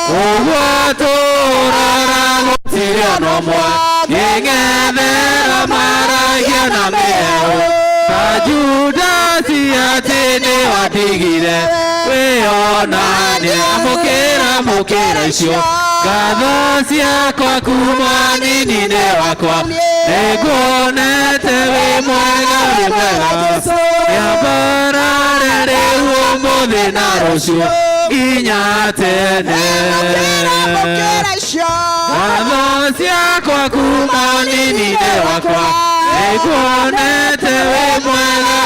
Uwatura gutire no mwa Ngengethera maragia na meo Judasi atene watigire Weonane amukira icio Ngatho ciakwa kuma nini-inĩ wakwa Nĩnguonete wĩ mwega Nyambarare rĩu ũmũthĩ na rũciũ nginya tene Ngatho ciakwa kuma nini-inĩ wakwa Nĩnguonete wĩ mwega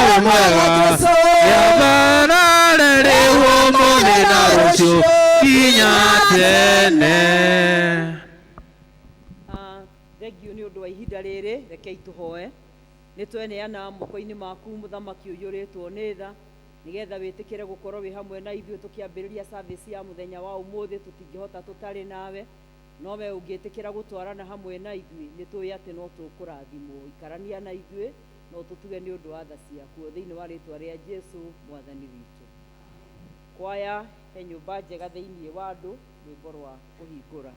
Nyambarare rĩu ũmũthĩ na rũciũ nginya tene. Thengiũ nĩ ũndũ wa ihinda rĩrĩ, rekei tũhoe. Nĩ tweneana moko-inĩ maku mũthamaki ũiyũrĩtwo nĩ tha, nĩgetha wĩtĩkĩre gũkorwo wĩ hamwe na ithuĩ tũkĩambĩrĩria service ya mũthenya wa ũmũthĩ, tũtingĩhota tũtarĩ nawe, no we ũngĩtĩkĩra gũtwarana hamwe na ithuĩ, nĩ tũĩ atĩ no tũkũrathimwo. Ikarania na ithuĩ, no tũtuge nĩ ũndũ wa tha ciaku, thĩinĩ wa rĩtwa rĩa Jesũ mwathani witũ. Kwaya he nyũmba njega thĩinĩ wa andũ, rwĩmbo rwa kũhingũra.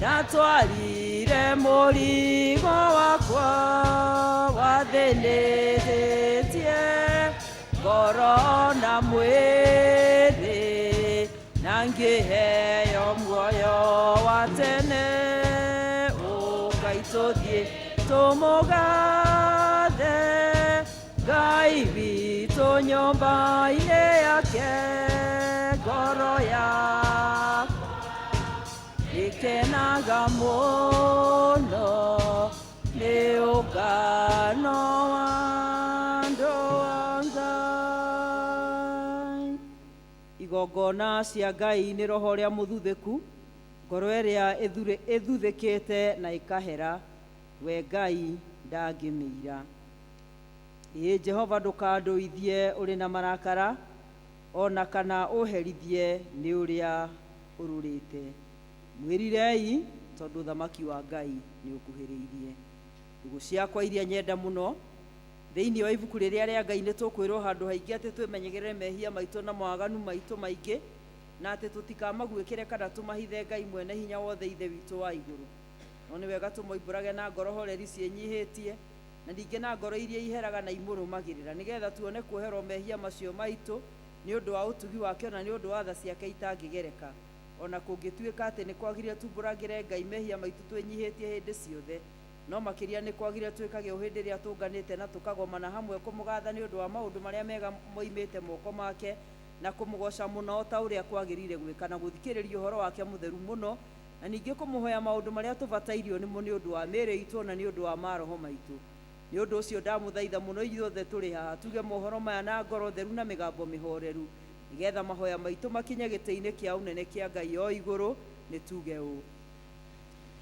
Natwarire mũrigo wakwa wathĩnĩtie ngoro na mwĩrĩ na ngĩheo muoyo wa tene ũkai tũthiĩ tũmũgathe Ngai witũ nyũmba-inĩ yake ngoro yakwa ikenaga mũno nĩ ũngano wa andũ a Ngai. Igongona cia Ngai nĩ roho ũrĩa mũthuthĩku, ngoro ĩrĩa ĩthuthĩkĩte na ĩkahera, we Ngai ndangĩmĩira. Ĩĩ Jehova ndũkandũithie ũrĩ na marakara, ona kana ũherithie nĩ ũrĩa ũrũrĩte. Mwĩrirei tondũ thamaki wa Ngai nĩ ũkuhĩrĩirie. Ndũgũ ciakwa iria nyenda mũno, thĩinĩ wa ibuku rĩrĩa rĩa Ngai nĩ tũkwĩrwo handũ haingĩ atĩ twĩmenyagĩrĩre mehia maitũ na mawaganu maitũ maingĩ, na atĩ tũtikamaguĩkĩre kana tũmahithe Ngai mwene hinya wothe ithe witũ wa igũrũ. No nĩ wega tũmoimbũrage na ngoro horeri ciĩnyihĩtie, na ningĩ na ngoro iria iheraga na imũrũmagĩrĩra, nĩgetha tuone kuoherwo mehia macio maitũ nĩ ũndũ wa ũtugi wake na nĩ ũndũ wa tha ciake itangĩgereka. Ona kũngĩtuĩka atĩ nĩ kwagire tumbũragĩre Ngai mehia maitũ twĩnyihĩtie hĩndĩ ciothe, no makĩria nĩ kwagire twĩkage o hĩndĩ ĩrĩa tũnganĩte na tũkagomana hamwe kũmũgatha nĩ ũndũ wa maũndũ marĩa mega moimĩte moko make, na kũmũgoca mũno ta ũrĩa kwagĩrĩire gwĩka, na gũthikĩrĩria ũhoro wake mũtheru mũno, na ningĩ kũmũhoya maũndũ marĩa tũbatairio nĩmo nĩ ũndũ wa mĩĩrĩ itũ na nĩ ũndũ wa maroho maitũ. Nĩ ũndũ ũcio ndamũthaitha mũno ithuothe tũrĩ haha tuge mohoro maya na ngoro theru na mĩgambo mĩhoreru, nĩgetha mahoya maitũ makinye gĩtĩ-inĩ kĩa ũnene kĩa Ngai o igũrũ. Nĩ tuge ũũ: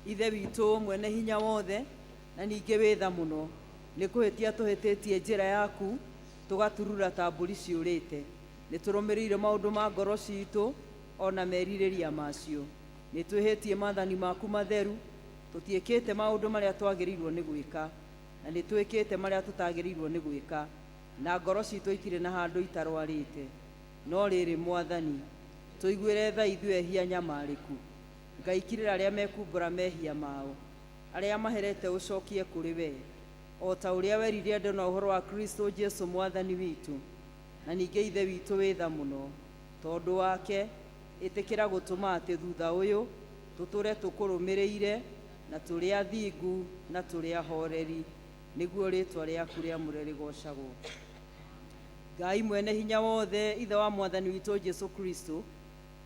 Ithe witũ mwene hinya wothe, na ningĩ wĩ tha mũno, nĩ kũhĩtia tũhĩtĩtie njĩra yaku tũgaturura ta mbũri ciũrĩte. Nĩ tũrũmĩrĩire maũndũ ma ngoro citũ ona merirĩria macio. Nĩ twĩhĩtie maathani maku matheru, tũtiĩkĩte maũndũ marĩa twagĩrĩirwo nĩ gwĩka, na nĩ twĩkĩte marĩa tũtagĩrĩirwo nĩ gwĩka, na ngoro citũ itirĩ na handũ itarwarĩte. No rĩrĩ Mwathani, tũiguĩre tha ithuĩ ehia nyamarĩku, Ngai kirĩra arĩa mekumbũra mehia mao, arĩa maherete ũcokie kũrĩ we, o ta ũrĩa werire andũ na ũhoro wa Kristo Jesũ Mwathani witũ. Na ningĩ Ithe witũ wĩ tha mũno, tondũ wake ĩtĩkĩra gũtũma atĩ thutha ũyũ tũtũre tũkũrũmĩrĩire na tũrĩ athingu na tũrĩ ahoreri, nĩguo rĩĩtwa rĩaku rĩamũre rĩgocagwo. Ngai mwene hinya wothe, Ithe wa Mwathani witũ Jesũ Kristo,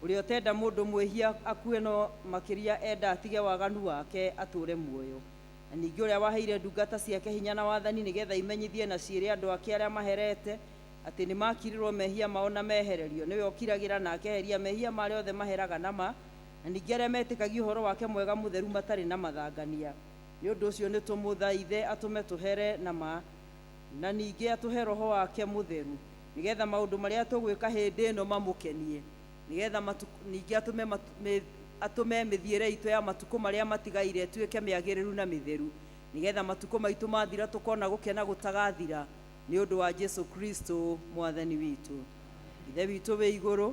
ũrĩa ũtenda mũndũ mwĩhia akue, no makĩria enda atige waganu wake atũre muoyo, na ningĩ ũrĩa waheire ndungata ciake hinya na wathani nĩgetha imenyithie na ciĩrĩ andũ ake arĩa maherete atĩ nĩ makirirwo mehia mao na mehererio, nĩwe okiragĩra na akeheria mehia marĩa othe maheraga nama, na ningĩ arĩa metĩkagia ũhoro wake mwega mũtheru matarĩ na mathangania. Nĩ ũndũ ũcio nĩ tũmũthaithe atũme tũhere na ma, na ningĩ atũhe roho wake mũtheru, nĩgetha maũndũ marĩa tũgwĩka hĩndĩ ĩno mamũkenie, nĩgetha ningĩ atũme mĩthiĩre itũ ya matukũ marĩa matigaire tuĩke mĩagĩrĩru na mĩtheru, nĩgetha matukũ maitũ mathira tũkona gũkena gũtagathira, nĩ ũndũ wa Jesũ Kristo Mwathani witũ. Ithe witũ wĩ igũrũ,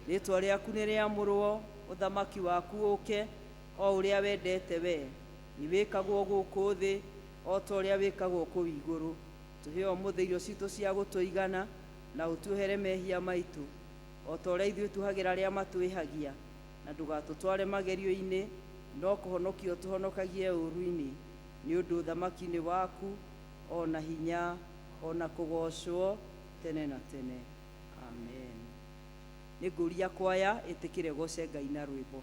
rĩĩtwa rĩaku nĩ rĩamũrwo, ũthamaki waku ũke, o ũrĩa wendete we, nĩ wĩkagwo gũkũ thĩ o ta ũrĩa wĩkagwo kũu igũrũ. Tũhe ũmũthĩ irio citũ cia gũtũigana, na ũtuohere mehia maitũ o ta ũrĩa ithuĩ tuhagĩra arĩa matwĩhagia, na ndũgatũtware magerio-inĩ, no kũhonokio tũhonokagie ũũru-inĩ, nĩ ũndũ ũthamaki-nĩ waku ona hinya ona kũgocwo tene na tene. Amen. Nĩ ngũria kwaya ĩtĩkĩre goce Ngai na rwĩmbo.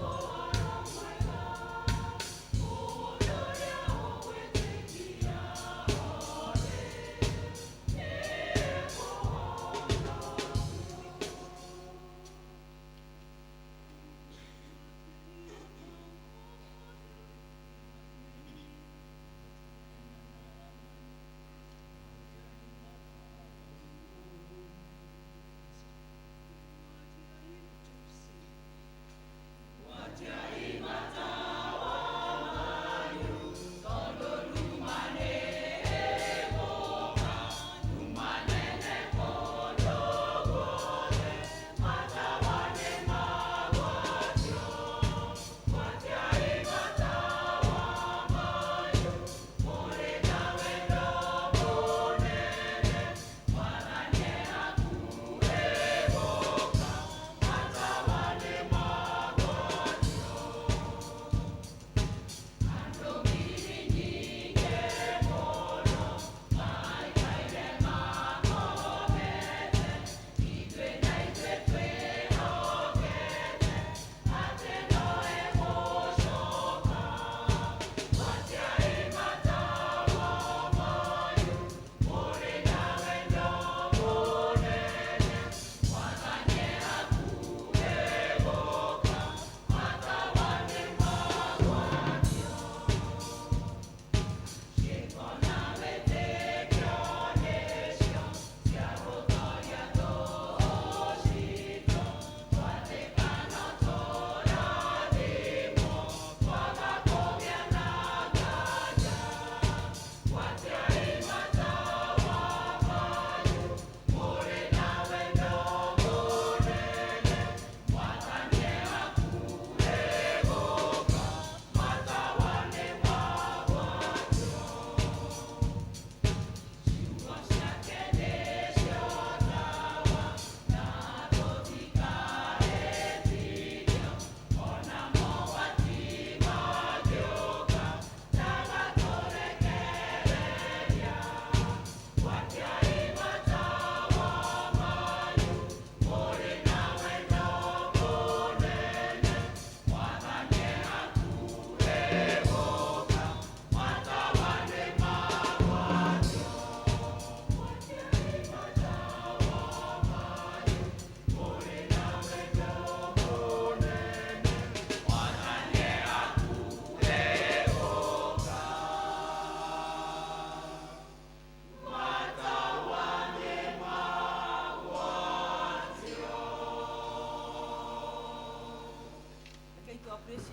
Oh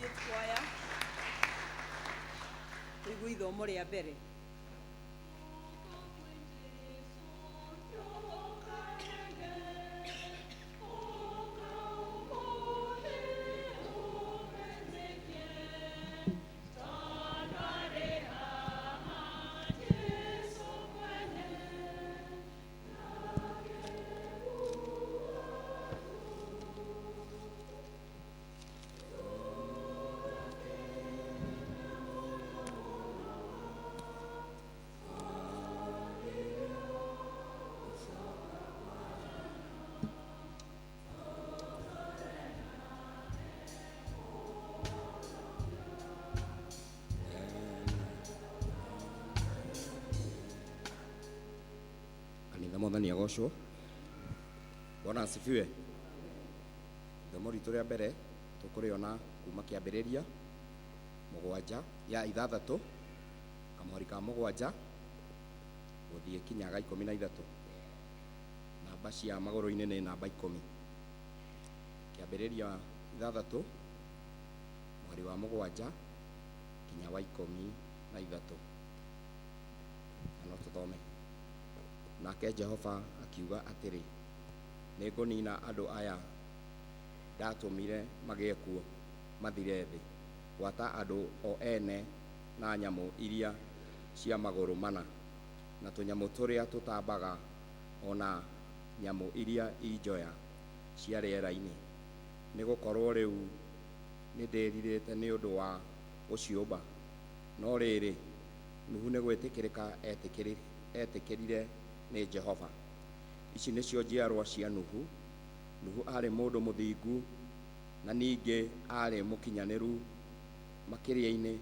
music choir tũigue ithomo rĩa mbere. Mwathani agocwo. Bwana asifiwe. Ithomo ritũ rĩa mbere tũkũrĩona kuma kĩambĩrĩria mũgwanja ya ithathatũ kamũhari ka mũgwanja gũthiĩ kinya ga 13. Namba cia magũrũ-inĩ nĩ namba 10. Kĩambĩrĩria ithathatũ mũhari wa mũgwanja kinya wa 13. No tũthome. Nake Jehova akiuga atĩrĩ, nĩngũnina andũ aya ndatũmire magĩe kuo mathire thĩ, gwata andũ o ene na nyamũ iria cia magũrũ mana na tũnyamũ tũrĩa tũtambaga ona nyamũ iria injoya cia rĩera-inĩ, nĩgũkorwo rĩu nĩndĩrirĩte nĩ ũndũ wa gũciũmba. No rĩrĩ Nuhu nĩgwĩtĩkĩrĩka etĩkĩrire nĩ Jehova. Ici nĩcio njiarwa cia Nuhu. Nuhu arĩ mũndũ mũthingu na ningĩ arĩ mũkinyanĩru makĩria-inĩ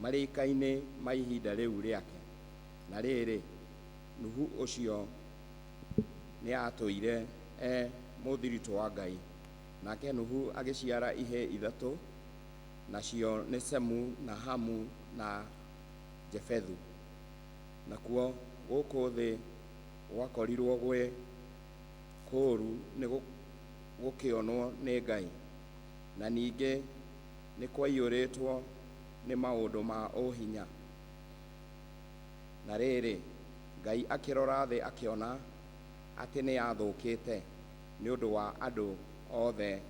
marĩka-inĩ ma ihinda rĩu rĩake. Na rĩrĩ Nuhu ũcio nĩ atũire mũthiritũ wa Ngai. Nake Nuhu agĩciara ihĩĩ ithatũ, nacio nĩ Shemu na Hamu na Jefethu. Nakuo gũkũ thĩ gwakorirwo gwĩ kũũru nĩ gũkĩonwo nĩ Ngai, na ningĩ nĩ kwaiyũrĩtwo nĩ maũndũ ma ũhinya. Na rĩrĩ Ngai akĩrora thĩ akĩona atĩ nĩ yathũkĩte nĩ ũndũ wa andũ othe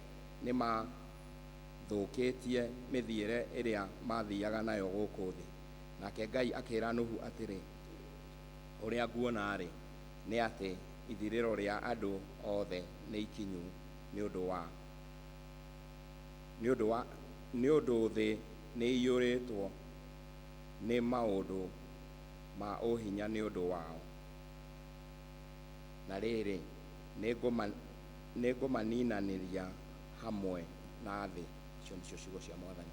nĩ mathũkĩtie mĩthiĩre ĩrĩa mathiaga nayo gũkũ thĩ. Nake Ngai akĩra Nuhu atĩrĩ, ũrĩa nguona-rĩ nĩ atĩ ithirĩro rĩa andũ othe nĩ ikinyu nĩ ũndũ thĩ nĩ iyũrĩtwo nĩ maũndũ ma ũhinya nĩ ũndũ wao. Na rĩrĩ nĩngũmaninanĩria hamwe na thĩ. Icio nĩcio ciugo cia Mwathani.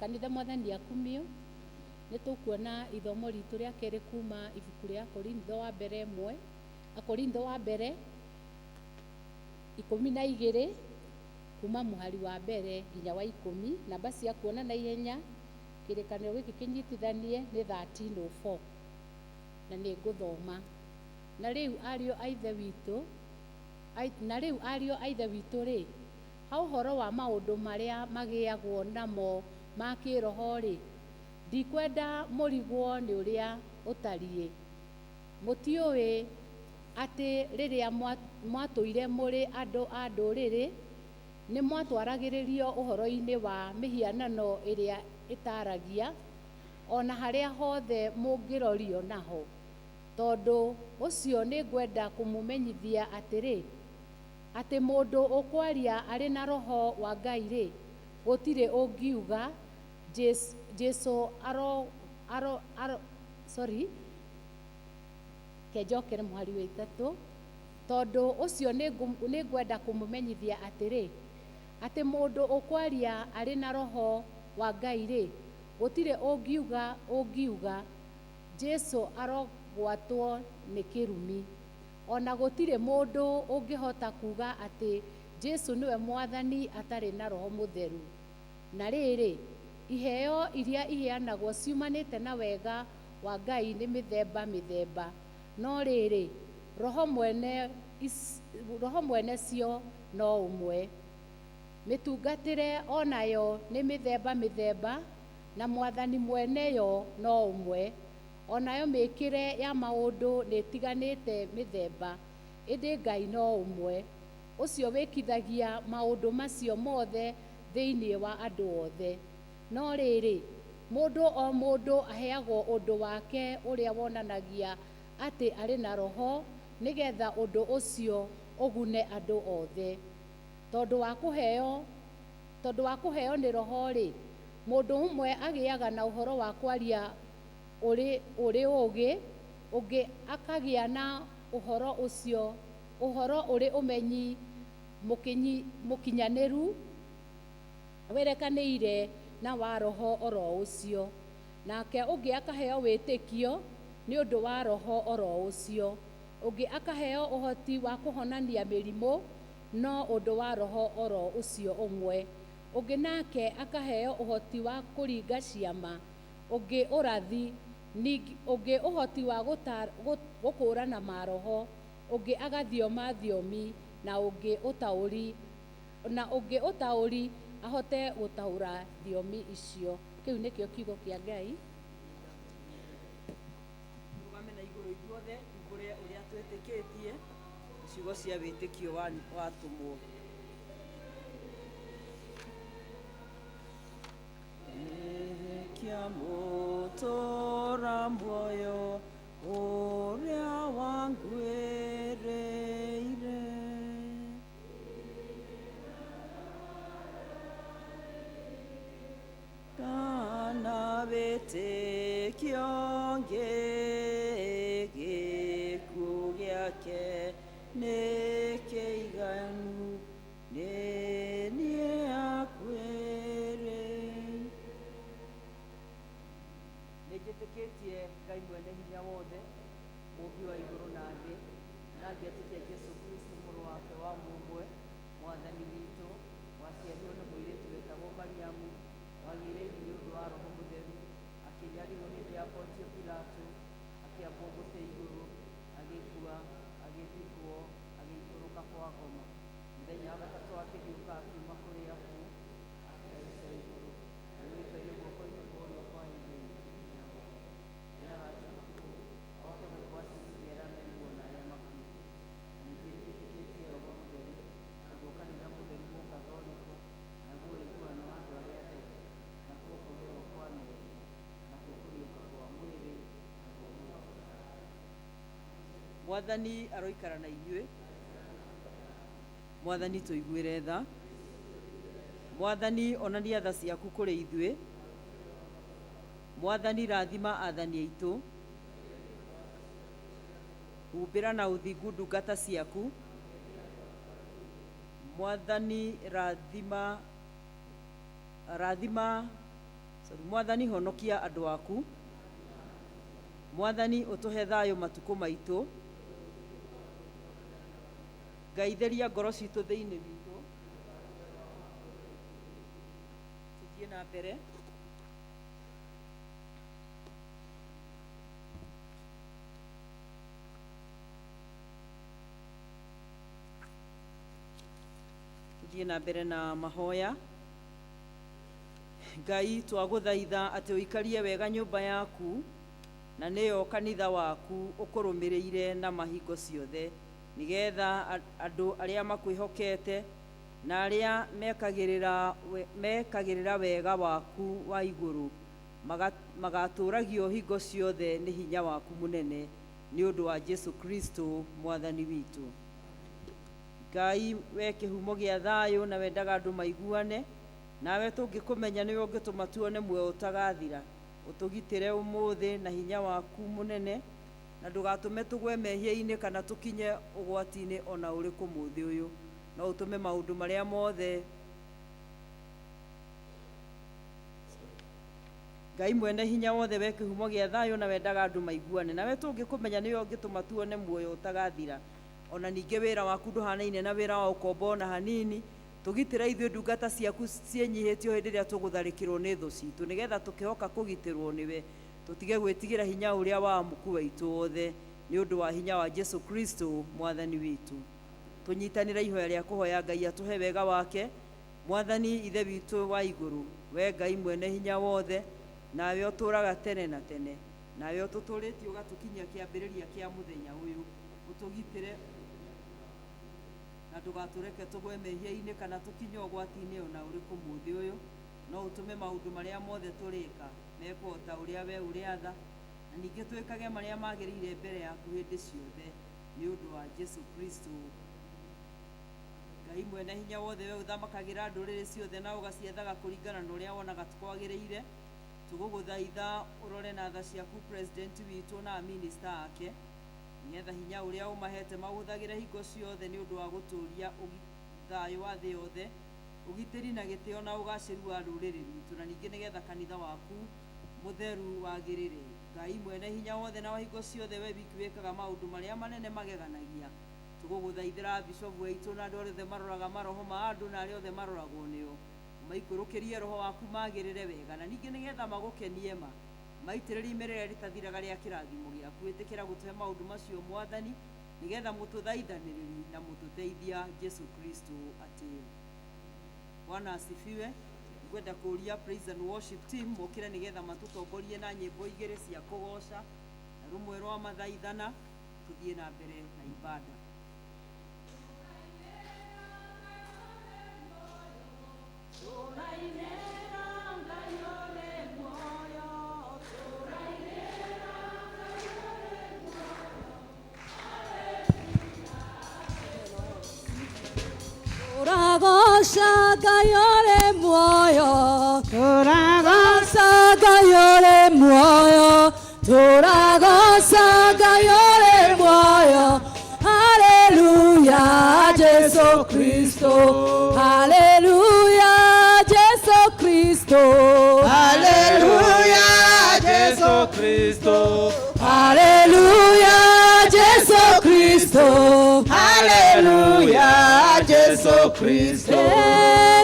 Kanitha Mwathani akumio, nĩ tũkuona ithomo ritũ rĩa kerĩ kuma ibuku rĩa Korintho wa mbere 1, Akorintho wa mbere 12 kuma mũhari wa mbere nginya wa 10. Namba cia kuona na ihenya kĩrĩkanĩro gĩkĩ kĩnyitithanie nĩ 13:04 na nĩ ngũthoma. Na rĩu ariũ a ithe witũ-rĩ, ha ũhoro wa maũndũ marĩa magĩagwo namo ma kĩroho-rĩ, ndikwenda mũrigwo nĩ ũrĩa ũtariĩ. Mũtiũĩ atĩ rĩrĩa mwatũire mũrĩ andũ a ndũrĩrĩ, nĩ mwatwaragĩrĩrio ũhoro-inĩ wa mĩhianano ĩrĩa ĩtaragia, ona harĩa hothe mũngĩrorio naho. Tondũ ũcio nĩ ngwenda kũmũmenyithia atĩrĩ, atĩ mũndũ ũkwaria arĩ na roho wa Ngai-rĩ, gũtirĩ ũngiuga Jesũ kenjokere mũhari wa 3. Tondũ ũcio nĩ ngwenda kũmũmenyithia atĩrĩ, atĩ mũndũ ũkwaria arĩ na roho wa Ngai-rĩ, gũtirĩ ũngiuga Jesũ arogwatwo nĩ kĩrumi. Ona gũtirĩ mũndũ ũngĩhota kuga atĩ Jesũ nĩwe mwathani atarĩ na Roho Mũtheru. Na rĩrĩ, iheo iria iheanagwo ciumanĩte na wega wa Ngai nĩ mĩthemba mĩthemba, no rĩrĩ, roho mwene cio no ũmwe. Mĩtungatĩre onayo nĩ mĩthemba mĩthemba, na mwathani mwene yo no ũmwe. Onayo mĩkĩre ya maũndũ nĩ ĩtiganĩte mĩthemba, ĩndĩ Ngai no ũmwe, ũcio wĩkithagia maũndũ macio mothe thĩinĩ wa andũ othe. No rĩrĩ, mũndũ o mũndũ aheagwo ũndũ wake ũrĩa wonanagia atĩ arĩ na roho, nĩgetha ũndũ ũcio ũgune andũ othe. Tondũ wa kũheo nĩ roho-rĩ, mũndũ ũmwe agĩaga na ũhoro wa kwaria ũrĩ ũũgĩ, ũngĩ akagĩa na ũhoro ũrĩ ũmenyi mũkinyanĩru werekanĩire na wa roho oro ũcio. Nake ũngĩ akaheo wĩtĩkio nĩ ũndũ wa roho oro ũcio. Ũngĩ akaheo ũhoti wa kũhonania mĩrimũ no ũndũ wa roho oro ũcio ũmwe. Ũngĩ nake akaheo ũhoti wa kũringa ciama, ũngĩ ũrathi, ũngĩ ũhoti wa gũkũũrana maroho, ũngĩ agathioma thiomi, na ũngĩ ũtaũri ahote gũtaũra thiomi icio. Kĩu nĩkĩo kiugo kĩa Ngai. Tũrũgame na igũrũ ithuothe tũmbũre ũrĩa twĩtĩkĩtie ciugo cia wĩtĩkio watũmwo. Kia mũtũra muoyo ũrĩa wangwĩrĩire, kana wĩtĩkio gĩkuũ gĩake nĩ kĩiganu, nĩ niĩ akwĩrĩ. Nĩnjĩtĩkĩtie Ngai mwene hinya wothe, mũmbi wa igũrũ na thĩ, na ngetĩkia Jesũ Kristo mũrũ wake wa mũmwe, mwathani witũ, waciarirwo nĩ mũirĩtu wetagwo Mariamu, wagĩrĩirwo nĩ ũndũ wa Roho Mũtheru, akĩnyarirwo hĩndĩ ya Pontio Pilato, akĩambwo mũtĩ igũrũ, agĩkua, agĩthikwo, agĩikũrũka kwa ngoma. Mũthenya wa gatatũ akĩriũka akiuma kũrĩ akuũ, akĩhaica igũrũ, agĩgĩtwarwo guoko-inĩ kwa ũrĩo kwa Ngai. Mwathani aroikara na inyuĩ. Mwathani tũiguĩre tha. Mwathani onania tha ciaku kũrĩ ithuĩ. Mwathani rathima athani aitũ. Humbĩra na ũthingu ndungata ciaku. Mwathani Mwathani honokia andũ aku. Mwathani ũtũhe thayũ matukũ maitũ. Ngai theria ngoro citũ thĩinĩ witũ. Tuthiĩ na mbere. Tuthiĩ na mbere na mahoya. Ngai twagũthaitha atĩ ũikarie wega nyũmba yaku, na nĩyo kanitha waku ũkũrũmĩrĩire na mahingo ciothe, nĩgetha andũ arĩa makwĩhokete na arĩa mekagĩrĩra wega waku wa igũrũ magatũũragio hingo ciothe nĩ hinya waku mũnene nĩ ũndũ wa Jesu Kristo mwathani witũ. Ngai we kĩhumo gĩa thayũ na wendaga andũ maiguane, nawe tũngĩkũmenya nĩwe ũngĩtũma tuone muoyo ũtagathira. Ũtũgitĩre ũmũthĩ na hinya waku mũnene, na ndũgatũme tũgwe mehia-inĩ kana tũkinye ũgwati-inĩ ona ũrĩkũ mũthĩ ũyũ. No ũtũme maũndũ marĩa mothe Ngai mwene hinya wothe we kĩhumo gĩa thayũ na wendaga andũ maiguane, nawe tũngĩkũmenya nĩwe ũngĩtũma tuone muoyo ũtagathira. Ona ningĩ wĩra waku ndũhanaine na wĩra wa ũkombo ona hanini. Tũgitĩra ithuĩ ndungata ciaku ciĩnyihĩtio hĩndĩ ĩrĩa tũgũtharĩkĩrwo nĩ thũ citũ, nĩgetha tũkĩhoka kũgitĩrwo nĩwe, tũtige gwĩtigĩra hinya ũrĩa wa muku witũ wothe, nĩ ũndũ wa hinya wa Jesu Kristo mwathani witũ. Tũnyitanĩra ihoya rĩa kũhoya Ngai atũhe wega wake. Mwathani ithe witũ wa igũrũ, we Ngai mwene hinya wothe, nawe ũtũũraga tene na tene, nawe ũtũtũrĩtie ũgatũkinyia kĩambĩrĩria kĩa mũthenya ũyũ. Ũtũgitĩre na ndũgatũreke tũgwe mehia-inĩ kana tũkinye ũgwati-inĩ ona ũrĩkũ mũthĩ ũyũ. No ũtũme maũndũ marĩa mothe tũrĩka mekwo ta ũrĩa we ũrĩatha, na ningĩ twĩkage marĩa magĩrĩire mbere yaku hĩndĩ ciothe, nĩ ũndũ wa Jesu Kristo. Ngai mwene hinya wothe, we ũthamakagĩra ndũrĩrĩ ciothe na ũgaciethaga kũringana na ũrĩa wonaga kwagĩrĩire. Tũgũgũthaitha ũrore na tha ciaku president witũ na minister ake, nĩgetha hinya ũrĩa ũmahete mahũthagĩre hingo ciothe nĩ ũndũ wa gũtũũria thayũ wa thĩ yothe, ũgitĩri na gĩtĩo na ũgacĩru wa rũrĩrĩ rwitũ, na ningĩ nĩgetha kanitha waku mũtheru wagĩrĩre. Ngai mwene hinya wothe na wa hingo ciothe, we wiki wĩkaga maũndũ marĩa manene mageganagia. Tũgũgũthaithĩra bishop witũ na andũ othe maroraga maroho ma andũ na arĩa othe maroragwo nĩo, maikũrũkĩrie roho waku magĩrĩre wega, na ningĩ nĩgetha magũkenie maitĩrĩrie imerera rĩtathiraga rĩa kĩrathimo gĩaku. Wĩtĩkĩra gũtũhe maũndũ macio Mwathani, nĩgetha mũtũthaithanĩrĩri na mũtũteithia Jesu Kristo atĩwe. Bwana asifiwe. Ngwenda kũria praise and worship team mokĩre nĩgetha matũtongorie na nyĩmbo igĩrĩ cia kũgoca na rũmwe rwa mathaithana, tũthiĩ na mbere na ibada. Turagoca Ngai ũrĩ muoyo, turagoca Ngai ũrĩ muoyo, turagoca Ngai ũrĩ muoyo. Haleluya Jesu Kristo, haleluya Jesu Kristo, Haleluya Jesu Kristo, haleluya Jesu Kristo, Haleluya Jesu Kristo.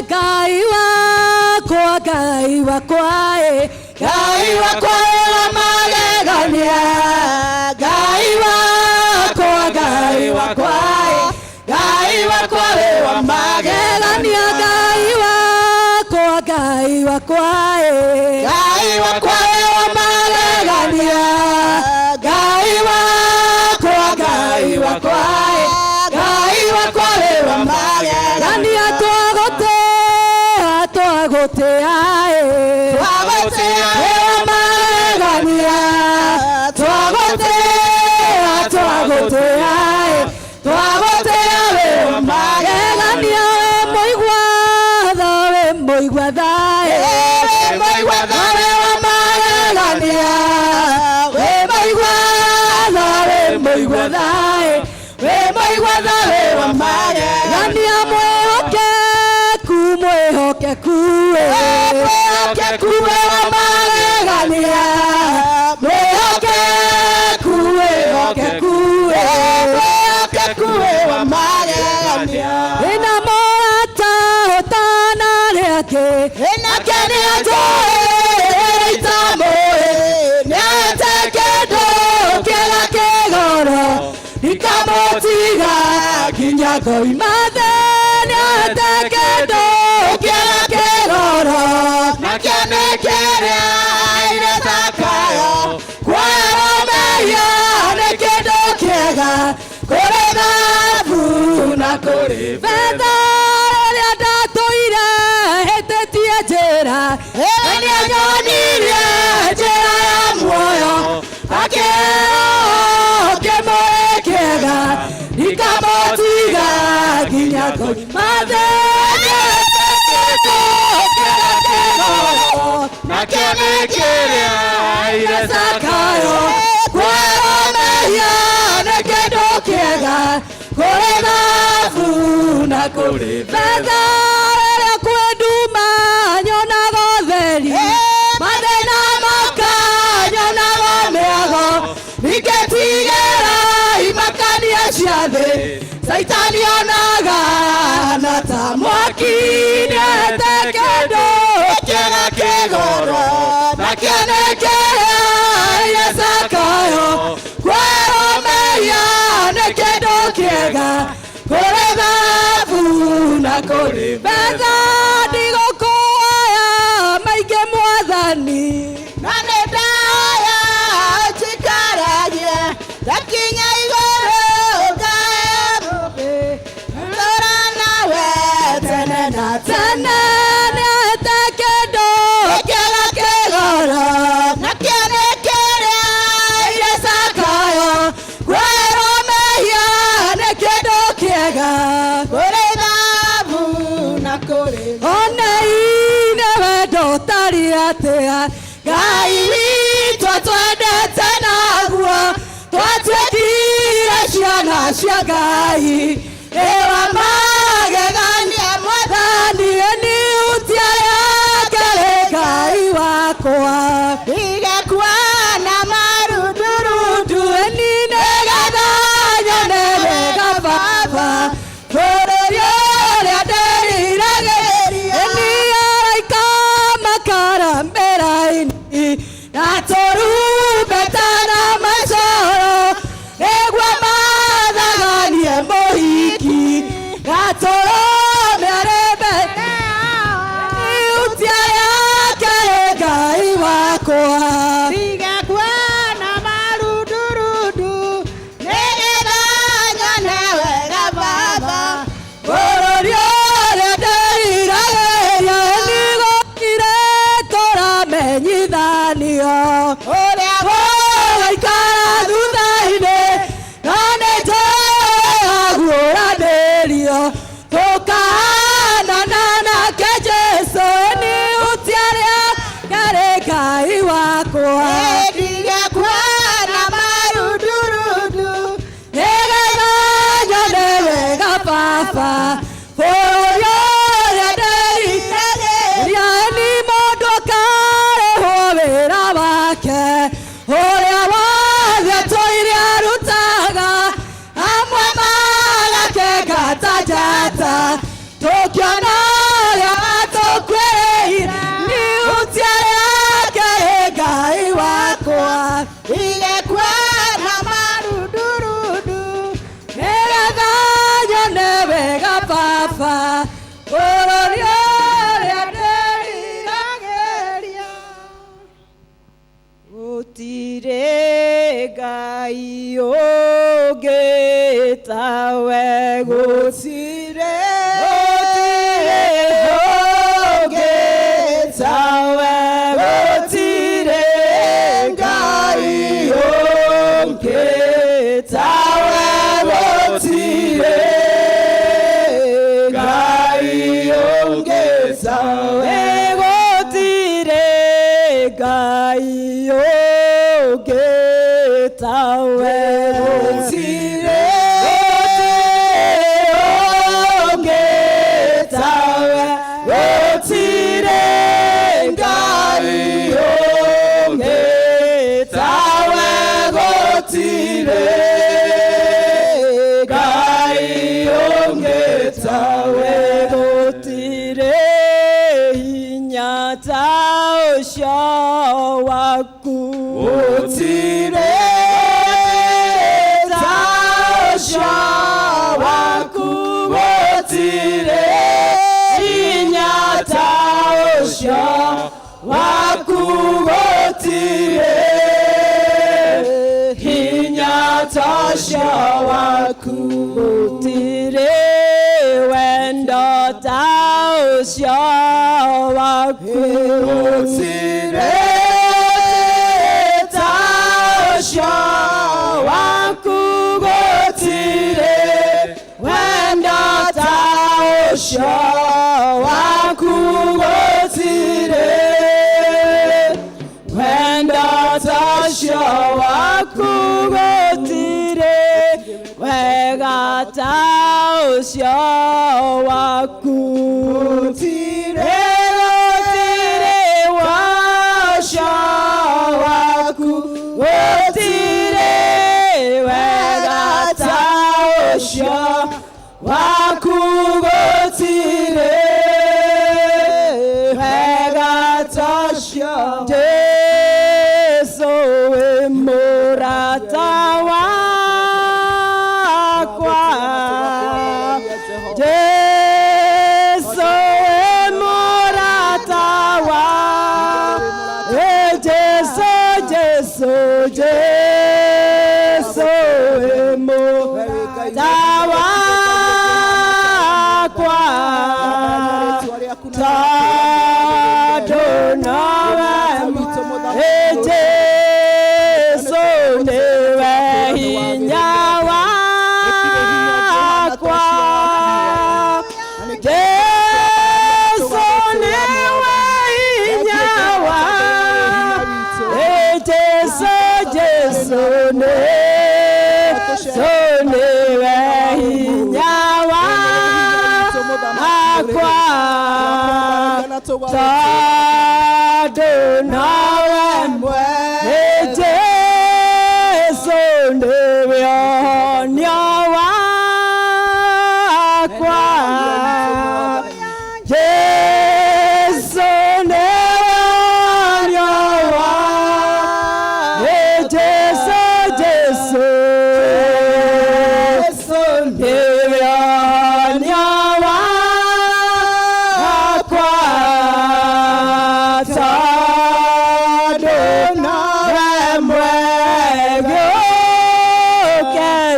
Ngai wakwa, Ngai wakwa, Ngai wakwa wa magegania, Ngai wakwa, Ngai wakwa, Ngai wakwa wa magegania, Ngai wakwa, Ngai wakwa, Ngai wakwa wa magegania, Ngai wakwa, Ngai wakwa, Ngai wakwa wa magegania. Twagotea wa magegania, twagotea wa magegania. We moigwa thaĩ, we moigwa wa magegania, we moigwa thaĩ, we moigwa thaĩ wa magegania. Mwĩhokeku wa magegania, mwĩhokeku wa magegania. Wĩna mũrata ũtanarĩake, nake nĩatũĩ itamũĩ, nĩate kĩndũ kĩega kĩgoro, ndikamũtiga nginya ngoima thĩ. Nĩate kĩndũ kĩega kĩgoro, nake nĩ kĩrĩa irĩtakayo. Kuoerwo mehia nĩ kĩndũ kĩega, kũrĩ thahabu na kũrĩ betha. Rĩrĩa Eni anyonirie njĩra ya muoyo akĩoya kĩmũĩkĩega ikamũtiga nginya nakĩo nĩ kĩrĩa ire Zakayo kwĩrũmĩrĩria nĩ kĩndũ kĩega kũrĩ thahabu na kũrĩ betha rĩrĩa kwĩ nduma nyonaga ũtheri mathĩna moka nyonaga mĩago ingĩtigĩra imakania cia thĩ Saitani onaga na ta mwaki nĩete kĩndũ kĩega kĩgoro nakĩo nĩ kĩrĩa ire Zakayo kwĩrũmĩrĩria nĩ kĩndũ kĩega kũrĩ thahabu na kũrĩ betha ndigũkuoya maingĩ Mwathani na nĩ ndaya njikaragie ngakinya igũrũ ngae mũthĩ ndũra nawe tene na tene nĩete kĩndũ kĩega kĩgoro nakĩo nĩ kĩrĩa ire Zakayo kwĩrũmĩrĩria nĩ kĩndũ kĩega kũrĩ thahabu na kũrĩ onei-nĩ wendo ũtarĩ atĩa Ngai witũ twendete naguo twatuĩkire ciana cia Ngai ĩwa magegania Mwathani nĩ utia yake rĩ Ngai wakwa igekua na marundurundu ni nĩgetha nyone wega Baba bũrũri ũrĩa ndĩriragĩria ni araika makarambĩra-inĩ na tũrumbeta na macoro nĩguo mathaganie mũhiki gatũrũme arĩ mbere iutia yake rĩ Ngai wakwa igekua na marundurundu nĩgetha nyone wega Baba bũrũri ũrĩa ndĩriragĩria nĩgũkire tũramenyithanio ũrĩa gũgaikara thutha-inĩ no nĩtũguũranĩrio tũkahanana nake Jesũ nĩ utia rĩake rĩ Ngai wakwa ndigekua na marundurundu nĩgetha nyone wega Baba bũrũri ũrĩa ndĩriragĩria nĩ mũndũ ũkarĩhwo wĩra wake ũrĩa wothe tũire arutaga amwe magakengata njata tũkĩona ũrĩa watũkwĩrĩire nĩ utia rĩake rĩ Ngai wakwa igekua na marundurundu nĩgetha nyone wega Baba bũrũri ũrĩa ndĩriragĩria gũtirĩ Ngai ũngĩ tawe gũtirĩ ũngĩ tawe gũtirĩ Ngai ũngĩ tawe gũtirĩ Ngai ũngĩ tawe gũtirĩ Ngai ũngĩ tawe gũtirĩ ũngĩ tawe gũtirĩ Ngai ũngĩ tawe gũtirĩ Ngai ũngĩ tawe gũtirĩ hinya ta ũcio waku gũtirĩ ta ũcio waku gũtirĩ hinya ta ũcio waku gũtirĩ hinya ta ũcio waku gũtirĩ wendo ta ũcio waku Gũtirĩ ta ũcio waku gũtirĩ wendo ta ũcio waku gũtirĩ wendo ta ũcio waku gũtirĩ wega ta ũcio waku gũtirĩ wacio waku gũtirĩ wega ta ũcio waku gũtirĩ wega ta ũcio Jesu wĩ mũrata wakwa Jesu wĩ mũrata wakwa Jesu Jesu Jesu wĩ mũrata wakwa tondũ nowe Jesu nĩwe hinya wakwa Jesu nĩwe hinya wakwa Jesu Jesu nĩwe hinya wakwa tondũ nowe Jesu nĩwe ũhonio wakwa Jesu nĩwe ũhonio wakwa Jesu Jesu nĩwe ũhonio wakwa tondũ nowe mwega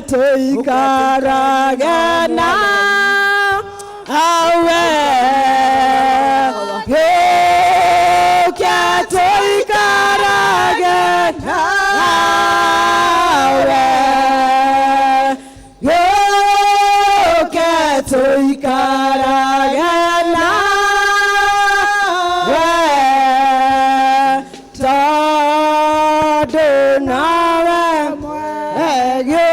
tũikarage nawe gũke tũikarage nawe gũke tũikarage nawe tondũ nowe mwega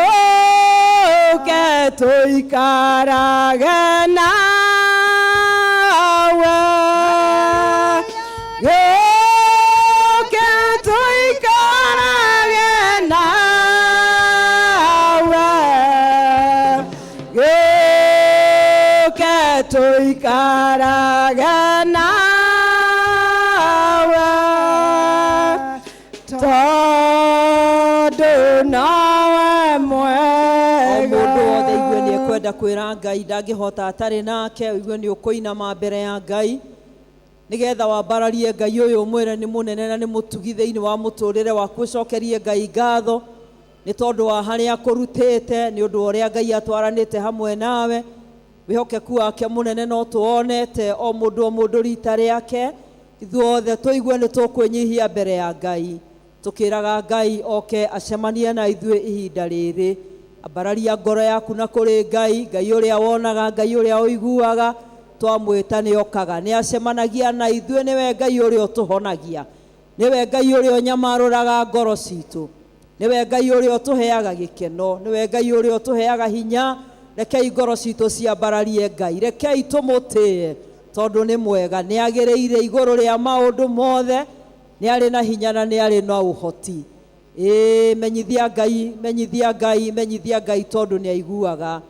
tũikarage nawe gũke tũikarage nawe gũke tũikarage nawe tondũ nowe mwega mũndũ wothe igue nĩ ekwenda kwĩra Ngai ndangĩhota atarĩ nake igue nĩ ũkũinama mbere ya Ngai nĩgetha wambararie Ngai ũyũ mwĩre nĩ mũnene na nĩ mũtugi thĩinĩ wa mũtũrĩre waku ũcokerie Ngai ngatho nĩ tondũ wa harĩa akũrutĩte nĩ ũndũ wa ũrĩa Ngai atwaranĩte hamwe nawe wĩhokeku wake mũnene no tuonete o mũndũ rita rĩake ithuothe tũigue nĩ tũkwĩnyihia mbere ya Ngai tũkĩraga Ngai oke acemanie na ithuĩ ihinda rĩrĩ ambararia ngoro yaku na kũrĩ Ngai ũrĩa wonaga Ngai ũrĩa ũiguaga twamwĩta nĩ okaga nĩ acemanagia na ithuĩ nĩwe Ngai ũrĩa ũtũhonagia nĩwe Ngai ũrĩa ũnyamarũraga ngoro citũ nĩwe Ngai ũrĩa ũtũheaga gĩkeno nĩwe Ngai ũrĩa ũtũheaga hinya rekei ngoro citũ ciambararie Ngai rekei tũmũtĩe tondũ nĩ mwega nĩ agĩrĩire igũrũ rĩa maũndũ mothe nĩ arĩ na hinya na nĩ arĩ na ũhoti menyithia Ngai tondũ nĩ aiguaga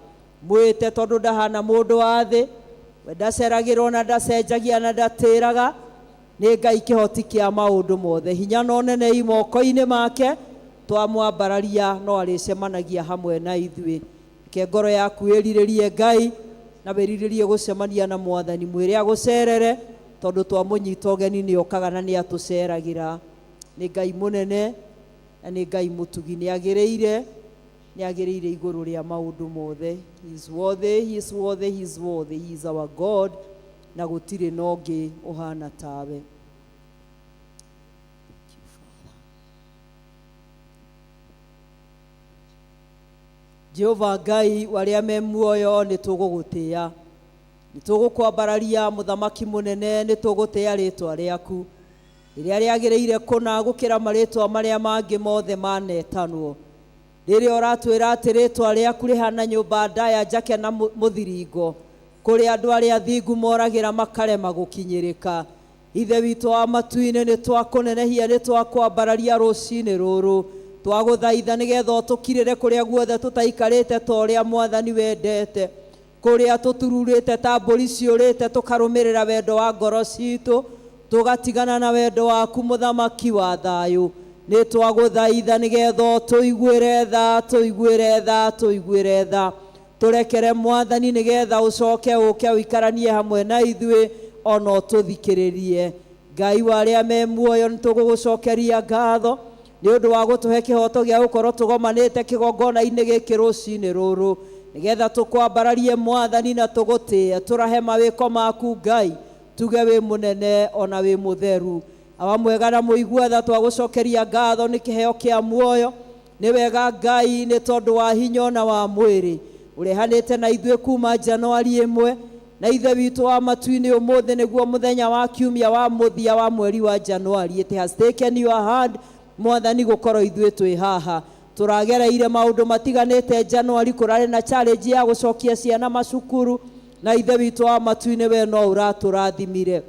mwĩte tondũ ndahana mũndũ wa thĩ we ndaceragĩrwo na ndacenjagia na ndatĩraga nĩ Ngai kĩhoti kĩa maũndũ mothe hinya no nene imoko-inĩ make twamwambararia no arĩcemanagia hamwe na ithuĩ ke ngoro yaku ĩrirĩrie Ngai na wĩrirĩrie gũcemania na Mwathani mwĩre agũcerere tondũ twamũnyita ũgeni nĩ okaga na nĩ atũceragĩra nĩ Ngai mũnene na nĩ Ngai mũtugi nĩ agĩrĩire igũrũ rĩa maũndũ mothe. He is worthy, he is worthy, he is worthy. He is our God. na gũtirĩ na ũngĩ ũhana tawe. Jehova Ngai warĩa me muoyo nĩ tũgũgũtĩĩa, nĩ tũgũkwambararia mũthamaki mũnene, nĩ tũgũtĩĩa rĩtwa rĩaku rĩrĩa rĩagĩrĩire kũna gũkĩra marĩtwa marĩa mangĩ mothe manetanwo. Rĩrĩa ũratwĩra atĩ rĩtwa rĩaku rĩhana nyũmba ndaya njake na mũthiringo, kũrĩ andũ arĩa athingu moragĩra makarema gũkinyĩrĩka. Ithe witũ wa matu-inĩ nĩ twakũnenehia, nĩ twakwambararia rũcinĩ rũrũ, twagũthaitha nĩgetha ũtũkirĩre kũrĩa guothe tũtaikarĩte ta ũrĩa Mwathani wendete, kũrĩa tũtururĩte ta mbũri ciũrĩte tũkarũmĩrĩra wendo wa ngoro citũ, tũgatigana na wendo waku mũthamaki wa thayũ. Nĩ twagũthaitha nĩgetha ũtũiguĩre tha, tũiguĩre tha, tũiguĩre tha. Tũrekere Mwathani nĩgetha ũcoke ũke ũikaranie hamwe na ithuĩ ona ũtũthikĩrĩrie. Ngai warĩa me muoyo nĩ tũgũgũcokeria ngatho nĩ ũndũ wa gũtũhe kĩhoto gĩa gũkorwo tũgomanĩte kĩgongona-inĩ gĩkĩ rũcinĩ rũrũ, nĩgetha tũkwambararie Mwathani na tũgũtĩe, tũrahe mawĩko maku Ngai, tuge wĩ mũnene ona wĩ mũtheru. Awa mwega na mũigua tha, twagũcokeria ngatho nĩ kĩheo kĩa muoyo. Nĩ wega Ngai nĩ tondũ wa hinya na wa mwĩrĩ ũrehanĩte na ithuĩ kuma Januari 1, na ithe witũ wa matu-inĩ ũmũthĩ nĩguo mũthenya wa kiumia wa mũthia wa mweri wa Januari. It has taken your hand Mwathani gũkorwo ithuĩ twĩ haha. Tũragereire maũndũ matiganĩte Januari, kũrarĩ na challenge ya gũcokia ciana macukuru, na ithe witũ wa matu-inĩ we no ũratũrathimire.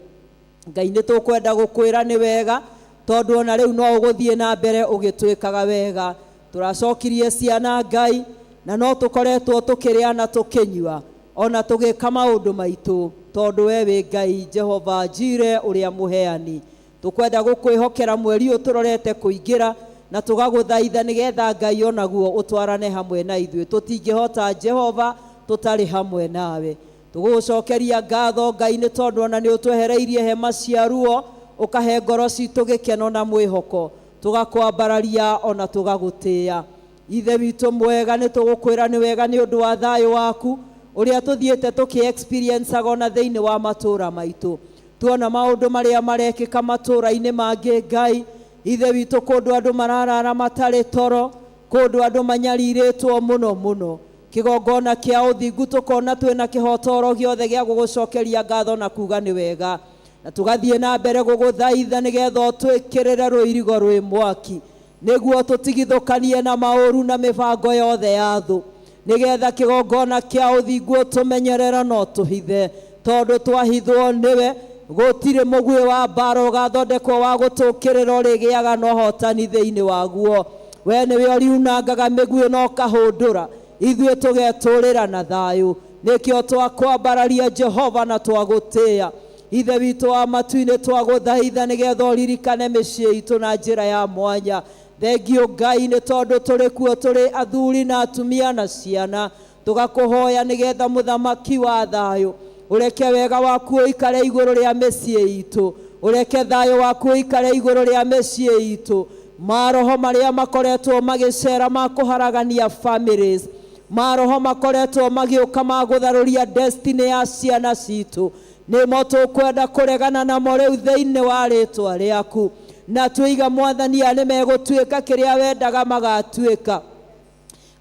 Ngai nĩ tũkwenda gũkwĩra nĩ wega, tondũ ona rĩu no ũgũthiĩ na mbere ũgĩtwĩkaga wega. Tũracokirie ciana Ngai, na no tũkoretwo tũkĩrĩa na tũkĩnyua ona tũgĩka maũndũ maitũ, tondũ we wĩ Ngai Jehova Jire ũrĩa mũheani. Tũkwenda gũkwĩhokera mweri ũtũrorete kũingĩra, na tũgagũthaitha nĩgetha Ngai onaguo ũtwarane hamwe na ithuĩ. Tũtingĩhota Jehova tũtarĩ hamwe nawe. Tũgũgũcokeria ngatho Ngai nĩ tondũ ona nĩ ũtwehereirie hema cia ruo, ũkahe ngoro citũ gĩkeno na mwĩhoko, tũgakwambararia ona tũgagũtĩĩa. Ithe witũ mwega nĩ tũgũkwĩra nĩ wega nĩ ũndũ wa thayũ waku ũrĩa tũthiĩte tũkĩ-experience ona thĩinĩ wa matũũra maitũ. Tuona maũndũ marĩa marekĩka matũũra-inĩ mangĩ Ngai, ithe witũ kũndũ andũ mararara matarĩ toro, kũndũ andũ manyarirĩtwo mũno mũno. Kĩgongona kĩa ũthingu tũkona twĩna kĩhotoro gĩothe gĩa gũgũcokeria ngatho na kuga nĩ wega, na tũgathiĩ na mbere gũgũthaitha nĩgetha ũtwĩkĩrĩre rũirigo rwĩ mwaki, nĩguo tũtigithũkanie na maũru na mĩbango yothe ya thũ, nĩgetha kĩgongona kĩa ũthingu ũtũmenyerera no tũhithe, tondũ twahithwo nĩwe gũtirĩ mũguĩ wa mbara ũgathondekwo wa gũtũkĩrĩra ũrĩgĩaga na ũhotani thĩinĩ waguo. We nĩwe ũriunangaga mĩguĩ na ũkahũndũra, ithuĩ tũgetũũrĩra na thayũ. Nĩkĩo twakwambararia Jehova na twagũtĩĩa. Ithe witũ wa matu-inĩ twagũthaitha nĩgetha ũririkane mĩciĩ itũ na njĩra ya mwanya. Thengio Ngai nĩ tondũ tũrĩ kuo tũrĩ athuri na atumia na ciana, tũgakũhoya nĩgetha mũthamaki wa thayũ ũreke wega waku ũikare igũrũ rĩa mĩciĩ itũ, ũreke thayũ waku ũikare igũrũ rĩa mĩciĩ itũ. Maroho marĩa makoretwo magĩcera makũharagania families, maroho makoretwo magĩũka magũtharũria destiny ya ciana citũ, nĩmo tũkwenda kũregana namo rĩu thĩinĩ wa rĩtwa rĩaku, na twĩiga Mwathani nĩ megũtuĩka kĩrĩa wendaga magatuĩka.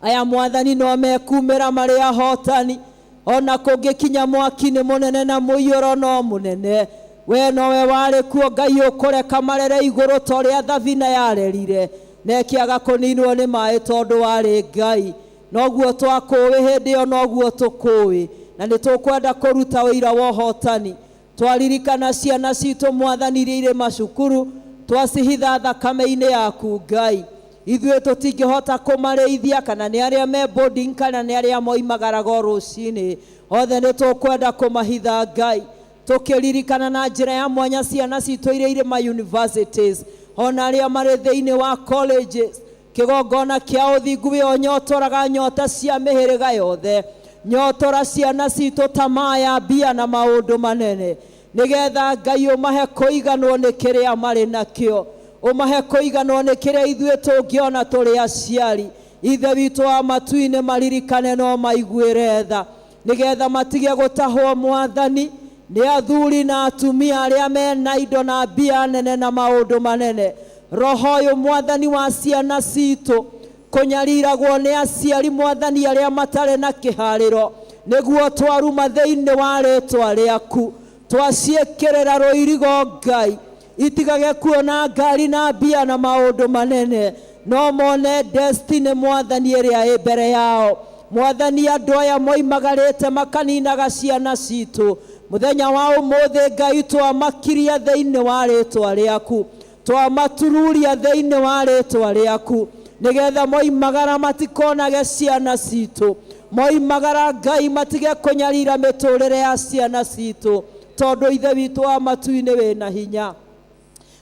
Aya Mwathani no mekumĩra marĩ ahotani, ona kũngĩkinya mwaki-inĩ mũnene na mũiyũro no mũnene. We nowe warĩ kuo Ngai ũkũreka marere igũrũ ta ũrĩa thabina yarerire, na ĩkĩaga kũninwo nĩ maĩ tondũ warĩ Ngai. Noguo twakũĩ hĩndĩ ĩyo noguo tũkũĩ, na nĩ tũkwenda kũruta wĩira wa ũhotani. Twaririkana ciana citũ Mwathani iria irĩ macukuru, twacihitha thakame-inĩ yaku Ngai. Ithuĩ tũtingĩhota kũmarĩithia, kana nĩ arĩa me boarding kana nĩ arĩa moimagaraga rũcinĩ, othe nĩ tũkwenda kũmahitha Ngai. Tũkĩririkana na njĩra ya mwanya ciana citũ iria irĩ ma universities, ona arĩa marĩ thĩinĩ wa colleges. Kĩgongona kĩa ũthingu we ũnyotoraga nyota cia mĩhĩrĩga yothe, nyotora ciana citũ tamaa ya mbia na maũndũ manene, nĩgetha Ngai ũmahe kũiganwo nĩ kĩrĩa marĩ nakĩo, ũmahe kũiganwo nĩ kĩrĩa ithuĩ tũngĩona tũrĩ aciari. Ithe witũ wa matu-inĩ maririkane no maiguĩre tha, nĩgetha matige gũtahwo Mwathani, nĩ athuri na atumia arĩa mena indo na mbia nene na maũndũ manene. Roho ũyũ Mwathani wa ciana citũ kũnyariragwo nĩ aciari Mwathani arĩa matarĩ na kĩharĩro, nĩguo twaruma thĩinĩ wa rĩĩtwa rĩaku, twaciĩkĩrĩra rũirigo Ngai, itigage kuona ngari na mbia na maũndũ manene, no mone destiny Mwathani ĩrĩa ĩ mbere yao. Mwathani, andũ aya moimagarĩte makaninaga ciana citũ, mũthenya wa ũmũthĩ Ngai twamakiria thĩinĩ wa rĩĩtwa rĩaku, twamatururia thĩinĩ wa rĩĩtwa rĩaku, nĩgetha moimagara matikonage ciana citũ, moimagara Ngai matige kũnyarira mĩtũrĩre ya ciana citũ, tondũ ithe witũ wa matu-inĩ wĩna hinya.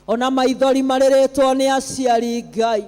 Ona maithori marĩrĩtwo nĩ aciari Ngai,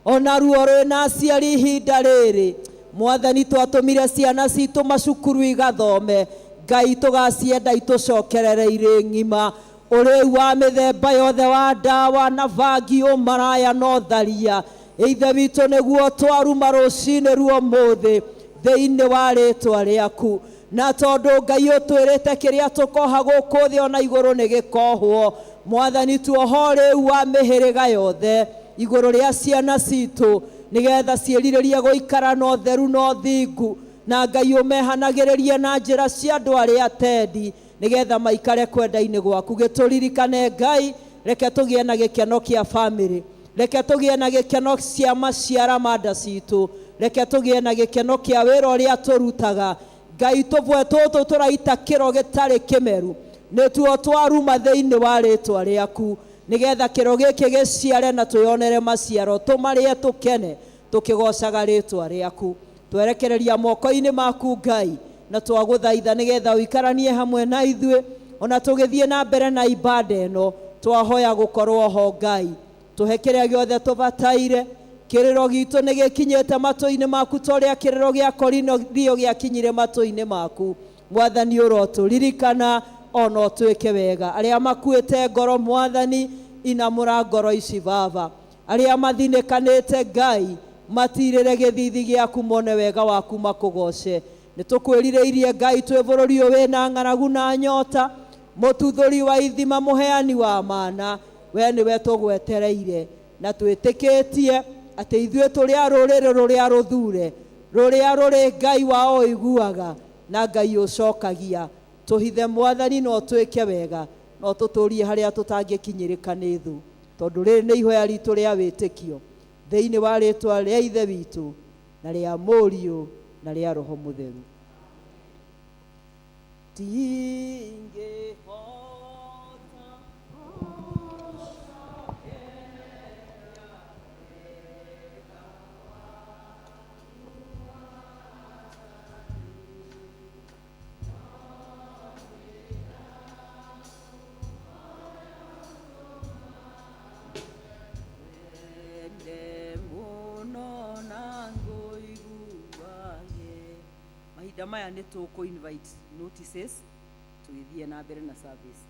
ona ruo rwĩna aciari ihinda rĩrĩ, Mwathani twatũmire ciana citũ macukuru igathome, Ngai tũgacienda itũcokerere irĩ ng'ima. Ũrĩu wa mĩthemba yothe wa ndawa na vagi ũmaraya na ũtharia, ithe witũ nĩguo twaruma rũcinĩ ruo mũthĩ thĩinĩ wa rĩĩtwa rĩaku. Na tondũ Ngai ũtwĩrĩte kĩrĩa tũkoha gũkũ thĩ ona igũrũ nĩ gĩkohwo, Mwathani tuoho rĩu wa mĩhĩrĩga yothe igũrũ rĩa ciana citũ, nĩgetha ciĩrirĩrie gũikara na ũtheru na ũthingu, na Ngai ũmehanagĩrĩrie na njĩra cia andũ arĩa atendi, nĩgetha maikare kwenda-inĩ gwaku. Gĩtũririkane Ngai, reke tũgĩe na gĩkeno kĩa bamĩrĩ, reke tũgĩe na gĩkeno cia maciara ma nda citũ, reke tũgĩe na gĩkeno kĩa wĩra ũrĩa tũrutaga. Ngai tũbwe tũtũ tũraita kĩro gĩtarĩ kĩmeru, nĩtuo twaruma thĩinĩ wa rĩĩtwa rĩaku, nĩgetha kĩro gĩkĩ gĩciare na twĩonere maciaro, tũmarĩe tũkene tũkĩgocaga rĩĩtwa rĩaku. Twerekereria moko-inĩ maku Ngai, na twagũthaitha nĩgetha ũikaranie hamwe na ithuĩ, ona tũgĩthiĩ na mbere na ibada ĩno, twahoya gũkorwo ho Ngai. Tũhe kĩrĩa gĩothe tũbataire, kĩrĩro gitũ nĩ gĩkinyĩte matũ-inĩ maku ta ũrĩa kĩrĩro gĩa Korinelio gĩakinyire matũ-inĩ maku. Mwathani ũrotũririkana ona ũtwĩke wega. Arĩa makuĩte ngoro Mwathani, inamũra ngoro ici Baba. Arĩa mathinĩkanĩte Ngai, matirĩre gĩthithi gĩaku mone wega waku makũgoce. Nĩtũkwĩrirĩirie Ngai twĩ bũrũri ũyũ wĩna ng'aragu na nyota, mũtuthũri wa ithima, mũheani wa mana, we nĩwe tũgwetereire, na twĩtĩkĩtie atĩ ithuĩ tũrĩa rũrĩrĩ rũrĩa rũthure, rũrĩa rũrĩ Ngai wao iguaga na Ngai ũcokagia. Tũhithe Mwathani no twĩke wega, no tũtũrie harĩa tũtangĩkinyĩrĩka nĩ thũ, tondũ rĩrĩ nĩ ihoya ritũ rĩa wĩtĩkio thĩinĩ wa rĩĩtwa rĩa ithe witũ na rĩa Mũriũ na rĩa Roho Mũtheru. Mahinda maya nĩ tũkũ-invite notices, tũgĩthiĩ na mbere na service.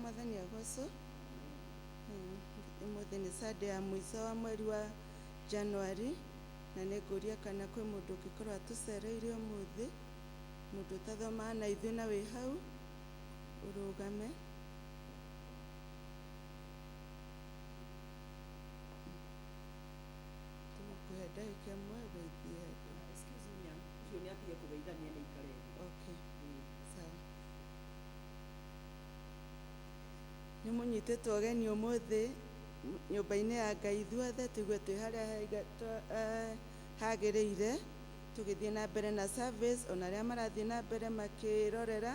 Mwathani agoco ũmũthĩ nĩ Sunday ya mũico wa mweri wa January, na nĩ ngũria kana kwĩ mũndũ ũngĩkorwo atũcereire ũmũthĩ, mũndũ ũtathomaga na ithuĩ na wĩ hau ũrũgame. Tũgũkũhe ndagĩka ĩmwe ũgeithie. Excuse me, ũcio nĩ atige kũgeithania na ikare. Okay, sawa. Nĩ mũnyitĩtwo ũgeni ũmũthĩ nyũmba-inĩ ya Ngai ithuothe, tũigue twĩ harĩa hagĩrĩire, tũgĩthiĩ na mbere na service. Ona arĩa marathiĩ na mbere makĩrorera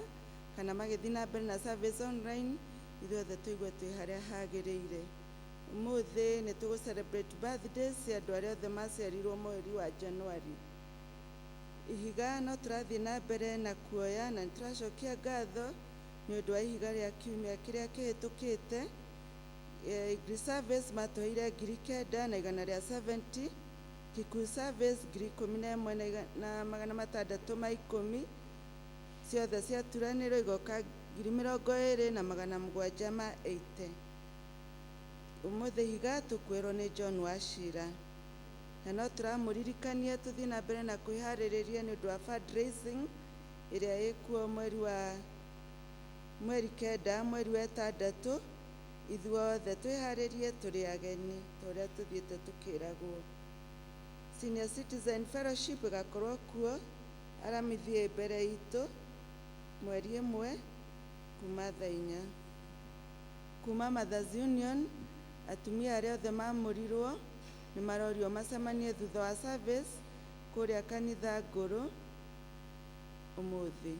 kana magĩthiĩ na mbere na service online, ithuothe tũigua twĩ harĩa hagĩrĩire. Ũmũthĩ nĩ tũgũ celebrate birthdays cia andũ arĩa othe maciarirwo mweri wa Januari. Ihiga no tũrathiĩ na mbere na kuoya na nĩtũracokia ngatho nĩ ũndũ wa ihiga rĩa kiumia kĩrĩa kĩhĩtũkĩte. Igri service matũheire 9,170, Kikuyu service 11,610, ciothe ciaturanĩrwo igoka 20,780. Ũmũthĩ ihiga tũkwĩrwo nĩ John Wachira, na no tũramũririkania tũthiĩ na mbere na kwĩharĩrĩria nĩ ũndũ wa fundraising ĩrĩa ĩkuo mweri 9 mweri wa 6, ithuothe twĩharĩrie tũrĩ ageni torĩa tũthiĩte tũkĩragwo. Senior Citizen Fellowship ĩgakorwo kuo aramithie mbere itũ mweri 1 kuma thaa 4. Kuma Mothers Union, atumia arĩa othe mamũrirwo nĩ marorio macemanie thutha wa service kũrĩa kanitha ngũrũ ũmũthĩ.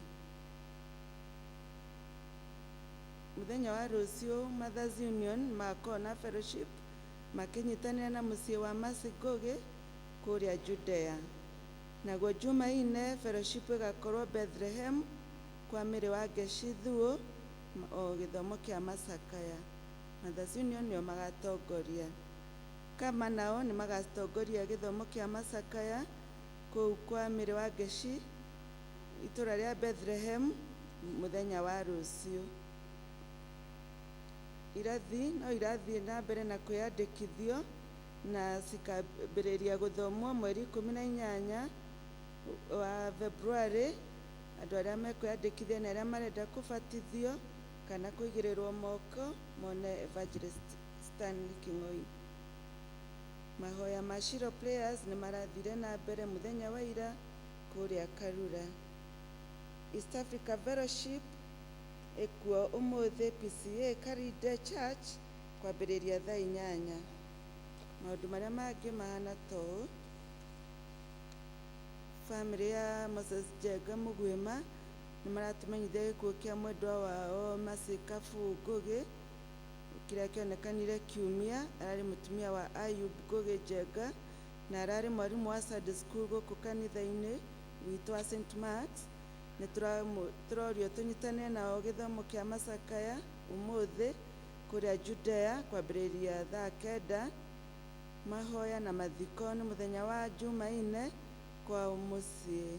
Mũthenya wa rũciũ Mothers Union magakorwo na fellowship makĩnyitanĩra na mũciĩ wa Mercy Ngugi kũrĩa Judea. Naguo Jumaine fellowship ĩgakorwo Bethlehem kwa Mĩrĩ wa Ngeci Thuo o gĩthomo kĩa Macakaya. Mothers Union nĩo magatongoria. Kama nao nĩ magatongoria gĩthomo kĩa Macakaya kũu kwa Mĩrĩ wa Ngeci itũra rĩa Bethlehem mũthenya wa rũciũ. Irathi no irathiĩ na mbere na kwĩyandĩkithio na cikambĩrĩria gũthomwo mweri 18 wa February. Andũ arĩa mekwĩyandĩkithia na arĩa marenda kũbatithio kana kũigĩrĩrwo moko mone Evangelist Stanley King'oi. Mahoya ma Shiro Players nĩ marathire na mbere mũthenya wa ira kũrĩa Karura. East Africa Fellowship ekuo ũmũthĩ PCA Karide Church kwambĩrĩria thaa 8. Maũndũ marĩa mangĩ mahana toũ: family ya Moses Jega Mugwima nĩ maratũmenyithia gĩkuũ kĩa mwendwa wao Mercy Kafu Ngugi kĩrĩa kĩonekanire kiumia. Ararĩ mũtumia wa Ayub Ngugi Jega na ararĩ mwarimũ wa Sunday school gũkũ kanitha-inĩ witũ wa St. Mark's. Nĩ tũrorio tũnyitanĩre nao gĩthomo kĩa Macakaya ũmũthĩ kũrĩa Judea kwambĩrĩria thaa 9. Mahoya na mathiko nĩ mũthenya wa Jumaine kwa mũciĩ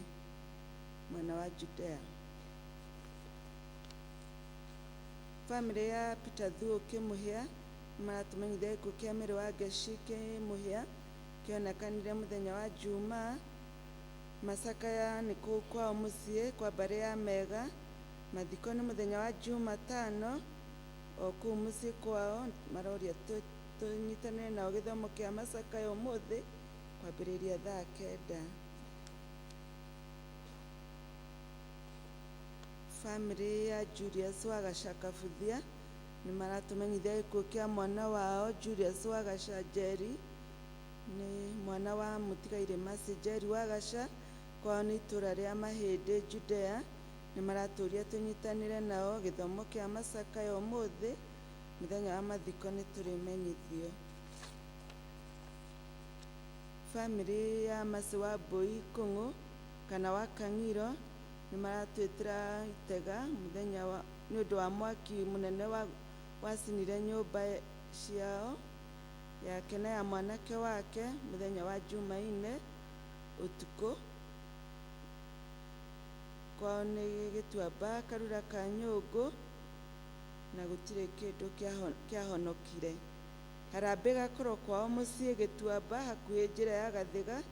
mwena wa Judea. Family ya Peter Thuo Kĩmũhĩa nĩ maratũmenyithia gĩkuũ kĩa Mĩrĩ wa Ngeci Kĩmũhĩa kĩonekanire mũthenya wa Jumaa. Macakaya nĩ kũu kwao mũciĩ kwa mbarĩ ya Mega. Mathiko nĩ mũthenya wa Jumatano o kũu mũciĩ kwao. Maroria tũnyitanĩre nao gĩthomo kĩa Macakaya ũmũthĩ kwambĩrĩria thaa 9. Family ya Julius Wagaca Kabuthia nĩ maratũmenyithia gĩkuũ kĩa mwana wao Julius Wagaca Njeri. Nĩ mwana wa mũtigairĩ Mercy Njeri Wagaca, kwao nĩ itũra rĩa Mahĩndĩ Judea. Nĩ maratũria tũnyitanĩre nao gĩthomo kĩa Macakaya ũmũthĩ. Mũthenya wa mathiko nĩ tũrĩmenyithio. Family ya Mercy wa Mbũi Kũng'ũ kana wa Kang'iro nĩ maratwĩtĩra itega mũthenya wa nĩ ũndũ wa mwaki mũnene wacinire nyũmba ciao yake na ya mwanake wake mũthenya wa Jumaine ũtukũ. Kwao nĩ Gĩtuamba Karura ka Nyũngũ na gũtirĩ kĩndũ kĩahonokire. Harambĩ gakorwo kwao mũciĩ Gĩtuamba hakuhĩ njĩra ya Gathiga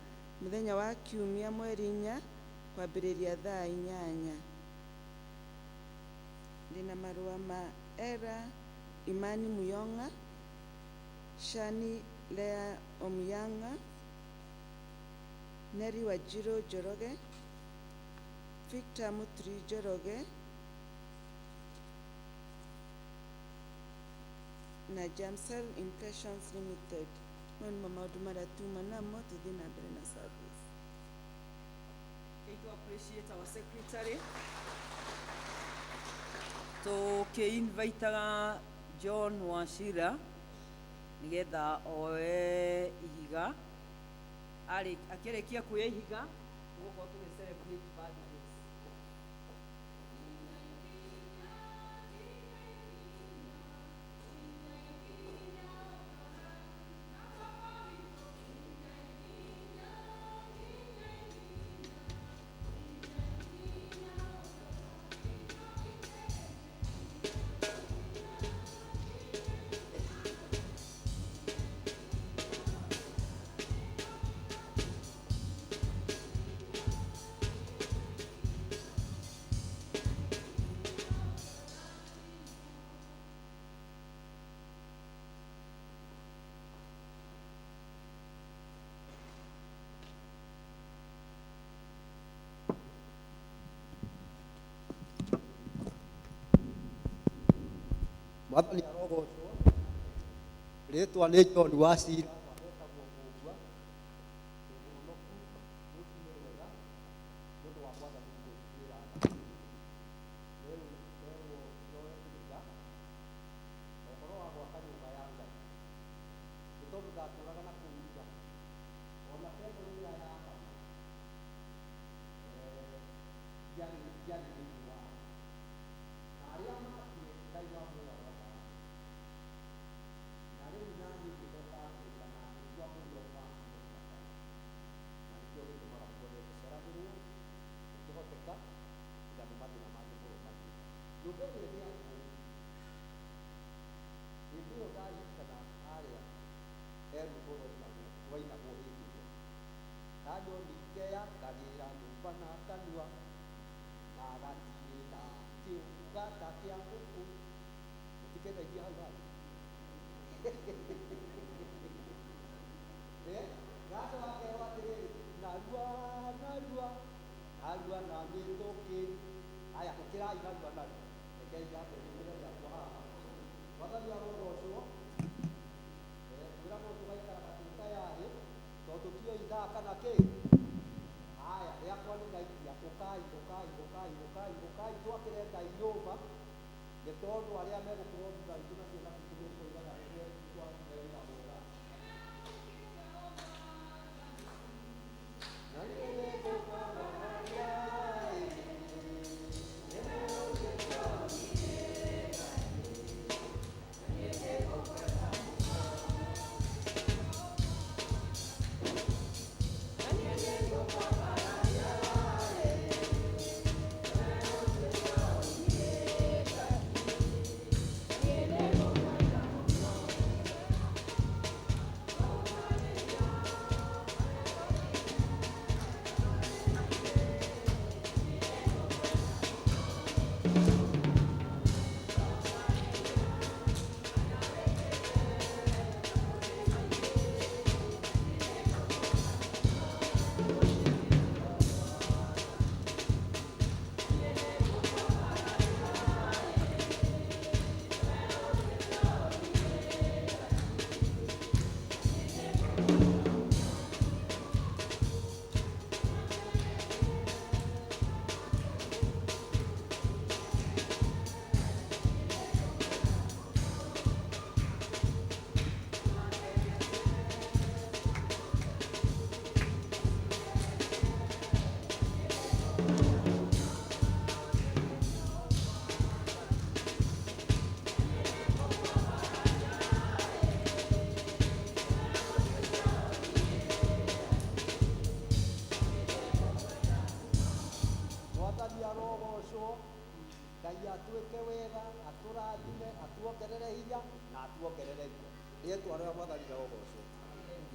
mũthenya wa Kiumia mweri 4 kwambĩrĩria thaa 8. Ndĩna marũa ma Era Imani Muyonga, Shani Lea Omuyanga, Neri Wanjiru Njoroge, Victor Muturi Njoroge na Jamsel Impressions Limited. Nĩ maũndũ marĩa tuma namo tũthiĩ na mbere na service. Okay, to appreciate our secretary. Tũkĩ-invitaga John Wachira nĩgetha oe ihiga, akĩrĩkia kuoya ihiga tũgũkorwo tũgĩ-celebrate birthdays. Mwathani arogocwo. Rĩtwa nĩ John Wachira.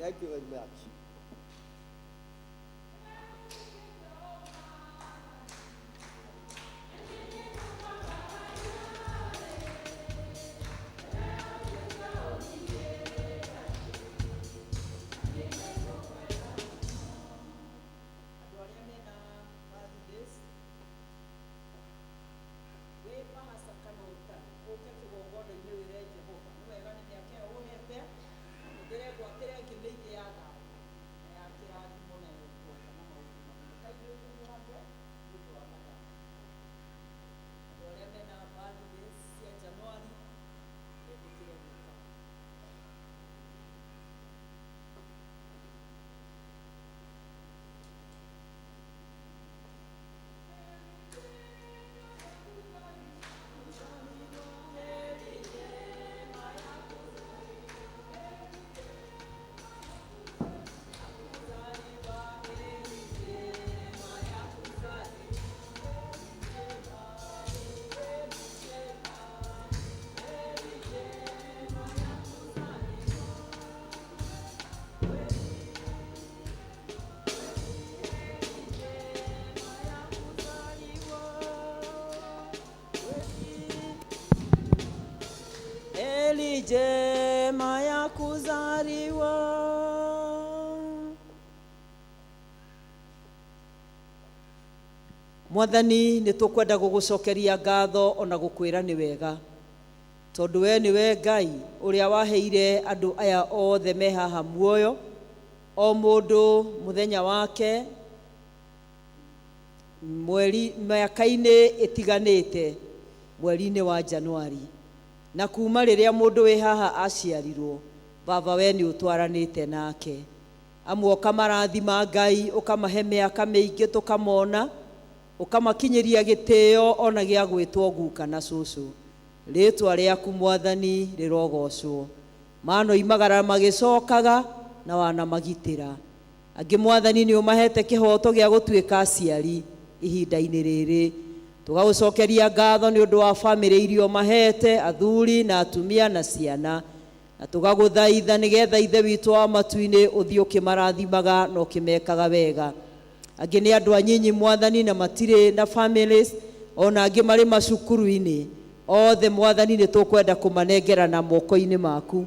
Thank you very much. njema ya kuzaliwa. Mwathani, nĩ tũkwenda gũgũcokeria ngatho ona gũkwĩra nĩ wega, tondũ we nĩwe Ngai ũrĩa waheire andũ aya othe me haha muoyo, o mũndũ mũthenya wake, mĩaka-inĩ ĩtiganĩte, mweri-inĩ wa Januari. Na kuma rĩrĩa mũndũ wĩ haha aciarirwo, Baba we nĩ ũtwaranĩte nake, amwe ũkamarathima Ngai, ũkamahe mĩaka mĩingĩ tũkamona, ũkamakinyĩria gĩtĩo ona gĩa gwĩtwo guka na cũcũ. Rĩtwa rĩaku Mwathani rĩrogocwo. Manoimagara magĩcokaga na wanamagitĩra. Angĩ Mwathani nĩ ũmahete kĩhoto gĩa gũtuĩka aciari ihinda-inĩ rĩrĩ. Tũgagũcokeria ngatho nĩ ũndũ wa bamĩrĩ iria ũmahete, athuri na atumia na ciana. Na tũgagũthaitha nĩgetha Ithe witũ wa matu-inĩ ũthiĩ ũkĩmarathimaga na ũkĩmekaga wega. Angĩ nĩ andũ anyinyi Mwathani na matirĩ na families, ona angĩ marĩ macukuru-inĩ. Othe Mwathani nĩ tũkwenda kũmanengera na moko-inĩ maku.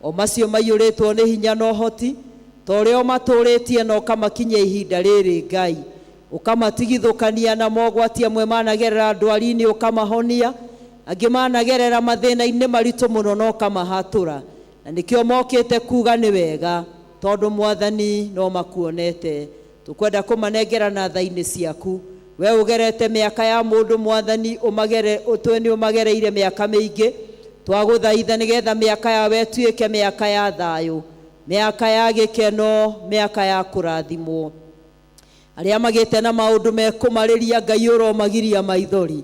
O macio maiyũrĩtwo nĩ hinya na ũhoti, ta ũrĩa ũmatũrĩtie na ũkamakinyia ihinda rĩrĩ Ngai. Ũkamatigithũkania na mogwati, amwe managerera ndwari-inĩ ũkamahonia, angĩ managerera mathĩna-inĩ maritũ mũno na ũkamahatũra. Na nĩkĩo mokĩte kuga nĩ wega, tondũ Mwathani no makuonete. Tũkwenda kũmanengera na tha-inĩ ciaku. We ũgerete mĩaka ya mũndũ Mwathani, ũtwe nĩ ũmagereire mĩaka mĩingĩ. Twagũthaitha nĩgetha mĩaka yawe ĩtuĩke mĩaka ya thayũ, mĩaka ya gĩkeno, mĩaka ya kũrathimwo. Arĩa magĩte na maũndũ mekũmarĩria Ngai ũromagiria maithori,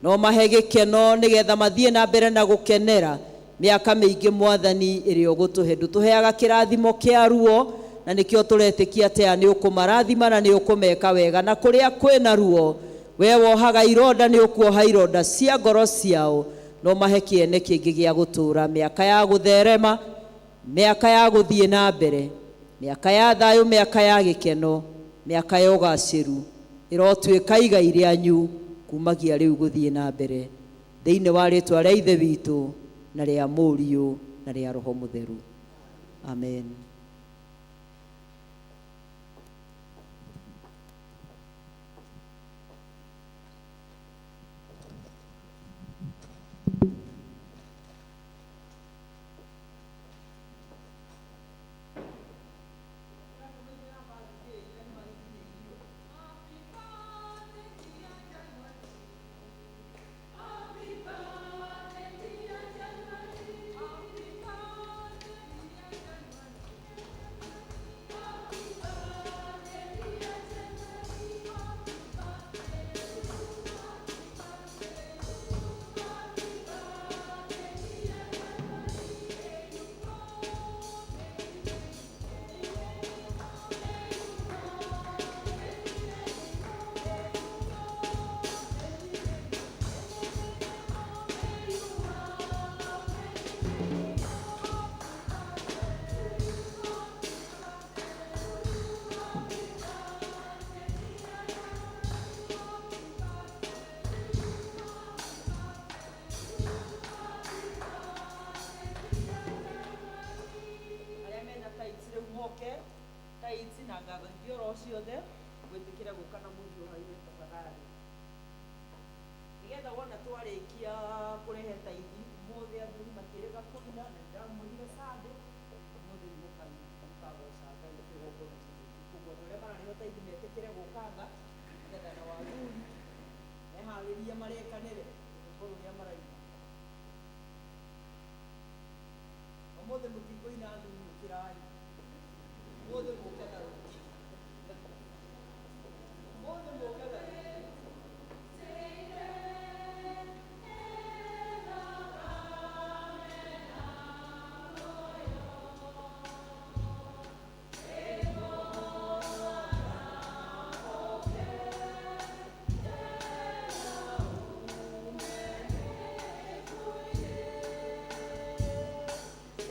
no mahe gĩkeno nĩgetha mathiĩ na mbere na gũkenera mĩaka mĩingĩ Mwathani ĩrĩa ũgũtũhe. Ndũtũheaga kĩrathimo kĩa ruo, na nĩkĩo tũretĩkia atĩ nĩ ũkũmarathima na nĩ ũkũmeka wega. Na kũrĩa kwĩna ruo, we wohaga ironda, nĩ ũkuoha ironda cia ngoro ciao, no mahe kĩene kĩngĩ gĩa gũtũra, mĩaka ya gũtherema, mĩaka ya gũthiĩ na mbere, mĩaka ya thayũ, mĩaka ya gĩkeno, mĩaka ya ũgacĩru, ĩrotuĩka igai rĩanyu kumagia rĩu gũthiĩ na mbere, thĩinĩ wa rĩtwa rĩa Ithe witũ na rĩa Mũriũ na rĩa Roho Mũtheru. Amen.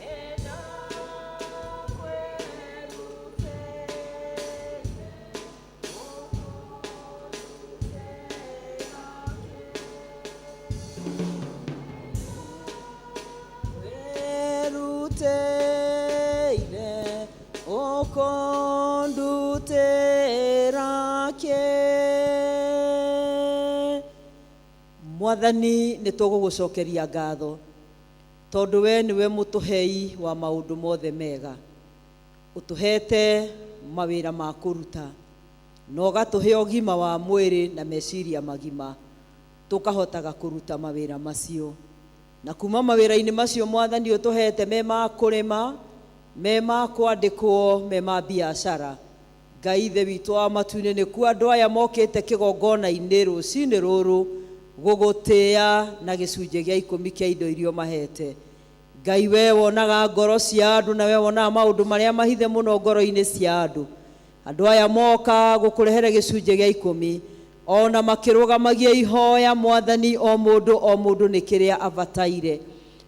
And Mwathani nĩ tũgũgũcokeria ngatho tondũ we nĩwe mũtũhei wa maũndũ mothe mega, ũtũhete mawĩra ma kũruta na ũgatũhe ũgima wa mwĩrĩ na meciria magima tũkahotaga kũruta mawĩra macio. Na kuma mawĩra-inĩ macio Mwathani ũtũhete me ma kũrĩma, me ma kwandĩkwo, me ma biacara. Ngai Ithe witũ wa matu-inĩ, nĩkuo andũ aya mokĩte kĩgongona-inĩ rũcinĩ rũrũ gũgũtĩĩa na gĩcunjĩ gĩa 10 kĩa indo iria mahete. Ngai we wonaga ngoro cia andũ na we wonaga maũndũ marĩa mahithe mũno ngoro-inĩ cia andũ. Andũ aya moka gũkũrehere gĩcunjĩ gĩa 10 ona makĩrũgamagia ihoya Mwathani, o mũndũ nĩ kĩrĩa abataire.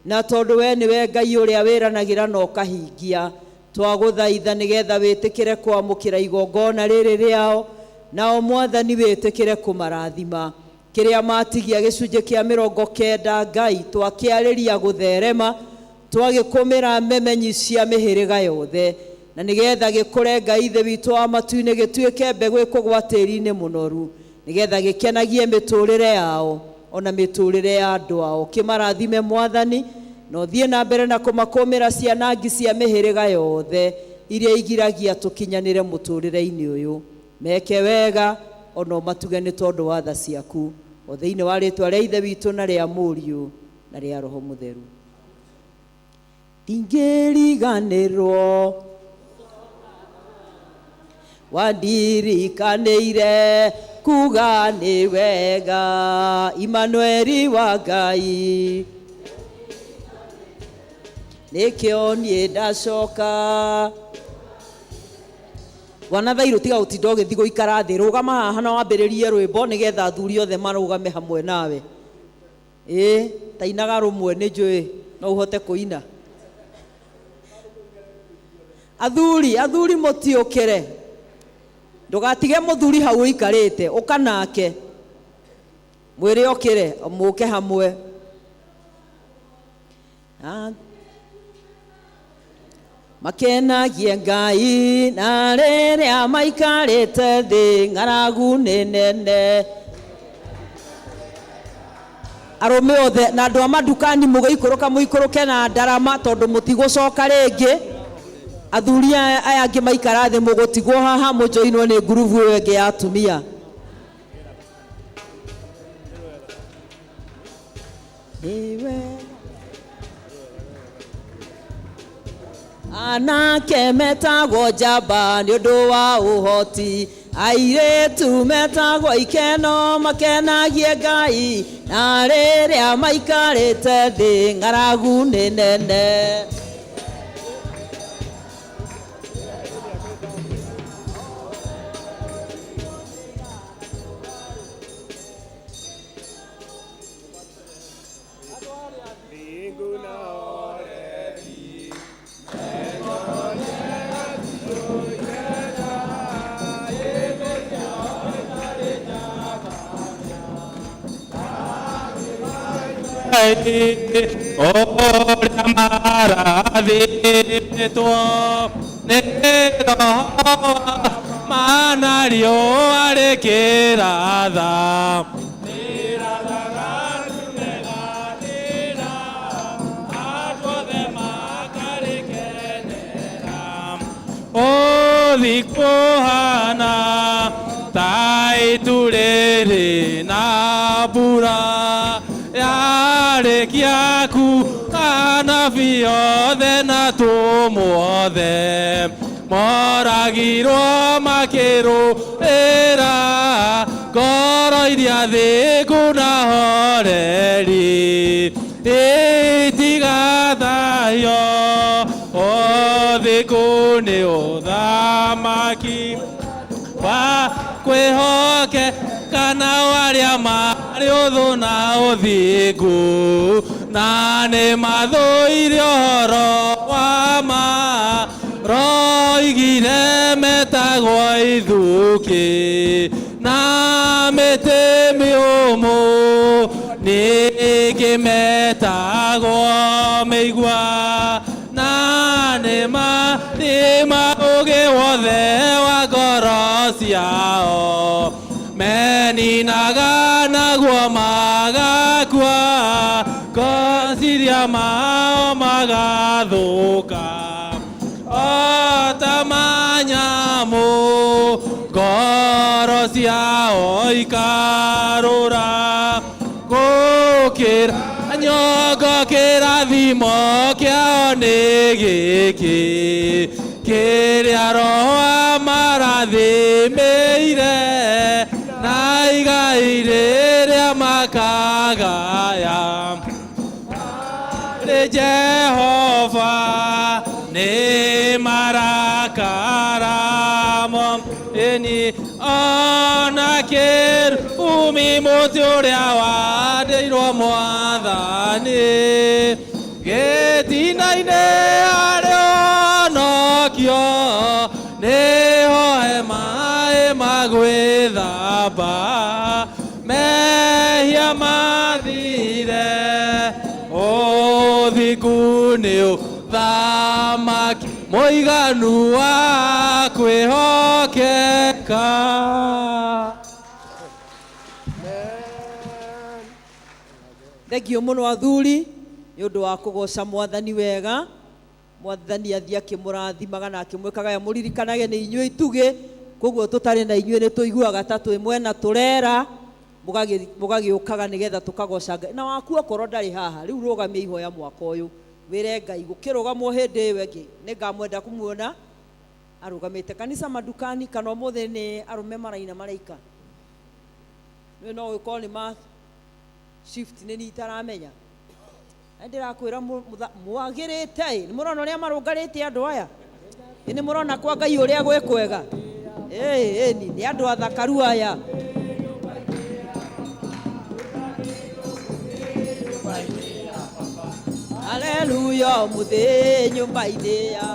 Na tondũ we nĩwe Ngai ũrĩa wĩranagĩra na ũkahingia, twagũthaitha nĩgetha wĩtĩkĩre kwamũkĩra igongona rĩrĩ rĩao, nao Mwathani wĩtĩkĩre kũmarathima. Kĩrĩa matigia gĩcunjĩ kĩa 90 Ngai twakĩarĩria gũtherema, twagĩkũmĩra memenyi cia mĩhĩrĩga yothe, na nĩgetha gĩkũre Ngai Ithe witũ wa matu-inĩ, gĩtuĩke mbegũ ĩkũgwa tĩri-inĩ mũnoru, nĩgetha gĩkenagie mĩtũrĩre yao ona mĩtũrĩre ya andũ ao. Kĩmarathime Mwathani, na ũthiĩ na mbere na kũmakũmĩra cianangi cia mĩhĩrĩga yothe iria igiragia tũkinyanĩre mũtũrĩre-inĩ ũyũ. Meke wega ona ũmatuge nĩ tondũ wa tha ciaku, o thĩinĩ wa rĩtwa rĩa Ithe witũ na rĩa Mũriũ na rĩa Roho Mũtheru. Ndingĩriganĩrwo wandirikanĩire kuga nĩ wega, Imanueli wa Ngai, nĩkĩo niĩ ndacoka. Wana Thairũ tiga gũtinda ũgĩthiĩ gũikara thĩ, rũgama haha na wambĩrĩrie rwĩmbo nĩgetha athuri othe marũgame hamwe nawe. Tainaga rũmwe nĩ njũĩ no ũhote kũina. Athuri mũtiũkĩre, ndũgatige mũthuri hau ũikarĩte, ũka nake mwĩrĩ ũkĩre mũke hamwe. Makenagie Ngai na rĩrĩa maikarĩte thĩ ng'aragu nĩ nene. Arũme othe na andũ a madukani mũgĩikũrũka mũikũrũke na ndarama tondũ mũtigũcoka rĩngĩ. Athuri aya angĩ maikara thĩ mũgũtigwo haha mũjoinwo nĩ ngurubu ĩyo ĩngĩ ya atumia. Anake metagwo njamba nĩ ũndũ wa ũhoti, airĩtu metagwo ikeno makenagie Ngai na rĩrĩa maikarĩte thĩ ng'aragu nĩ nene. Oria marathĩtwo nĩ Roho mana riũa rĩkĩratha. Rĩrathaga tumeganĩra andũ othe makarĩkenera. Ũthikũ hana ta itu rĩrĩ na mbura yarĩkia kuana biothe na tũmwothe moragirwo makĩrũĩra ngoro iria thĩku na horeri itigathayo. Ũthĩku nĩ ũthamaki wa kwĩhokeka na warĩa marĩ ũthũ na ũthingu, na nĩ mathũire ũhoro wa ma roigire metagwo ithuki na mĩtĩ mĩũmũ ningĩ metagwo mĩigua, na nĩ maũgĩ wothe wa ngoro ciao meninaga naguo magakua kociria mao magathuka o ta manyamu ngoro ciao ikarũra gũkĩra nyongo kĩrathimo kĩao nĩ gĩkĩ kĩrĩa roho amarathimĩire na igai rĩrĩa makagaya rĩ Jehova nĩ marakara ĩni ona kĩrumi mũtĩ ũrĩa wandĩirwo Mwathani gĩtina-inĩ arĩ onokio nĩho he maĩ magwĩthamba mehia mathire ũthingu nĩ ũthamaki mũiganu wa kwĩhokeka. Thengio mũno athuri nĩ ũndũ wa kũgoca Mwathani wega. Mwathani athiĩ akĩmũrathimaga na akĩmwĩkaga mũririkanage nĩ inyuĩ itugĩ, koguo tũtarĩ na inyuĩ nĩ tũiguaga ta twĩ mwena tũrera mũgagĩũkaga nĩgetha tũkagoca Ngai. Na waku okorwo ndarĩ haha rĩu rũgamia ihoya mwaka ũyũ wĩre Ngai gũkĩrũgamwo hĩndĩ ĩyo ĩngĩ nĩ ngamwenda kũmuona arũgamĩte kanitha madukani kana ũmũthĩ nĩ arũme maraina maraika nĩ no gũkorwo nĩ ma shift nĩ itaramenya ndĩrakwĩra mwagĩrĩte nĩ mũrona ũrĩa marũngarĩte andũ aya nĩ mũrona kwa Ngai ũrĩa gwĩ kwega nĩ andũ athakaru aya Haleluya mũthĩ nyũmba-inĩ ya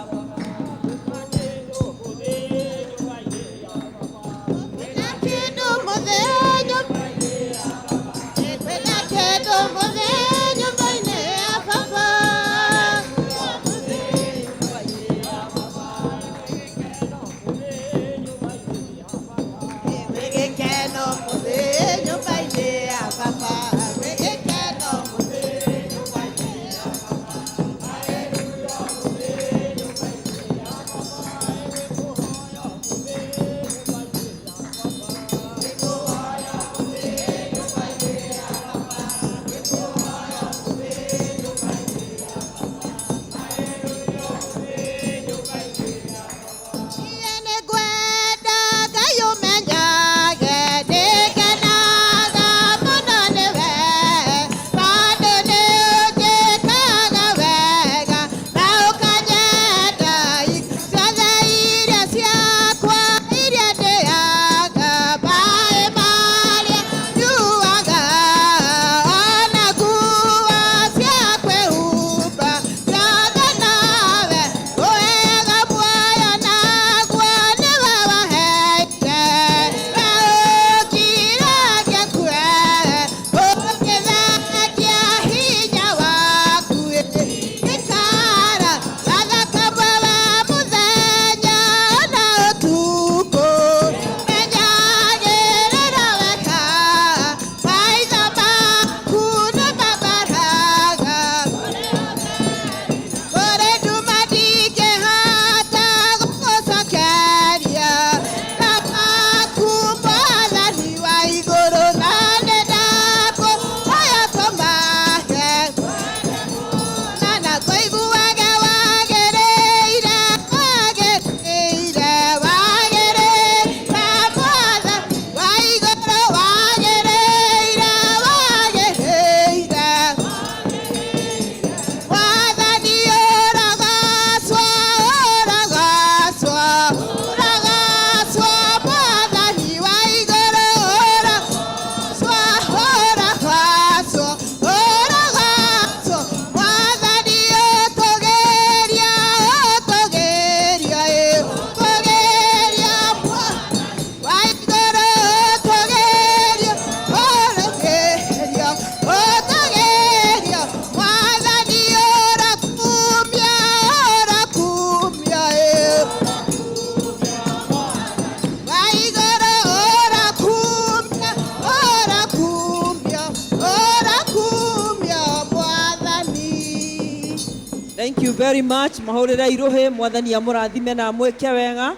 very much. Mahurira iruhe mwathani amurathime na mweke wega.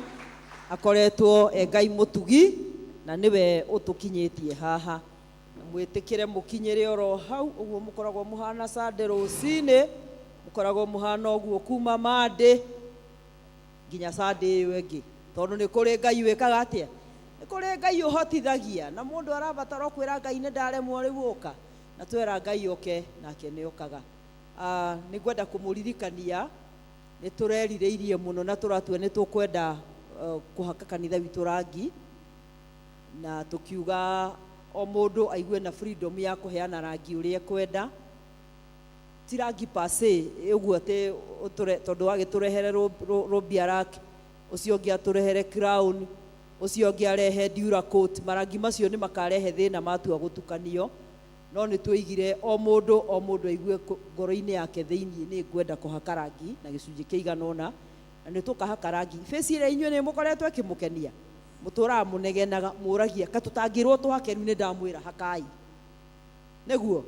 Akoretwo Ngai mutugi na niwe utukinyitie haha. Mwitikire mukinyire oro hau uguo mukoragwo muhana Sunday rucine, mukoragwo muhana uguo kuma Monday nginya Sunday iyo ingi, tondu ni kuri Ngai wikaga atia, ni kuri Ngai uhotithagia na mundu arabatara kwira Ngai ni ndaremwo riu uka na twera Ngai oke nake ni okaga. Ni gwenda kumuririkania ni turerireirie muno na turatue ni tukwenda kuhaka kanitha witu rangi na tukiuga o mundu aigue na freedom ya kuheana rangi uria kwenda, ti rangi pase uguo ati tondu agiturehere Robiarak, ucio ungi aturehere Crown, ucio ungi arehe Duracoat. Marangi macio ni makarehe thina matua gutukanio, no ni tuigire o mundu aigue ngoro-ini yake thiini ni ngwenda kuhaka rangi na gicunji kiiganona, na ni tukahaka rangi. Face ire inyue ni mukoretwo kimukenia, mutura munegenaga muragia katutangirwo tuhake riu ni ndamwira hakai neguo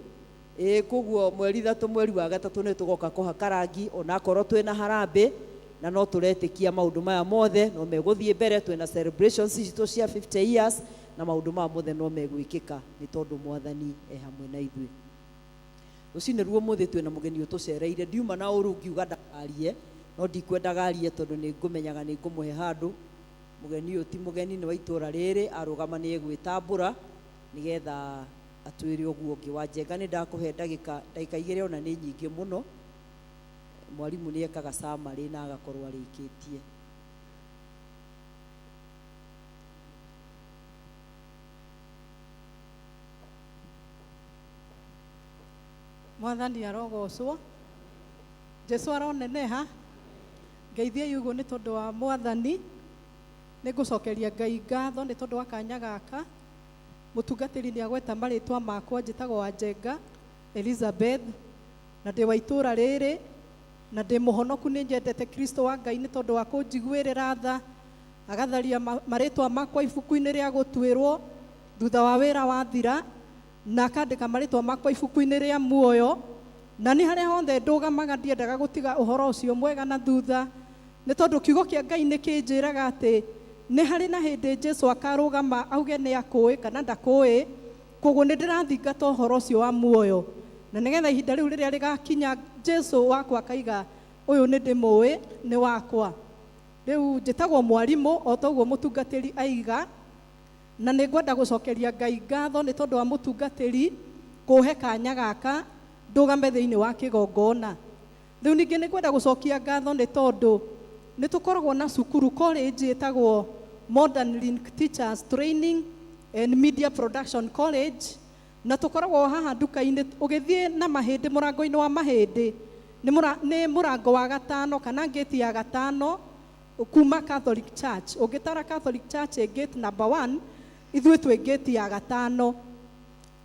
koguo mweri 3 mweri wa 3 ni tugoka kuhaka rangi ona korwo twina harambe na no turetikia maundu maya mothe no meguthie mbere. Twina celebrations citu cia 50 years na maundu maya mothe no megwikika ni tondu mwathani hamwe na ithui. Rucine ruo muthi twina mugeni utucereire, ndiuma na uru ngiuga ndakarie, no ndikwendaga arie tondu ni ngumenyaga ni ngumuhe handu. Mugeni uyu ti mugeni ni wa itura riri, arugama ni egwitambura nigetha atwire uguo ngi wa Njenga. Ni ndakuhe ndagika 2 ona ni nyingi muno. Mwalimu ni ekaga summary na agakorwo arikitie. Mwathani arogocwo, Jesu aroneneha. Ngeithie yugo ni tondu wa Mwathani. Ni ngucokeria Ngai ngatho ni tondu wa kanya gaka. Mutungatiri ni agweta maritwa makwa, njitagwo wa Njenga Elizabeth na ndi wa itura riri na ndi muhonoku. Ni njendete Kristo wa Ngai ni tondu wa kunjiguirira tha, agatharia maritwa makwa ibuku-ini ria gutwirwo thutha wa wira wathira, na akandika maritwa makwa ibuku-ini ria muoyo. Na ni haria hothe ndugamaga ndiendaga gutiga uhoro ucio mwega na thutha, ni tondu kiugo kia Ngai ni kinjiraga ati ni hari na hindi Jesu akarugama auge ni akui kana ndakui. Koguo ni ndirathingata uhoro ucio wa muoyo, na nigetha ihinda riu riria rigakinya Jesu wakwa akaiga uyu ni ndimui ni wakwa. Riu njitagwo mwarimu o toguo mutungatiri aiga, na ni ngwenda gucokeria Ngai ngatho ni tondu wa mutungatiri kuhe kanya gaka ndugame thiini wa kigongona. Riu ningi ni ngwenda gucokia ngatho ni tondu ni tukoragwo na cukuru college itagwo Modern Link Teachers Training and Media Production College, na tukoragwo haha nduka-ini ugithie na mahindi murango-ini wa mahindi ni murango wa 5 kana gate ya 5 kuma Catholic Church. Ugitara Catholic Church gate number 1, ithui twi gate ya 5.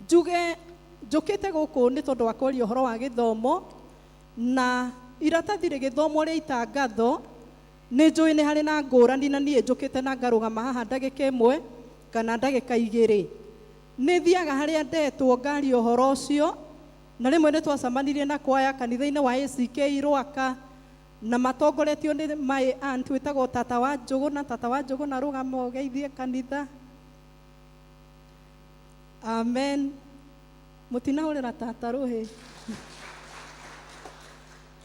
Njuge njukite guku ni tondu wa kwaria uhoro wa githomo, na iratathi ri githomo ria itangatho ni njui ni hari na ngurani, na nie njukite na ngarugama haha ndagika 1 kana ndagika 2. Ni thiaga haria ndetwo ngaria uhoro ucio, na rimwe ni twacamanirie na kwaya kanitha-ini wa ACK Rwaka, na matongoretio ni my aunt witagwo tata wa Njugu, na tata wa Njugu na rugama ugeithie kanitha. Amen. Mutinahurira tata ruhi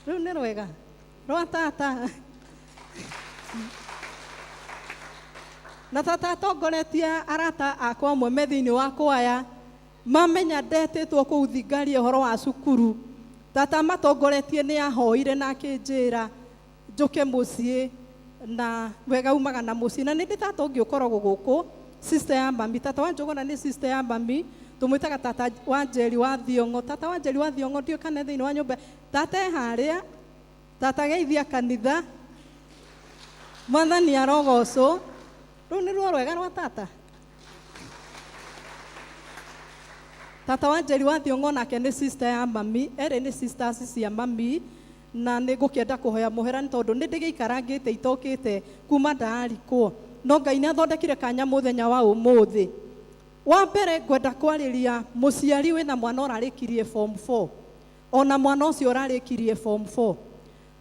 riu ni rwega rwa tata na tata atongoretie arata akwa amwe me thiini wa kwaya mamenya ndetitwo kuu thingaria uhoro wa cukuru. Tata matongoretie ni ahoire na akinjira njuke mucii, na wega umaga na mucii, na ni tata ungi ukoragwo guku sister ya mami. Tata wa Njugu na ni sister ya mami, tumwitaga tata wa Njeri wa Thiongo. Tata wa Njeri wa Thiongo ndio kana thiini wa nyumba. Tata haria, tata geithia kanitha. Mwathani arogocwo. Riu ni ruo rwega rwa tata. Tata wa Njeri wa Thiongo nake ni sister ya mami, ere ni sisters cia mami, na ni ngukienda kuhoya muhera ni tondu ni ndigiikarangite itokite kuma ndarikwo, no Ngai ni athondekire kanya muthenya wa umuthi. Wa mbere ngwenda kwariria muciari wina mwana urarikirie form 4, ona mwana ucio urarikirie form 4.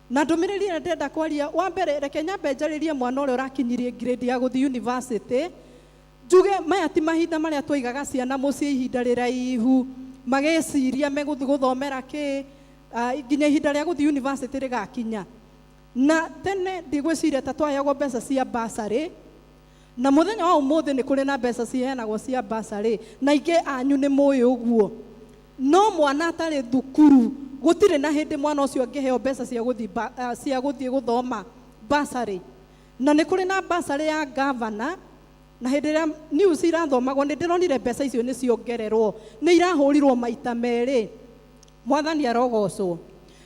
na ndumiriri ĩrĩa ndĩrenda kwaria wa mbere reke nyambe njarĩrie mwana ũrĩa ũrakinyirie grade ya gũthiĩ university. Njuge maya ti mahinda marĩa twaigaga ciana mũciĩ ihinda rĩraihu magĩciria megũthiĩ gũthomera kĩ nginya ihinda rĩa gũthiĩ university rĩgakinya. Na tene ndigwĩciria ta twaheyagwo mbeca cia bursary, na mũthenya wa ũmũthĩ nĩ kũrĩ na mbeca ciheanagwo cia bursary, na ingĩ anyu nĩ mũĩ ũguo. No mwana atarĩ thukuru gũtirĩ na hĩndĩ mwana ũcio angĩheo mbeca cia gũthiĩ gũthoma bursary. Na nĩ kũrĩ na bursary ya governor, na hĩndĩ ĩrĩa news irathomagwo nĩ ndĩronire mbeca icio nĩ ciongererwo, nĩ irahũrirwo maita merĩ. Mwathani arogocwo.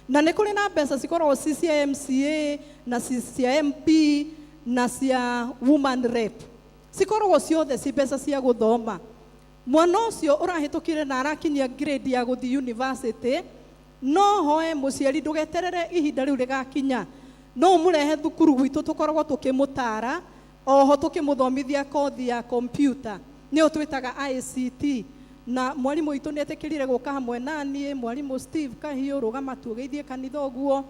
Na nĩ kũrĩ na mbeca cikoragwo ci cia MCA na cia MP na cia woman rep, cikoragwo ciothe ci mbeca cia gũthoma. Mwana ũcio ũrahĩtũkire na arakinyia grade ya gũthiĩ university, no hoe mũciari ndũgeterere ihinda rĩu rĩgakinya, no ũmũrehe thukuru gwitũ tũkoragwo tũkĩmũtara, oho tũkĩmũthomithia kothi ya computer nĩyo twĩtaga ICT. Na mwarimũ witũ nĩ etĩkĩrire gũka hamwe na niĩ, mwarimũ Steve Kahiũ, rũgama tugeithie kanitha ũguo.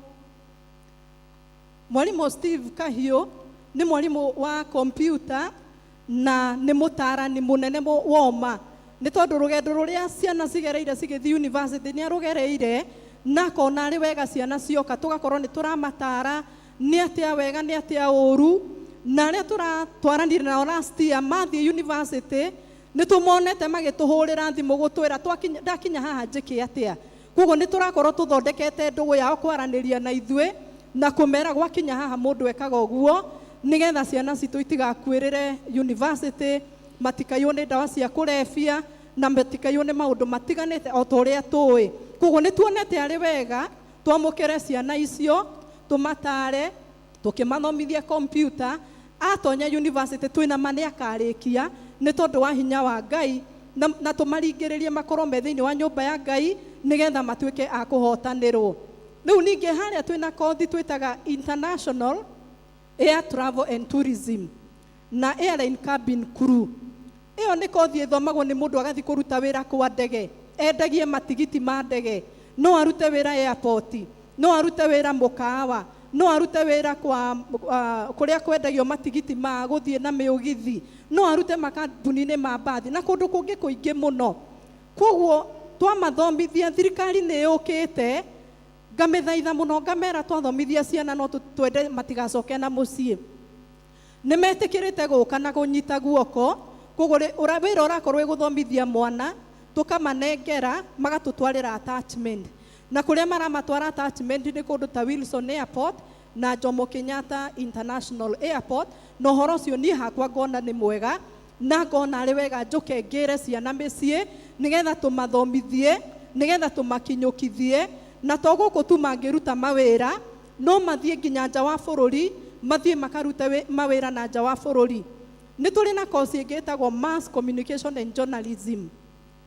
Mwarimũ Steve Kahiũ nĩ mwarimũ wa computer na nĩ mũtarani mũnene woma, nĩ tondũ rũgendo rũrĩa ciana cigereire cigĩthiĩ university nĩ arũgereire, na akona arĩ wega ciana cioka tũgakorwo nĩ tũramatara nĩ atĩa wega nĩ atĩa ũru, na arĩa tũratwaranire nao last year mathiĩ university nĩ tũmonete magĩtũhũrĩra thimũ gũtwĩra ndakinya haha njĩke atĩa. Koguo nĩ tũrakorwo tũthondekete ndũgũ ya kwaranĩria na ithuĩ na kũmera gwakinya haha mũndũ ekaga ũguo, nĩgetha ciana citũ itigakuĩrĩre university, matikaiywo nĩ ndawa cia kũrebia na matikaiywo nĩ maũndũ matiganĩte o ta ũrĩa tũĩ. Koguo nĩ tuonete arĩ wega twamũkĩre ciana icio, tũmatare, tũkĩmathomithia computer. Atonya university twĩna ma nĩ akarĩkia nĩ tondũ wa hinya wa Ngai, na tũmaringĩrĩrie makorwo me thĩinĩ wa nyũmba ya Ngai nĩgetha matuĩke a kũhotanĩrwo. Rĩu ningĩ harĩa twĩna kothi twĩtaga International Air Travel and Tourism na Airline Cabin Crew. Ĩyo nĩ kothi ĩthomagwo nĩ mũndũ agathiĩ kũruta wĩra kwa ndege, endagie matigiti ma ndege, no arute wĩra airport, no arute wĩra mũkawa, no arute wĩra kũrĩa kwendagio matigiti ma gũthiĩ na mĩũgithi, no arute makambuni-inĩ ma mbathi na kũndũ kũngĩ kũingĩ mũno. Koguo twamathomithia, thirikari nĩ yũkĩte, ngamĩthaitha mũno ngamera twathomithia ciana no twende matigacoke na mũciĩ. Nĩ metĩkĩrĩte gũka na kũnyita guoko, koguo wĩra ũrakorwo gũthomithia mwana tũkamanengera magatũtwarĩra attachment, na kũrĩa maramatwara attachment nĩ kũndũ ta Wilson Airport na Jomo Kenyatta International Airport. Na ũhoro ũcio niĩ hakwa ngona nĩ mwega, na ngona arĩ wega njũke ngĩre ciana mĩciĩ nĩgetha tũmathomithie, nĩgetha tũmakinyũkithie, na to gũkũ tu mangĩruta mawĩra, no mathiĩ nginya nja wa bũrũri, mathiĩ makarute mawĩra na nja wa bũrũri. Nĩ tũrĩ na course ĩngĩ ĩtagwo Mass Communication and Journalism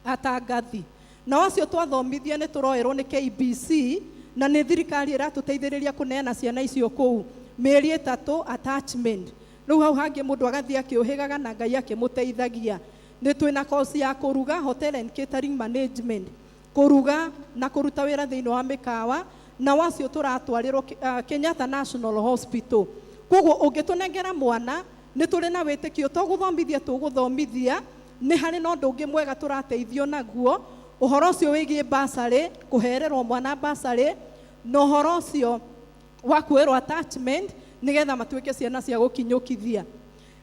atangathi, na wacio twathomithia nĩ tũroerwo nĩ KBC, na nĩ thirikari ĩratũteithĩrĩria kũneana ciana icio kũu mĩeri 3 attachment. Rĩu hau hangĩ mũndũ agathiĩ akĩũhĩgaga na Ngai akĩmũteithagia. Nĩ twĩna course ya kũruga, Hotel and Catering Management, kũruga na kũruta wĩra thĩinĩ wa mĩkawa, na wacio tũratwarĩrwo Kenyatta National Hospital. Koguo ũngĩtũnengera mwana nĩ tũrĩ na wĩtĩkio tũgũthomithia tũgũthomithia, nĩ harĩ na ũndũ ũngĩ mwega tũrateithio naguo, ũhoro ũcio wĩgiĩ bursary, kũhererwo mwana bursary, na ũhoro ũcio wa kuoerwo attachment nĩgetha matuĩke ciana cia gũkinyũkithia.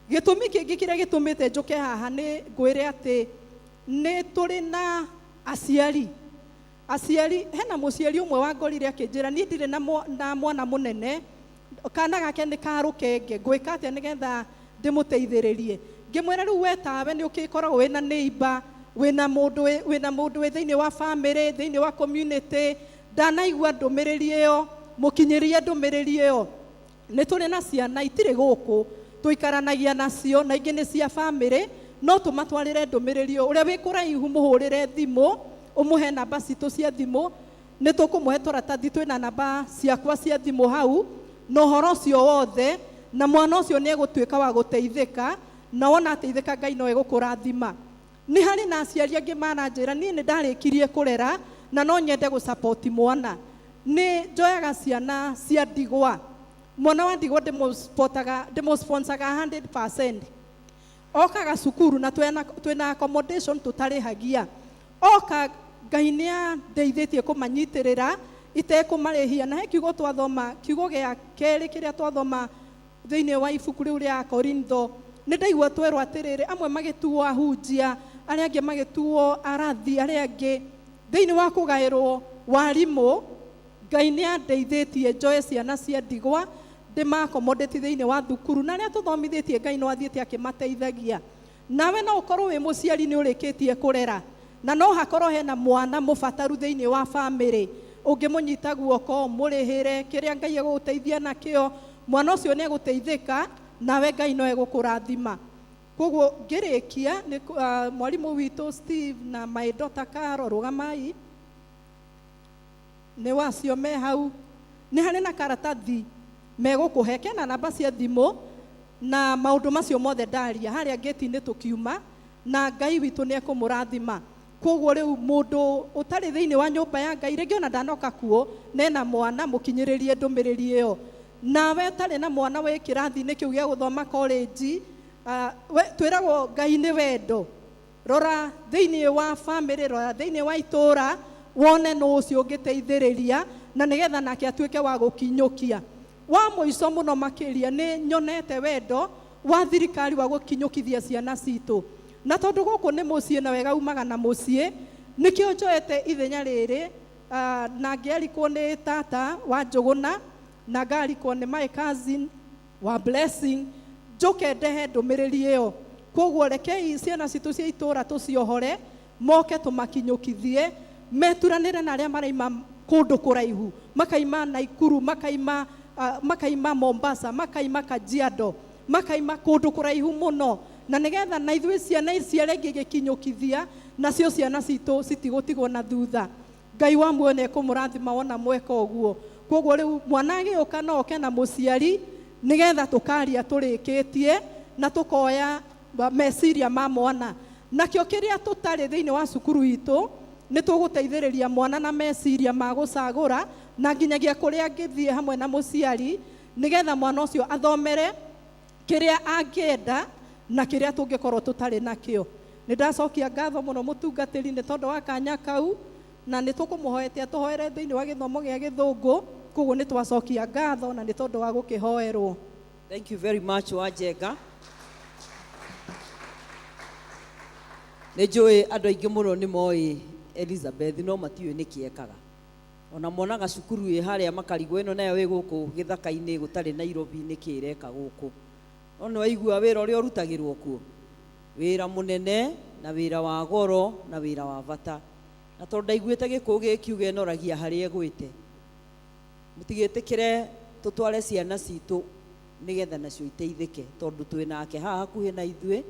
Gĩtũmi kĩngĩ kĩrĩa gĩtũmĩte njũke haha nĩ ngwĩre atĩ nĩ tũrĩ na aciari. Hena mũciari ũmwe wangorire akĩnjĩra niĩ ndirĩ na mwana mũnene, kana gake nĩ karũkenge, ngwĩka atĩa nĩgetha ndĩmũteithĩrĩrie. Ngĩmwĩra rĩu we tawe nĩ ũkĩkoragwo wĩna neighbor, wĩna mũndũ wĩ thĩinĩ wa family, thĩinĩ wa community, ndanaigua ndũmĩrĩri ĩyo, mũkinyĩrie ndũmĩrĩri ĩyo. Nĩ tũrĩ na ciana itirĩ gũkũ tũikaranagia nacio, na ingĩ nĩ cia family, no tũmatwarĩre ndũmĩrĩri ĩyo. Ũrĩa wĩ kũraihu mũhũrĩre thimũ, ũmũhe namba citũ cia thimũ, nĩ tũkũmũhe tũratathi twĩna namba ciakwa cia thimũ hau, na ũhoro ũcio wothe, na mwana ũcio nĩ egũtuĩka wa gũteithĩka, na wona ateithĩka Ngai no egũkũrathima. Nĩ harĩ na aciari angĩ maranjĩra niĩ nĩ ndarĩkirie kũrera na no nyende gũsupport mwana, nĩ njoyaga ciana cia ndigwa. Mwana wa ndigwa ndĩmũsponsaga 100%. Okaga cukuru na twĩna accommodation tũtarĩhagia. Oka Ngai nĩandeithĩtie kũmanyitĩrĩra itekũmarĩhia, na he kiugo twathoma, kiugo gĩa kerĩ kĩrĩa twathoma thĩinĩ wa ibuku rĩu rĩa Korintho, nĩ ndaigua twerwo atĩrĩrĩ, amwe magĩtuo ahunjia, arĩa angĩ magĩtuo arathi, arĩa angĩ thĩinĩ wa kũgaĩrwo warimũ. Ngai nĩandeithĩtie njoe ciana cia ndigwa ndĩma-accommodate thĩinĩ wa thukuru, na arĩa tũthomithĩtie Ngai no athiĩte akĩmateithagia. Nawe no ũkorwo wĩ mũciari nĩ ũrĩkĩtie kũrera, na no hakorwo hena mwana mũbataru thĩinĩ wa family, ũngĩmũnyita guoko mũrĩhĩre kĩrĩa Ngai egũgũteithia nakĩo, mwana ũcio nĩ egũteithĩka, nawe Ngai no egũkũrathima. Koguo ngĩrĩkia, mwarimũ witũ Steve na my daughter Carol, rũgamai, nĩ wacio me hau, nĩ harĩ na karatathi megũkũhe kena namba cia thimũ na maũndũ macio mothe ndaria harĩa gate-inĩ tũkiuma, na Ngai witũ nĩ ekũmũrathima. Koguo rĩu mũndũ ũtarĩ thĩinĩ wa nyũmba ya Ngai, rĩngĩ ona ndanoka kuo, nena mwana, mũkinyĩrĩrie ndũmĩrĩri ĩyo. Nawe ũtarĩ na mwana wĩ kĩrathi-inĩ kĩu gĩa gũthoma college, twĩragwo Ngai nĩ wendo. Rora thĩinĩ wa family, rora thĩinĩ wa itũũra, wone nũ ũcio ũngĩteithĩrĩria, na nĩgetha nake atuĩke wa gũkinyũkia. Wa mũico mũno makĩria, nĩ nyonete wendo wa thirikari wa gũkinyũkithia ciana citũ. Na tondũ gũkũ nĩ mũciĩ na wega umaga na mũciĩ, nĩkĩo njoete ithenya rĩrĩ, na ngĩarikwo nĩ tata wa Njũgũna, na ngarikwo nĩ my cousin wa Blessing, njoke ndehe ndũmĩrĩri ĩyo. Koguo rekei ciana citũ cia itũũra tũciohore, moke tũmakinyũkithie, meturanĩre na arĩa maraima kũndũ kũraihu, makaima Naikuru, makaima Mombasa, makaima Kajiado, makaima kũndũ kũraihu mũno, na nĩgetha na ithuĩ ciana ici arĩa ingĩ gĩkinyũkithia, nacio ciana citũ citigũtigwo na thutha. Ngai wa muoyo nĩ ekũmũrathima wona mweka ũguo. Koguo rĩu mwana agĩũka no oke na mũciari, nĩgetha tũkaria tũrĩkĩtie na tũkoya meciria ma mwana. Nakĩo kĩrĩa tũtarĩ thĩinĩ wa cukuru itũ, nĩ tũgũteithĩrĩria mwana na meciria ma gũcagũra, na nginyagia kũrĩa angĩthiĩ hamwe na mũciari, nĩgetha mwana ũcio athomere kĩrĩa angĩenda na kĩrĩa tũngĩkorwo tũtarĩ nakĩo. Nĩ ndacokia ngatho mũno mũtungatĩri nĩ tondũ wa kanya kau, na nĩ tũkũmũhoete atũhoere thĩinĩ wa gĩthomo gĩa Gĩthũngũ, koguo nĩ twacokia ngatho na nĩ tondũ wa gũkĩhoerwo. Thank you very much Wanjenga. Nĩ njũĩ andũ aingĩ mũno nĩ moĩ Elizabeth, no matiũĩ nĩkĩ ekaga. Ona monaga cukuru ĩ harĩa Makarigũ, ĩno nayo wĩ gũkũ gĩthaka-inĩ gũtarĩ Nairobi, nĩkĩ ĩreka gũkũ. Ona waigua wĩra ũrĩa ũrutagĩrwo kuo, wĩra mũnene na wĩra wa goro na wĩra wa bata. Na tondũ ndaiguĩte Gĩkũyũ gĩkiuga ĩnoragia harĩa ĩgwĩte, mũtigĩtĩkĩre tũtware ciana citũ nĩgetha nacio iteithĩke, tondũ twĩ nake haha hakuhĩ na ithuĩ,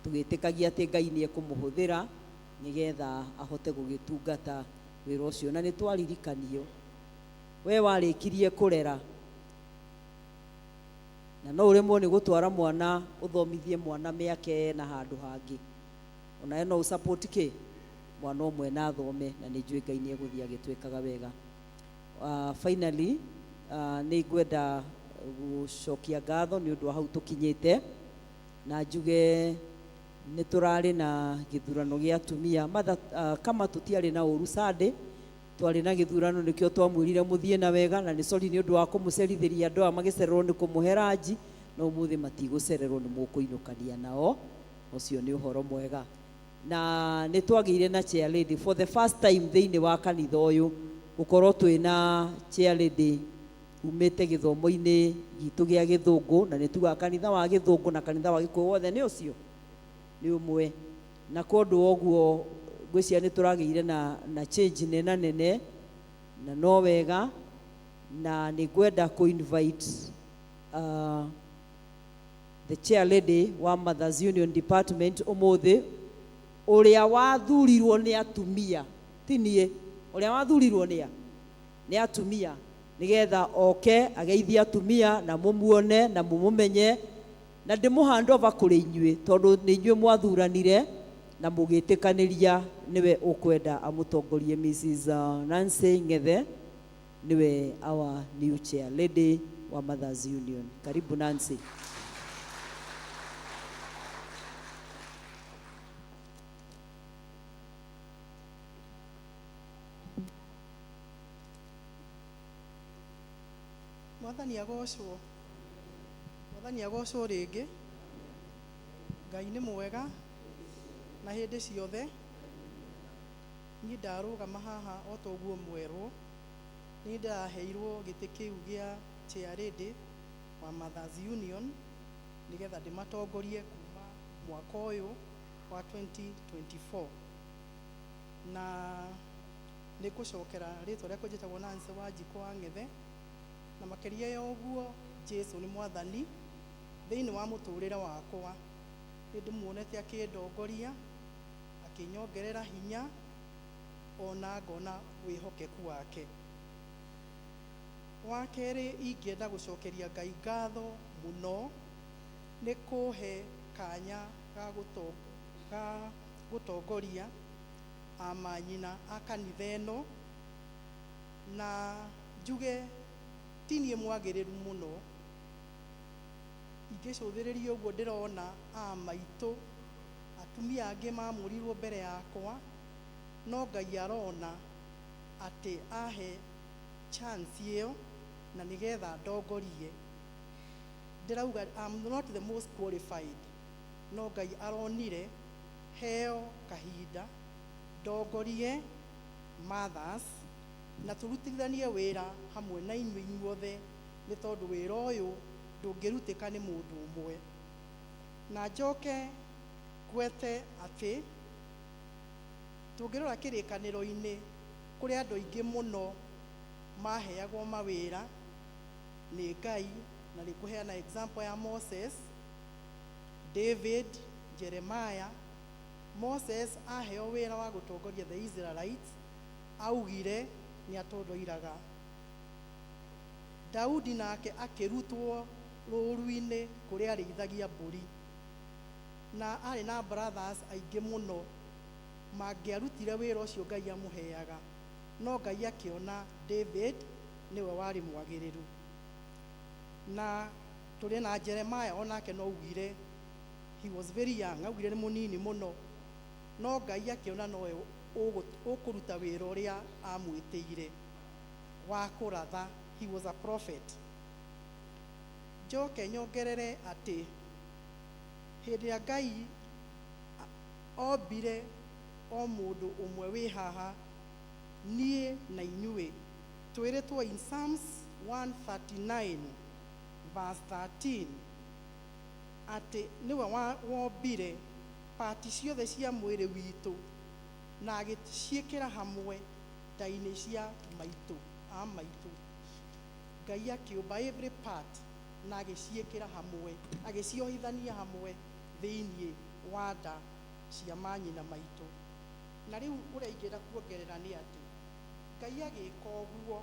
tũgĩtĩkagia atĩ Ngai nĩ ekũmũhũthĩra nĩgetha ahote gũgĩtungata wĩra ũcio. Na nĩ twaririkanio, we warĩkirie kũrera, na no ũremwo nĩ gũtwara mwana ũthomithie mwana mĩaka na handũ hangĩ, ona no ũsupport kĩ mwana ũmwe na athome, na nĩ njũĩ Ngai nĩ egũthiĩ agĩtwĩkaga wega. Finally, nĩ ngwenda gũcokia ngatho nĩ ũndũ wa hau tũkinyĩte, na njuge nĩ tũrarĩ na gĩthurano gĩa atumia kama tũtiarĩ na ũru Sunday, twarĩ na gĩthurano nĩkĩo twamwĩrire mũthiĩ na wega, na nĩ sorry nĩ ũndũ wa kũmũcerithĩria andũ aya magĩcererwo nĩ kũmũhe ranji, no ũmũthĩ matigũcererwo nĩ mũkũinũkania nao, ũcio nĩ ũhoro mwega. Na nĩ twagĩire na chair lady for the first time thĩinĩ wa kanitha ũyũ, gũkorwo twĩna chair lady umĩte gĩthomo-inĩ gitũ gĩa Gĩthũngũ, na nĩ tugaga kanitha wa Gĩthũngũ na kanitha wa Gĩkũyũ wothe nĩ ũcio nĩ ũmwe. Na kũndũ ũguo ngwĩciria nĩ tũragĩire na change nene na no wega, na nĩ ngwenda kũ-invite the chair lady wa Mothers Union Department ũmũthĩ, ũrĩa wathurirwo nĩ atumia, ti niĩ, ũrĩa wathurirwo nĩ atumia, nĩgetha oke ageithie atumia na mũmuone na mũmũmenye, na ndĩmũhand over kũrĩ inyuĩ, tondũ nĩ inyuĩ mwathuranire na mũgĩtĩkanĩria nĩwe ũkwenda amũtongorie Mrs. Nancy Ngethe, niwe our new chair lady wa Mothers Union. Karibu Nancy. Mwathani agocwo. Mwathani agocwo rĩngĩ. Ngai nĩ mwega na hĩndĩ ciothe. Niĩ ndarũgama haha o ta ũguo mwerwo. Nĩ ndaheirwo gĩtĩ kĩu gĩa chair lady wa Mothers Union nĩgetha ndĩmatongorie kuma mwaka ũyũ wa 2024. Na nĩ ngũcokera rĩtwa rĩakwa njĩtagwo Nancy Wanjikũ wa Ng'ethe. Na makĩria ya ũguo Jesu nĩ mwathani thĩinĩ wa mũtũrĩre wakwa. Nĩ ndĩmuonete akĩndongoria, akĩnyongerera hinya, ona ngona wĩhokeku wake. Wa kerĩ, ingĩenda gũcokeria Ngai ngatho mũno nĩ kũhe kanya ga gũtongoria amanyina a kanitha ĩno, na njuge ti niĩ mwagĩrĩru mũno. Ingĩcũthĩrĩria ũguo ndĩrona maitũ atumia angĩ mamũrirwo mbere yakwa, no Ngai arona atĩ ahe chance ĩyo na nĩgetha ndongorie. Ndĩrauga I'm not the most qualified, no Ngai aronire heo kahinda ndongorie mothers na tũrutithanie wĩra hamwe na inyuĩ inyuothe, nĩ tondũ wĩra ũyũ ndũngĩrutĩka nĩ mũndũ ũmwe. Na njoke gwete atĩ tũngĩrora kĩrĩkanĩro-inĩ kũrĩ andũ aingĩ mũno maheagwo mawĩra nĩ Ngai, na nĩ kũheana example ya Moses, David, Jeremiah. Moses aheo wĩra wa gũtongoria the Israelites, augire nĩ atondoiraga. Daudi nake akĩrutwo rũũru-inĩ kũrĩa arĩithagia mbũri, na arĩ na brothers aingĩ mũno mangĩarutire wĩra ũcio Ngai amũheaga, no Ngai akĩona David nĩwe warĩ mwagĩrĩru. Na tũrĩ na Jeremiah, onake no ugire he was very young, augire nĩ mũnini mũno, no Ngai akĩona nowe ũkũruta wĩra ũrĩa amwĩtĩire wa kũratha. He was a prophet. Njoke nyongerere atĩ hĩndĩ ya Ngai ombire o mũndũ ũmwe wĩ haha, niĩ na inyuĩ, twĩrĩtwo in Psalms 139 verse 13 atĩ nĩwe wombire pati ciothe cia mwĩrĩ witũ na agĩciĩkĩra hamwe nda-inĩ cia maitũ maitũ. Ngai akĩũmba every part na agĩciĩkĩra hamwe, agĩciohithania hamwe thĩinĩ wa nda cia manyina maitũ. Na rĩu ũrĩa ingĩenda kuongerera nĩ atĩ Ngai agĩka ũguo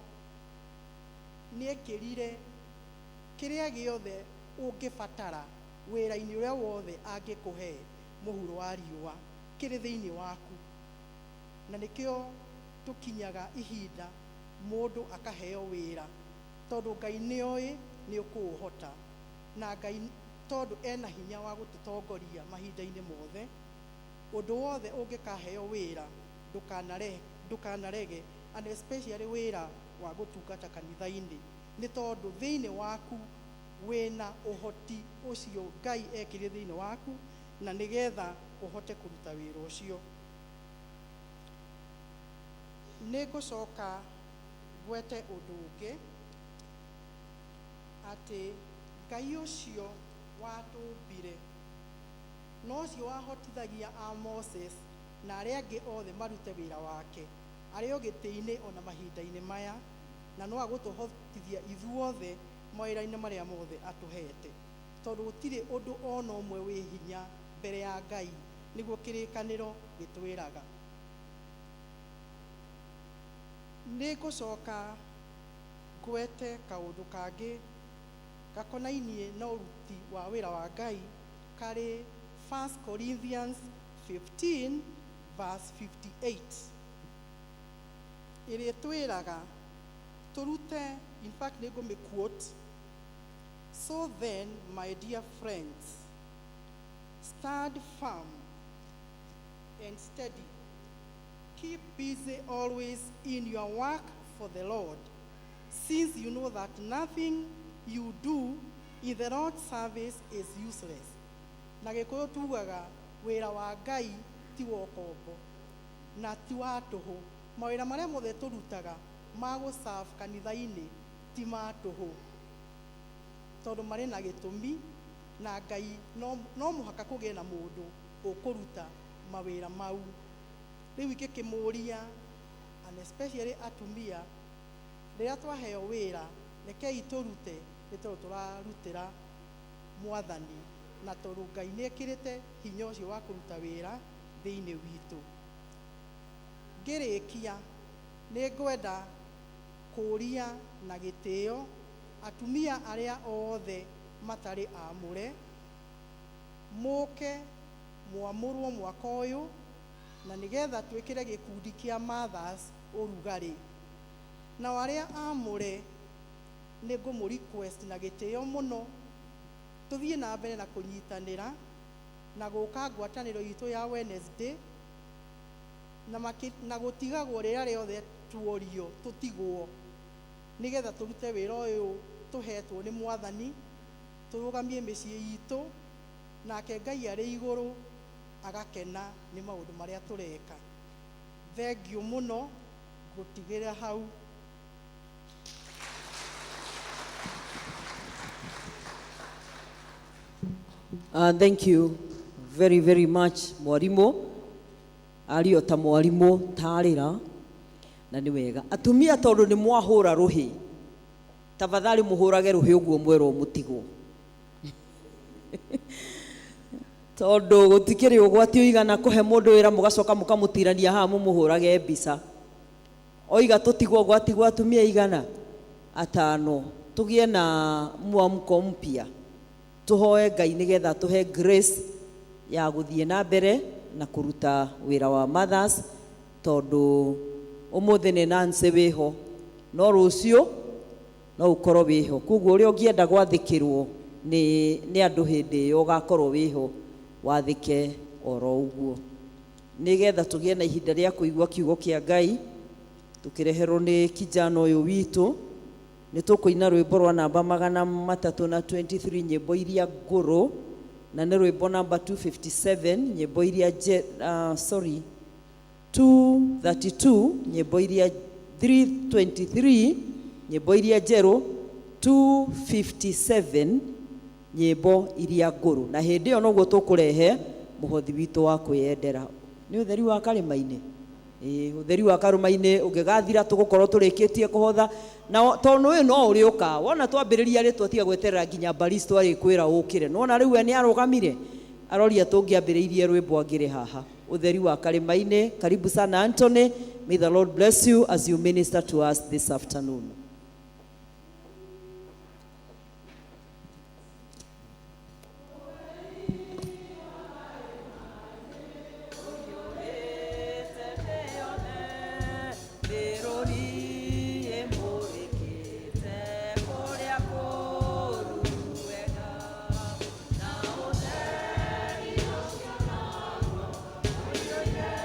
nĩ ekĩrire kĩrĩa gĩothe ũngĩbatara wĩra-inĩ ũrĩa wothe angĩkũhe mũhuro wa riũa kĩrĩ thĩinĩ waku. Na nĩkĩo tũkinyaga ihinda mũndũ akaheo wĩra, tondũ Ngai nĩoĩ nĩ ũkũũhota, na Ngai tondũ ena hinya wa gũtũtongoria mahinda-inĩ mothe. Ũndũ wothe ũngĩkaheo wĩra ndũkanarege, and especially wĩra wa gũtungata kanitha-inĩ, nĩ tondũ thĩinĩ waku wĩna ũhoti ũcio Ngai ekĩrire thĩinĩ waku, na nĩgetha ũhote kũruta wĩra ũcio. Nĩ ngũcoka gwete ũndũ ũngĩ atĩ Ngai ũcio watũmbire no ũcio wahotithagia a Moses na arĩa angĩ othe marute wĩra wake arĩ o gĩtĩ-inĩ ona mahinda-inĩ maya, na no agũtũhotithia ithuothe mawĩra-inĩ marĩa mothe atũhete, tondũ gũtirĩ ũndũ ona ũmwe wĩ hinya mbere ya Ngai, nĩguo kĩrĩkanĩro gĩtwĩraga. Nĩ ngũcoka ngwete kaũndũ kangĩ gakonainie na ũruti wa wĩra wa Ngai karĩ 1 Corinthians 15 verse 58 ĩrĩa twĩraga turute, in fact nego me quote, so then my dear friends, stand firm and steady. Keep busy always in your work for the Lord, since you know that nothing you do in the Lord's service is useless. Na gikuyu tugaga wira wa Ngai ti wa ukombo na ti wa tuhu. Mawira maria mothe turutaga ma guserve kanitha-ini ti ma tuhu, tondu mari na gitumi, na Ngai no muhaka kugie na mundu ukuruta mawira mau. Riu ikikimuria, and especially atumia, riria twaheo wira rekei turute ni tondu turarutira Mwathani, na tondu Ngai ni ekirite hinya ucio wa kuruta wira thiini witu. Ngirikia ni ngwenda kuria na gitio atumia aria othe matari amure muke mwamurwo mwaka uyu, na nigetha twikire gikundi kia mothers urugari. Na aria amure ni ngumu request na gitio muno tuthie na mbere na kunyitanira na guka ngwataniro itu ya Wednesday na gutigagwo rira riothe tuorio tutigwo, nigetha turute wira uyu tuhetwo ni Mwathani, turugamie micii itu, nake Ngai ari iguru agakena ni maundu maria tureka. Thengiu muno, ngutigira hau. Thank you very, very much, mwarimu. Ario ta mwarimu tarira na ni wega. Atumia tondu ni mwahura ruhi, tafadhali muhurage ruhi uguo mwero mutigo. Tondu gutikiri ugwati uigana kuhe mundu wira mugacoka mukamutirania ha mumuhurage mbica. Oiga tutigwo gwati gwa atumia igana 5, tugie na mwamko mpya. Tuhoe Ngai nigetha tuhe grace ya guthie na mbere na kuruta wira wa mothers, tondu umuthi ni Nancy wiho no rucio no ukorwo wiho. Koguo uria ungienda gwathikirwo ni andu hindi iyo ugakorwo wiho wathike oro uguo, nigetha tugie na ihinda ria kuigua kiugo kia Ngai tukireherwo ni kijana uyu witu. Ni tukuina rwimbo rwa namba 323 nyimbo iria nguru, na ni rwimbo namba 257 nyimbo iria 232 nyimbo iria 323 nyimbo iria njeru, 257 nyimbo iria nguru. Na hindi iyo noguo tukurehe muhothi witu wa kwiyendera. Ni utheri wa karima-ini, utheri wa karima-ini ungigathira tugukorwo turikitie kuhotha. Na tondu uyu no uriuka wona twambiriria ri twatiga gweterera nginya baristo ari kwira ukire, nona riu ni arugamire aroria tungiambiriirie rwimbo angire haha. Utheri wa karima-ini. Karibu sana Anthony. May the Lord bless you as you minister to us this afternoon. Yeah.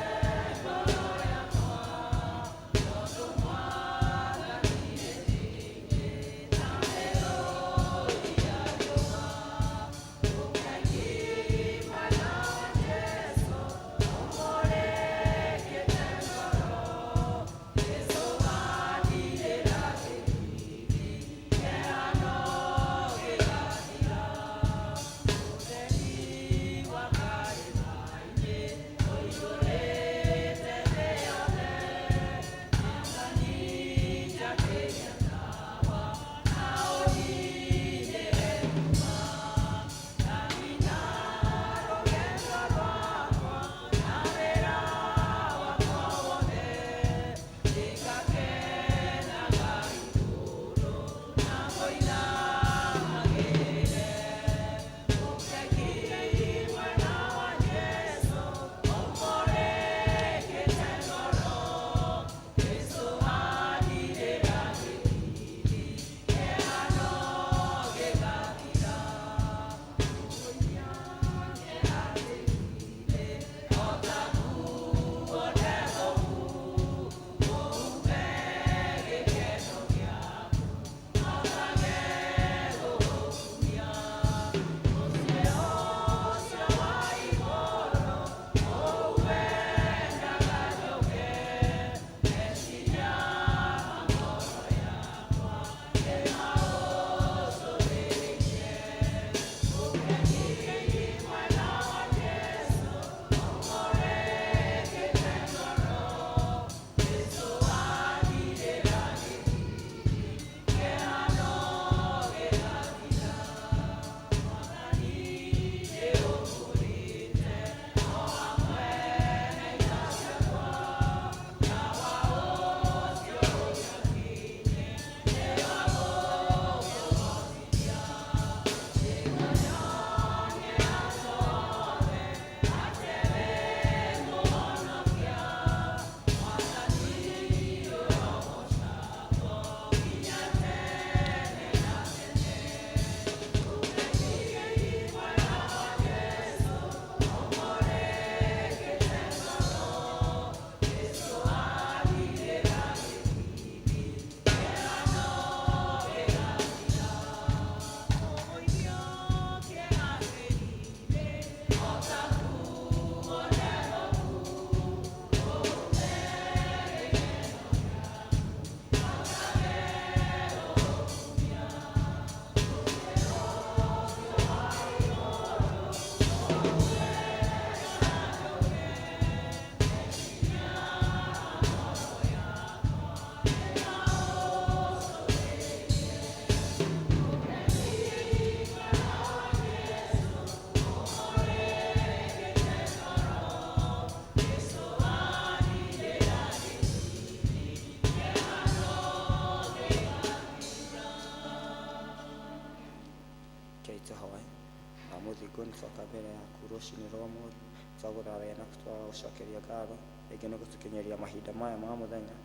mũthingu nĩ twaka mbere yaku rũcinĩ rwa ũmũthĩ twagũthathaiya na twagucokeria ngatho rĩngĩ nĩ gũtũkinyeria mahinda maya ma mũthenya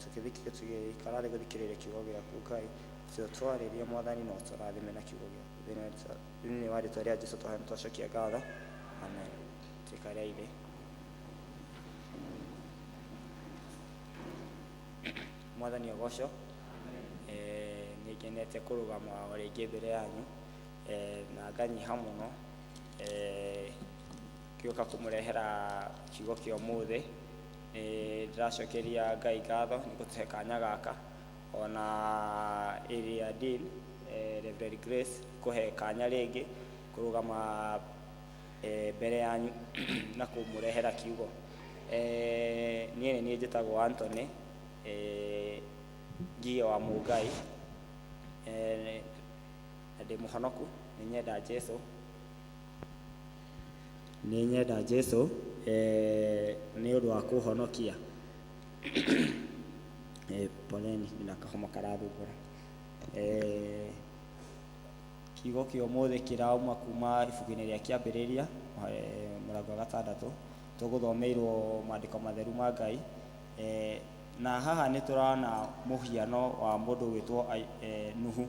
tũgĩikara thĩ gũthikĩrĩria kiugo gĩaku Ngai twarĩria Mwathani no tũrathime na kiugo gĩaku thĩinĩ wa rĩĩtwa rĩa Jesũ twahe twacokia ngatho amen. Tũikare ithe. Mwathani ogocwo nĩ ngenete kũrũgama o rĩngĩ mbere yanyu na nganyiha mũno ngĩũka kũmũrehera kiugo kĩa ũmũthĩ. Ndĩracokeria Ngai ngatho nĩ gũtũhe kanya gaka ona area dean Reverend Grace kũhe kanya rĩngĩ kũrũgama mbere yanyu na kũmũrehera kiugo. Niĩ nĩ njĩtagwo Anthony Ngie wa Mũngai na ndĩ mũhonoku. Nĩ nyenda Jesũ nĩ ũndũ wa kũhonokia. Poleni na kahoma karathumbũra. Kiugo kĩa ũmũthĩ kĩrauma kuma ibuku-inĩ rĩa Kĩambĩrĩria mũrango wa 6 tũgũthomeirwo maandĩko matheru ma Ngai. Na haha nĩ tũrona mũhiano wa mũndũ wĩtwo Nuhu.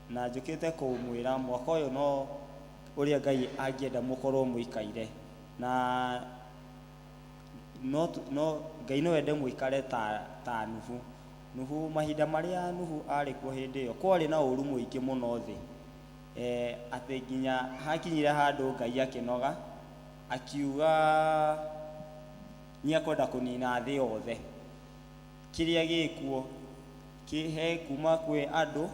Na njũkĩte kũmwĩra mwaka ũyũ no ũrĩa Ngai angĩenda mũkorwo mũikaire na no Ngai no ende mũikare ta Nuhu. Nuhu mahinda marĩa Nuhu arĩ kuo hĩndĩ ĩyo kwarĩ na ũru mũingĩ mũno thĩ, atĩ nginya hakinyire handũ Ngai akĩnoga akiuga nĩekwenda kũnina thĩ yothe. Kĩrĩa gĩkuo kĩhe kuma kwĩ andũ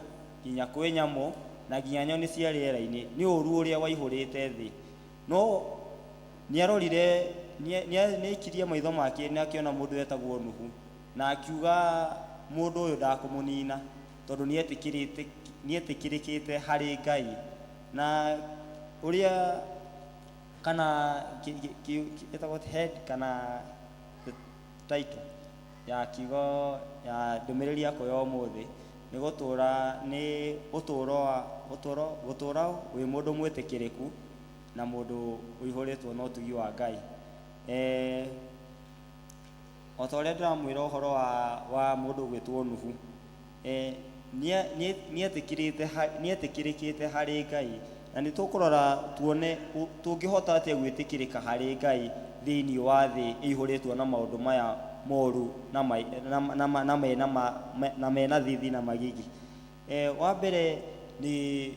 nginya kwĩ nyamũ na nginya nyoni cia rĩera-inĩ nĩ ũru ũrĩa waihũrĩte thĩ. No nĩarorire nĩaikirie maitho make na akĩona mũndũ wetagwo Nuhu na akiuga mũndũ ũyũ ndakũmũnina tondũ nĩetĩkĩrĩkĩte harĩ Ngai. Na ũrĩa kana gĩtagwo head kana title ya kiugo ya ndũmĩrĩri yakwa ya ũmũthĩ nĩ gũtũũra wĩ mũndũ mwĩtĩkĩrĩku na mũndũ ũihũrĩtwo na ũtugi wa Ngai. O ta ũrĩa ndĩramwĩra ũhoro wa mũndũ gwĩtwo Nuhu, nĩetĩkĩrĩkĩte harĩ Ngai, na nĩ tũkũrora tuone tũngĩhota atĩa gwĩtĩkĩrĩka harĩ Ngai thĩinĩ wa thĩ ĩihũrĩtwo na maũndũ maya moru na mena thithi na magigi. Wa mbere nĩ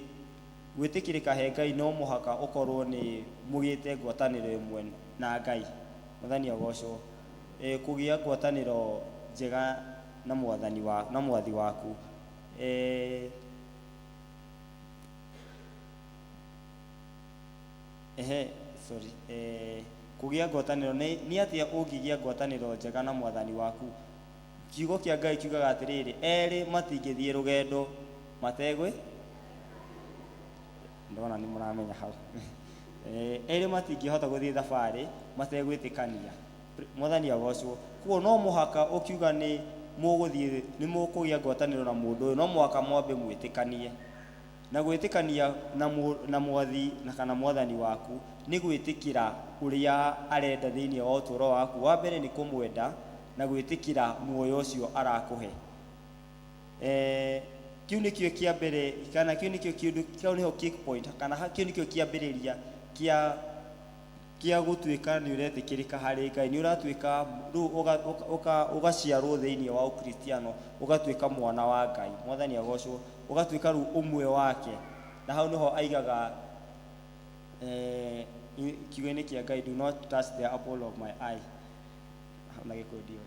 gwĩtĩkĩrĩka he Ngai no mũhaka ũkorwo nĩ mũgĩte ngwatanĩro ĩmwe na Ngai. Mwathani agocwo. Kũgĩa ngwatanĩro njega na mwathi waku. Kũgĩa ngwatanĩro nĩ atĩa ũngĩgĩa ngwatanĩro njega na mwathani waku? Kiugo kĩa Ngai kiugaga atĩrĩrĩ, erĩ matingĩthiĩ rũgendo mategwe. Ndona nĩ mũramenya hau. Erĩ matingĩhota gũthiĩ thabarĩ mategwĩtĩkania. Mwathani agocwo. Kuo no mũhaka ũkiuga nĩ mũkũgĩa ngwatanĩro na mũndũ ũyũ no mũhaka mwambe mwĩtĩkanie. Na gwĩtĩkania na mwathi na kana mwathani waku nĩ gwĩtĩkĩra ũrĩa arenda thĩinĩ wa ũtũũro waku. Wa mbere nĩ kũmwenda na gwĩtĩkĩra muoyo ũcio arakũhe. Kiu nĩkĩo kĩa mbere kana kiu nĩkĩo kĩndũ kĩu nĩho kick point kana kiu nĩkĩo kĩambĩrĩria kĩa gũtuĩka nĩ ũretĩkĩrĩka harĩ Ngai. Nĩ ũratuĩka rĩu ũgaciarwo thĩinĩ wa ũkristiano ũgatuĩka mwana wa Ngai. Mwathani agocwo. Ũgatuĩka rĩu ũmwe wake. Na hau nĩho aigaga kiugo-inĩ kĩa Ngai, do not touch the apple of my eye. Na gĩkũndio.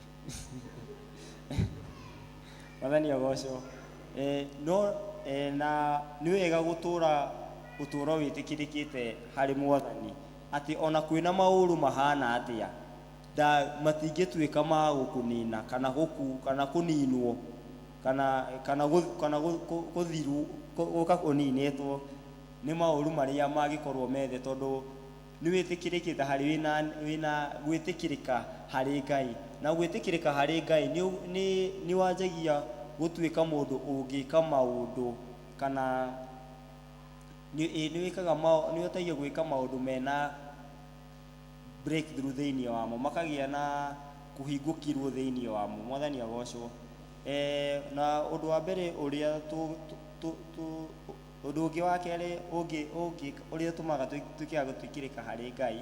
Mwathani agocwo. Na nĩ wega gũtũũra ũtũũro wĩtĩkĩrĩkĩte harĩ mwathani atĩ ona kwĩna maũru mahana atĩa matingĩtuĩka ma gũkũnina kana kana kũninwo kana gũthirwo gũka ũninĩtwo nĩ maũru marĩa mangĩkorwo methe, tondũ nĩ wĩtĩkĩrĩkĩte harĩ wĩna gwĩtĩkĩrĩka harĩ Ngai. Na gwĩtĩkĩrĩka harĩ Ngai nĩ wanjagia gũtuĩka mũndũ ũngĩka maũndũ kana nĩ wĩkaga nĩ ũteithagia gwĩka maũndũ mena breakthrough thĩinĩ wamo, makagĩa na kũhingũkirwo thĩinĩ wamo. Mwathani agocwo. Na ũndũ wa mbere ũrĩa ũndũ ũngĩ wa kerĩ ũrĩa ũtũmaga tuĩke a gũtwĩkĩrĩka harĩ Ngai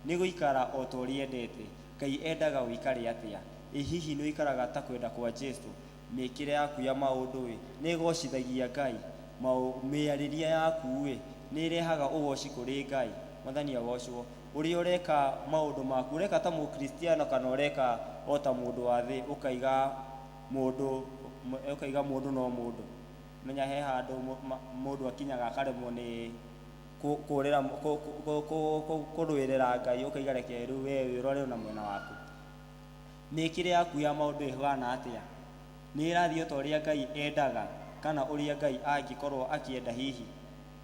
nĩ gũikara o ta ũrĩa endete. Ngai endaga ũikare atĩa? Ĩ hihi nĩ ũikaraga ta kwenda kwa Jesũ? Mĩĩkĩre yaku ya maũndũ nĩ ĩgocithagia Ngai? Mĩarĩrie yaku nĩ ĩrehaga ũgoci kũrĩ Ngai? Mwathani agocwo. Ũrĩa ũreka maũndũ maku, ũreka ta mũkristiano kana ũreka o ta mũndũ wa thĩ, ũkaiga mũndũ no mũndũ. Menya he handũ mũndũ akinyaga akaremwo nĩ kũrũĩrĩra Ngai, ũkaiga reke rĩu we wĩrore na mwena waku. Mĩĩkĩre yaku ya maũndũ ĩhana atĩa? Nĩ ĩrathiĩ o ta ũrĩa Ngai endaga kana ũrĩa Ngai angĩkorwo akĩenda hihi?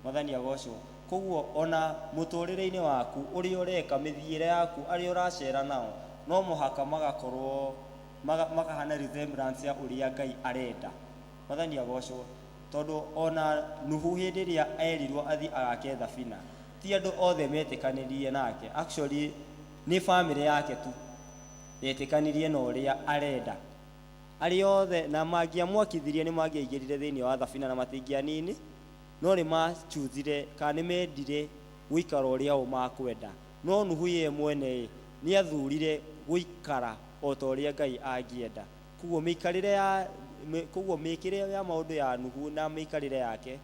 Mwathani agocwo. Koguo ona mũtũrĩre-inĩ waku ũrĩa ũreka, mĩthiĩre yaku, arĩa ũracera nao, no mũhaka magakorwo makahana resemblance ya ũrĩa Ngai arenda. Mwathani agocwo. Tondũ ona Nuhu hĩndĩ ĩrĩa erirwo athiĩ agake thabina, ti andũ othe metĩkanirie nake. Actually nĩ bamĩrĩ yake tu yetĩkanirie na ũrĩa arenda. Arĩa othe na mangĩamwakithirie nĩ mangĩaingĩrire thĩinĩ wa thabina na matingĩanini, no nĩ machuzire kana nĩ mendire gũikara ũrĩa o makwenda. No Nuhu ye mwene nĩ athurire gũikara o ta ũrĩa Ngai angĩenda. Koguo mĩĩkĩre ya maũndũ ya Nuhu na mĩikarĩre yake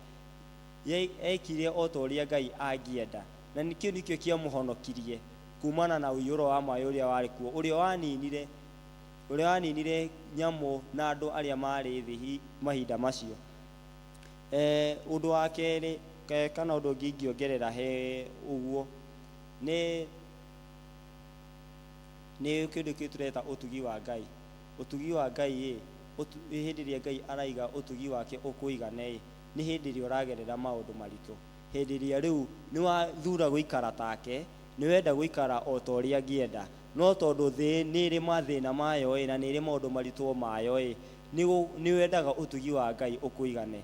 ekire o ta ũrĩa Ngai angĩenda, na kĩu nĩkĩo kĩamũhonokirie kumana na ũiyũro wa maaĩ ũrĩa warĩ kuo, ũrĩa waninire nyamũ na andũ arĩa marĩ thĩ mahinda macio. Ũndũ wa kerĩ kana ũndũ ũngĩ ingĩongerera he ũguo nĩ kĩndũ kĩu tũreta ũtugi wa Ngai. Ũtugi wa Ngai hĩndĩ ĩrĩa Ngai araiga ũtugi wake ũkũigane nĩ hĩndĩ ĩrĩa ũragerera maũndũ maritũ. Hĩndĩ ĩrĩa rĩu nĩ wathura gũikara take, nĩ wenda gũikara o ta ũrĩa angĩenda, no tondũ thĩ nĩ ĩrĩ mathĩna mayo na nĩ ĩrĩ maũndũ maritũ mayo nĩ wendaga ũtugi wa Ngai ũkũigane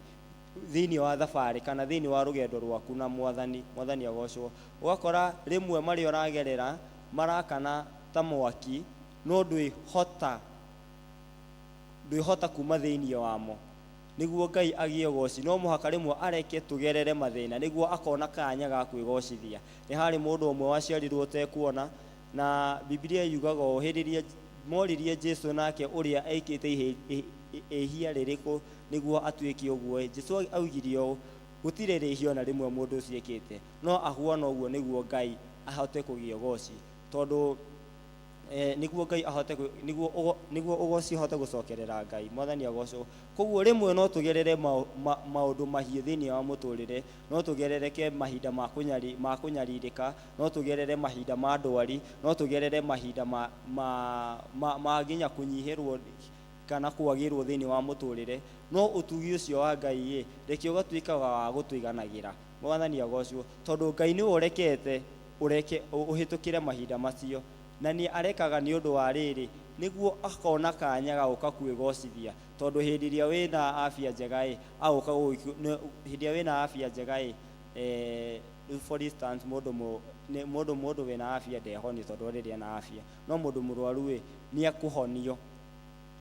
thĩinĩ wa thabarĩ kana thĩinĩ wa rũgendo rwaku na Mwathani agocwo. Ũgakora rĩmwe marĩa ũragerera marakana ta mwaki, no ndwĩhota kuma thĩinĩ wamo nĩguo Ngai agĩe ũgoci. No mũhaka rĩmwe areke tũgerere mathĩna nĩguo akona kanya ga kwĩgocithia. Nĩ harĩ mũndũ ũmwe waciarirwo ũtekuona, na Biblia yugaga o hĩndĩ ĩrĩa moririe Jesũ nake ũrĩa ekĩte ihia rĩrĩkũ nĩguo atuĩke ũguo, Jesũ augire ũũ, gũtirĩ rĩhia ona rĩmwe mũndũ ũcio ekĩte, no ahuana ũguo nĩguo Ngai ahote kũgĩa ũgoci. Tondũ nĩguo ũgoci ũhote gũcokerera Ngai. Mwathani agocwo. Koguo rĩmwe no tũgerere maũndũ mahiũ thĩinĩ wa mũtũrĩre, no tũgerereke mahinda ma kũnyarirĩka, no tũgerere mahinda ma ndwari, no tũgerere mahinda ma nginya kũnyihĩrwo kana kwagĩrwo thĩinĩ wa mũtũrĩre. No ũtugi ũcio wa Ngai reke ũgatuĩkaga wa gũtũiganagĩra. Mwathani agocwo. Tondũ Ngai nĩ ũrekete ũhĩtũkĩre mahinda macio, na nĩ arekaga nĩ ũndũ wa rĩrĩ nĩguo akona kanya gagũka kwĩgocithia. Tondũ hĩndĩ ĩrĩa wĩna afya njega hĩndĩ ĩrĩa wĩna afya njega for instance mũndũ wĩna afya ndehonio tondũ rĩrĩa ena afya, no mũndũ mũrwaru nĩ akũhonio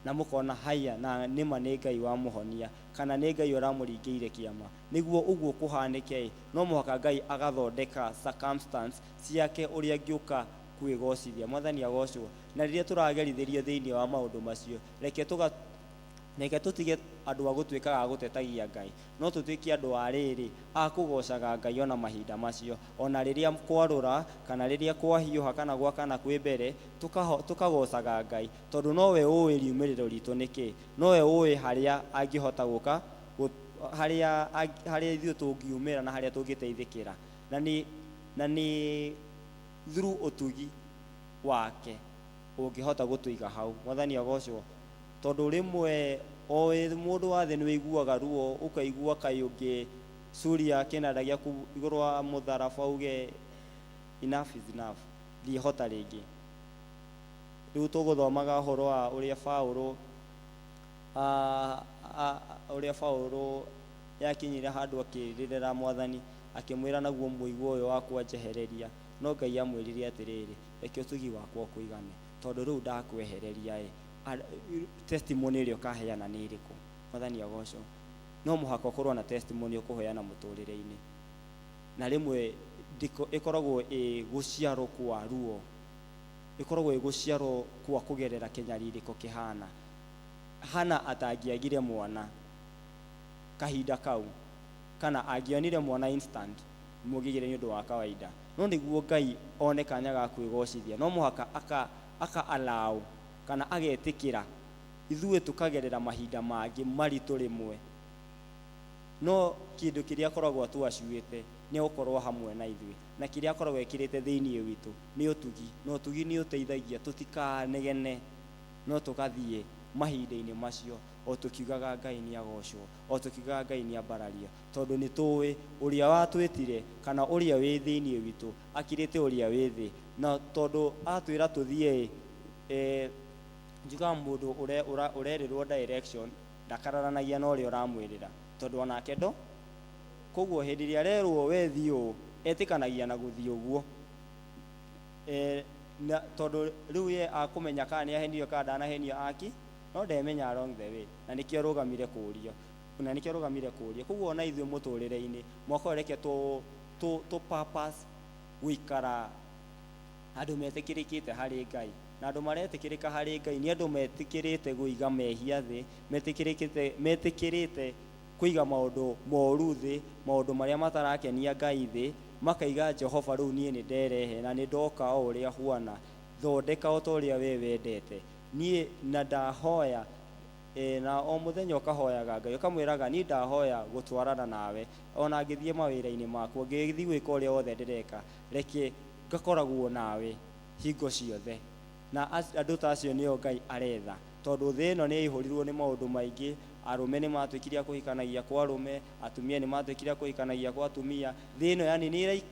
na mũkona haya na nĩma nĩ Ngai wamũhonia kana nĩ Ngai ũramũringĩire kĩama. Nĩguo ũguo kũhanĩke no mũhaka Ngai agathondeka circumstance ciake ũrĩa angĩũka kwĩgocithia. Mwathani agocwo. Na rĩrĩa tũragerithĩrio thĩinĩ wa maũndũ macio, reke tũtige andũ a gũtuĩkaga a gũtetagia Ngai, no tũtuĩke andũ a rĩrĩ a kũgocaga Ngai ona mahinda macio, ona rĩrĩa kwarũra kana rĩrĩa kwahiũha kana gwakana kwĩ mbere, tũkagocaga Ngai. Tondũ nowe ũĩ riumĩrĩro ritũ nĩkĩ, nowe ũĩ harĩa angĩhota gũka, harĩa ithuĩ tũngiumĩra na harĩa tũngĩteithĩkĩra, na nĩ through ũtugi wake ũngĩhota gũtũiga hau. Mwathani agocwo. Tondũ rĩmwe o mũndũ wa thĩ nĩ wĩiguaga ruo, ũkaigua kaĩ ũngĩcuria kĩnanda gĩaku igũrũ wa mũtharaba uge enough is enough, ndiĩhota rĩngĩ. Rĩu tũgũthomaga ũhoro wa ũrĩa Paũlũ yakinyire handu akiririra mwathani akimwira naguo muigo uyu wakwa njehereria no Ngai amwirire atiriri reke utugi wakwa ukuigane tondu riu ndakwehereria testimony iria ukaheana ni iriku mwathani agocwo no muhaka ukorwo na testimony ukuheana muturire-ini na rimwe ikoragwo guciarwo kwa ruo ikoragwo guciarwo kwa kugerera kinyaririko kihana Hana atangiagire mwana kahinda kau kana angionire mwana instant mugigire ni undu wa kawaida no niguo Ngai one kanya ga kwigocithia no muhaka aka allow kana agetikira ithuĩ tukagerera mahinda mangi maritu rimwe no kindu kiria akoragwo atuacuĩte ni ukorwo hamwe na ithuĩ na kiria akoragwo ekirite thiini witu ni utugi no utugi ni uteithagia tutikanegene no tugathie mahinda-ini macio o tukiugaga Ngai ni agocwo o tukiugaga Ngai ni ambarario tondu ni tuwi uria watwitire kana uria wi thiini witu akirite uria wi thi na tondu atwira tuthie njuga mundu urerirwo direction ndakararanagia na uria uramwirira tondu onake ndo koguo hindi iria rerwo we thio etikanagia na guthii uguo na tondu riu ye akumenya kana ni ahenio kana ndanahenio aki no ndemenya along the way na nikio rugamire kuria koguo ona ithuĩ muturire-ini mwako reke tu purpose guikara andu metikirikite hari Ngai na andu maretikirika hari Ngai ni andu metikirite guiga mehia thi metikirite kuiga maundu moru thi maundu maria matarakenia Ngai thi makaiga Jehova riu nie ni nderehe na ni ndoka o uria huana thondeka o toria we wendete nie na ndahoya na o muthenya ukahoyaga Ngai ukamwiraga ni ndahoya gutwarana nawe ona ngithie mawira-ini makwa ngithie gwika uria wothe ndireka reke ngakoragwo nawe hingo ciothe na andu tacio nio Ngai aretha tondu thi ino ni ihurirwo ni maundu maingi arume ni matwikiria kuhikanagia kwa arume atumia ni matwikiria kuhikanagia kwa atumia thi ino yani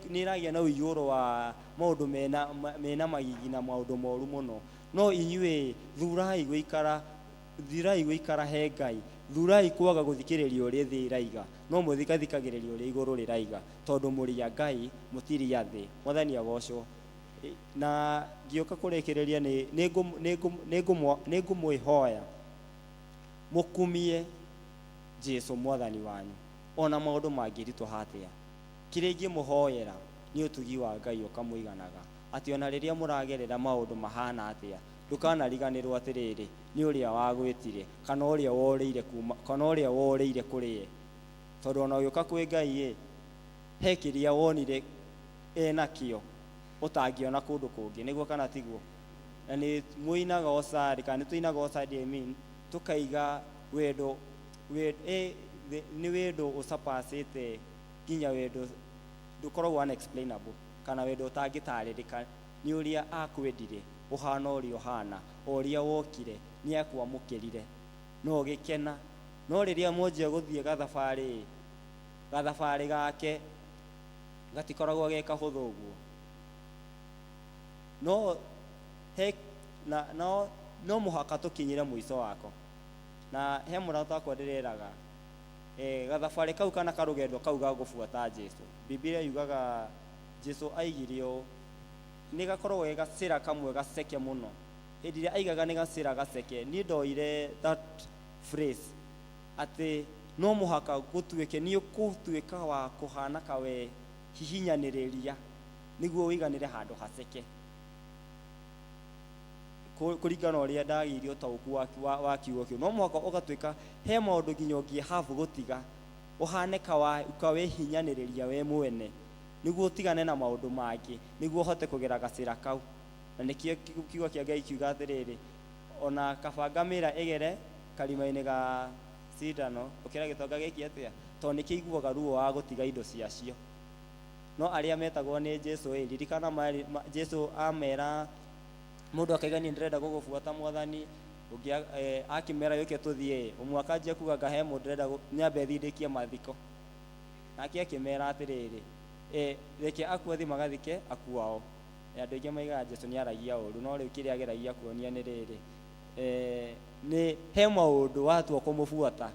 ni iragia na uiyuro wa maundu mena magigi na maundu moru muno no inyuĩ thurai guikara he Ngai thurai kwaga guthikiriria uria thi iraiga no muthikathikagiriria uria iguru riraiga tondu muria Ngai mutiria thi mwathani agocwo na ngioka kurekereria ni ngumwihoya mukumie Jesu mwathani wanyu ona maundu mangiritũha atia kiria ingimuhoyera ni utugi wa Ngai ukamuiganaga ati ona riria muragerera maundu mahana atia ndukanariganirwo atiriri ni uria wagwitire kana uria woreire kurie tondu ona ugiuka kwi Ngai he kiria wonire enakio utangiona kundu kungi niguo kana tiguo na ni muinaga osari kana tuinaga osari tukaiga wendo ni wendo usapasite ginya wendo ndukoragwo unexplainable kana wendo utangitarĩrĩka ni uria akwendire uhana uria uhana uria wokire ni akwamũkĩrire no ũgĩkena no rĩrĩa mwanjia gũthiĩ gathabarĩ gake gatikoragwo ge kahũthũ ũguo no mũhaka tũkinyire mũico wako na he mũrata wakwa ndĩreraga gathabarĩ kau kana karũgendo kau ga gũbuata Jesu Biblia yugaga Jesu aigire ũũ nĩ gakoragwo ge gacĩra kamwe gaceke mũno hĩndĩ ĩrĩa aigaga nĩ gacĩra gaceke niĩ ndoire that phrase atĩ no mũhaka gũtuĩke nĩ ũgũtuĩka wa kũhana kawe hihinyanĩrĩria nĩguo ũiganĩre handũ haceke kũringana ũrĩa ndagĩire ũtaũku wa kiugo kĩu no mũhaka ũgatuĩka he maũndũ nginya ũngĩhabu gũtiga ũhane kawehinyanĩrĩria we mwene nĩguo ũtigane na maũndũ mangĩ nĩguo ũhote kũgera gacĩra kau na nĩkĩo kiugo kĩa Ngai kiuga atĩrĩrĩ ona kaba ngamĩra ĩgere karima-inĩ ga cindano ũkĩra gĩtonga gĩkĩ atĩa tondũ nĩkĩiguaga ruo wa gũtiga indo ciacio no arĩa metagwo nĩ Jesu ririkana Jesu amera mundu akaiga ni ndĩrenda gũgũbuata mwathani ũngĩ akimera yuke tuthie ũmwe akanjia kuga ngahe mũndũ ndĩrenda nyambe thindĩkie mathiko nake akimera atĩrĩrĩ reke akuathi magathike akuao andũ aingĩ maigaga Jesu nĩ aragia ũru no rĩu kĩrĩa ageragia kuonia nĩ rĩrĩ nĩ he maũndũ watua kũmũbuata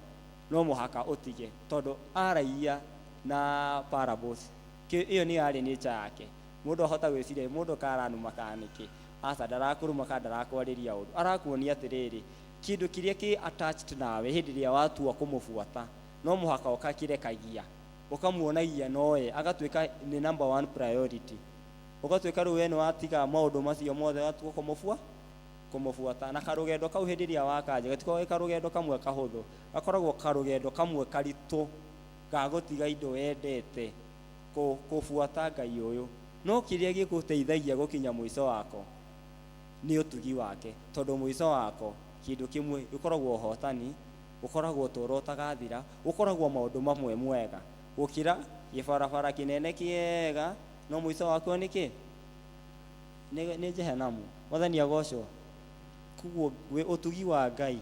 no muhaka utige tondu araia na parables iyo ni ari nature yake. Mundu ahota gwiciria mundu karanuma kaniki asa ndarakuruma kana ndarakwariria undu arakuonia atiriri kindu kiria ki attached nawe hindi ria watua kumufuata no muhaka ukakirekagia ukamuonagia noe agatuika ni number 1 priority ugatuika ruwe no atiga maundu macio mothe watu kumufuata na karugendo kau hindi ria wakaje gatiko karugendo kamwe kahuthu gakoragwo karugendo kamwe karitu gagutiga indo wendete kufuata Ngai uyu no kiria giguteithagia gukinya mwico wako ni utugi wake tondu mwico wako kindu kimwe ukoragwo hotani ukoragwo toro tagathira ukoragwo maundu mamwe mwega gukira gibarabara kinene kiega no mwico wako niki ni jehenamu. Mwathani agocwo kuguo we utugi wa Ngai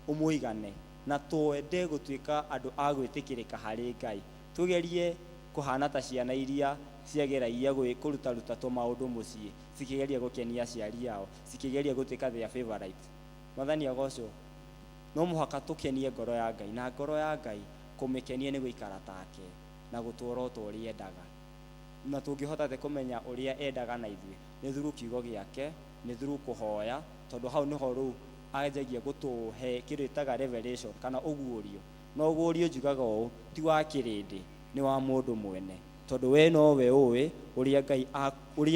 umuigane na twende gutuika andu a gwitikirika hari Ngai tugerie kuhana ta ciana iria ciageragia kuruta to maundu mucii cikigeria gukenia aciari yao cikigeria gutuika their favorite. Mwathani agocwo no muhaka tukenie ngoro ya Ngai na ngoro ya Ngai kumikenie ni guikara take na gutura uria endaga na tungihota te kumenya uria endaga na ithui ni thuru kiugo giake ni thuru kuhoya tondu hau niho ru ajagia gutuhe kiritaga revelation kana uguurio no uguurio njugaga uu ti wa kirindi ni wa mundu mwene tondu we no we uwi uria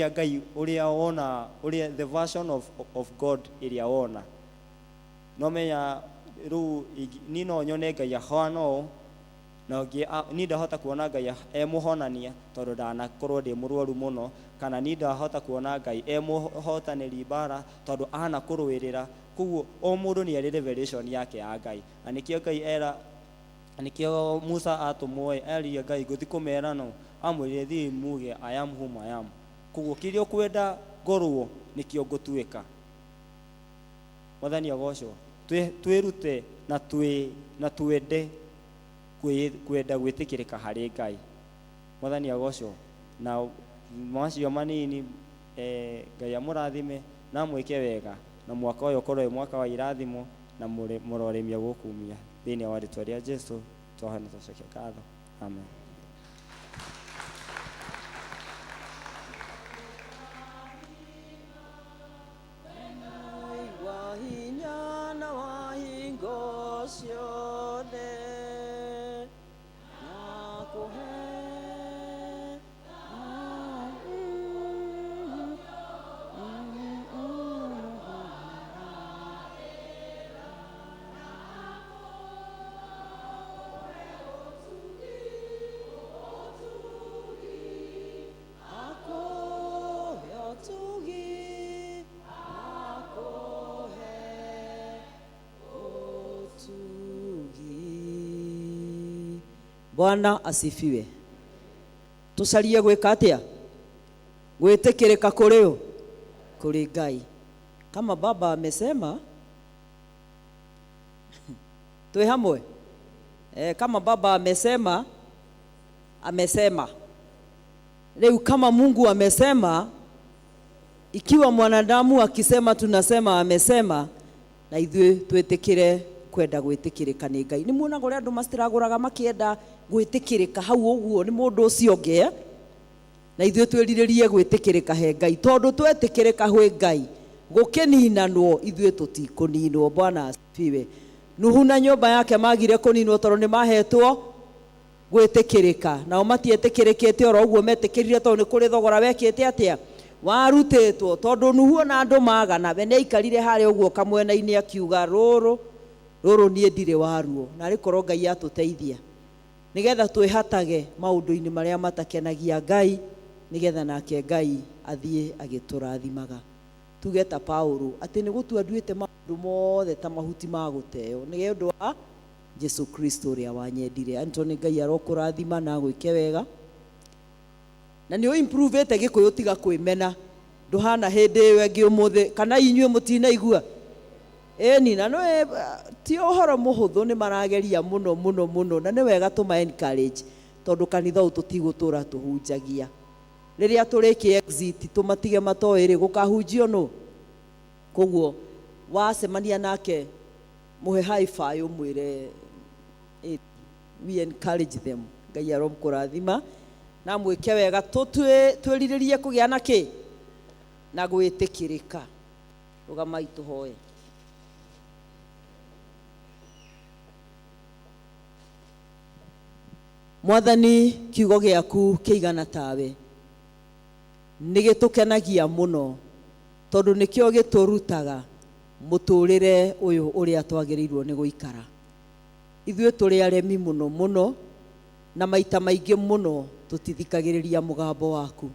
Ngai uria wona uria the version of God iria wona no menya ru ni no nyone Ngai ahana no ni ndahota kuona Ngai emuhonania tondu ndanakorwo ndi murwaru muno kana ni ndahota kuona Ngai emuhotaniri bara tondu ana kurwirira kuguo o mundu ni ari revelation yake ya Ngai anikio Ngai era anikio Musa atumwo eria Ngai guthi kumera no amwire thi muge I am whom I am kuguo kirio kwenda ngorwo nikio ngutuika. Mwathani agocwo twirute na twende kwenda gwitikirika hari Ngai. Mwathani agocwo na macio manini Ngai amurathime na mwike wega na mwaka uyu korwo mwaka wa irathimo na muroremia gukumia thiini wa ritwa ria Jesu twohana tucokia katho amen. Bwana asifiwe. Tusalie gwika atia? Gwitikirika kuri kuri Ngai. Kama baba amesema tuwe hamwe. Kama baba amesema leo, kama Mungu amesema, ikiwa mwanadamu akisema tunasema amesema, na ithuĩ twĩtĩkĩre kwenda gwitikirika ni Ngai. Ni muona gore andu mastiraguraga makienda gwitikirika hau uguo ni mundu ucio nge na ithuĩ twĩrirĩrie gwitikirika he Ngai tondu twetikirika hwe Ngai gukininanwo ithuĩ tutikuninwo. Bwana asifiwe. Nuhu na nyumba yake magire kuninwo tondu ni mahetwo gwitikirika, nao matietikirikite oro uguo metikirire tondu ni kuri thogora wekite atia warutitwo, tondu Nuhu na andu magana we nĩaikarire harĩa uguo kamwena-inĩ akiuga rũrũ nie ndire waruo na rikorwo Ngai atuteithia nigetha twihatage maundu-ini maria matakenagia Ngai nigetha nake Ngai athie agiturathimaga. Tuge ta Paulo ati ni gutua nduite maundu mothe ta mahuti ma guteo ni undu wa Jesu Kristo uria wanyendire. Antoni Ngai arokurathima na gwike wega na ni improve ete gikuyu tiga kwimena nduhana hindi wengi umuthi kana inyue mutinaigua ni na no ti ohoro muhuthu ni marageria muno na ni wega tuma encourage tondu kanitha tutigutura tuhunjagia riria turiki exit tumatige matoiri gukahunjio no koguo wacemania nake muhe high five umwire We encourage them. Ngai aromkũrathima na mwĩke wega twĩrirĩrie kũgĩa na kĩ na gwĩtĩkĩrĩka. Rũgamai tũhoe. Mwathani, kiugo gĩaku kĩigana tawe nĩgĩtũkenagia mũno tondũ nĩkĩo gĩtũrutaga mũtũrĩre ũyũ ũrĩa twagĩrĩirwo nĩ gũikara. Ithuĩ tũrĩ aremi mũno mũno na maita maingĩ mũno tũtithikagĩrĩria mũgambo waku.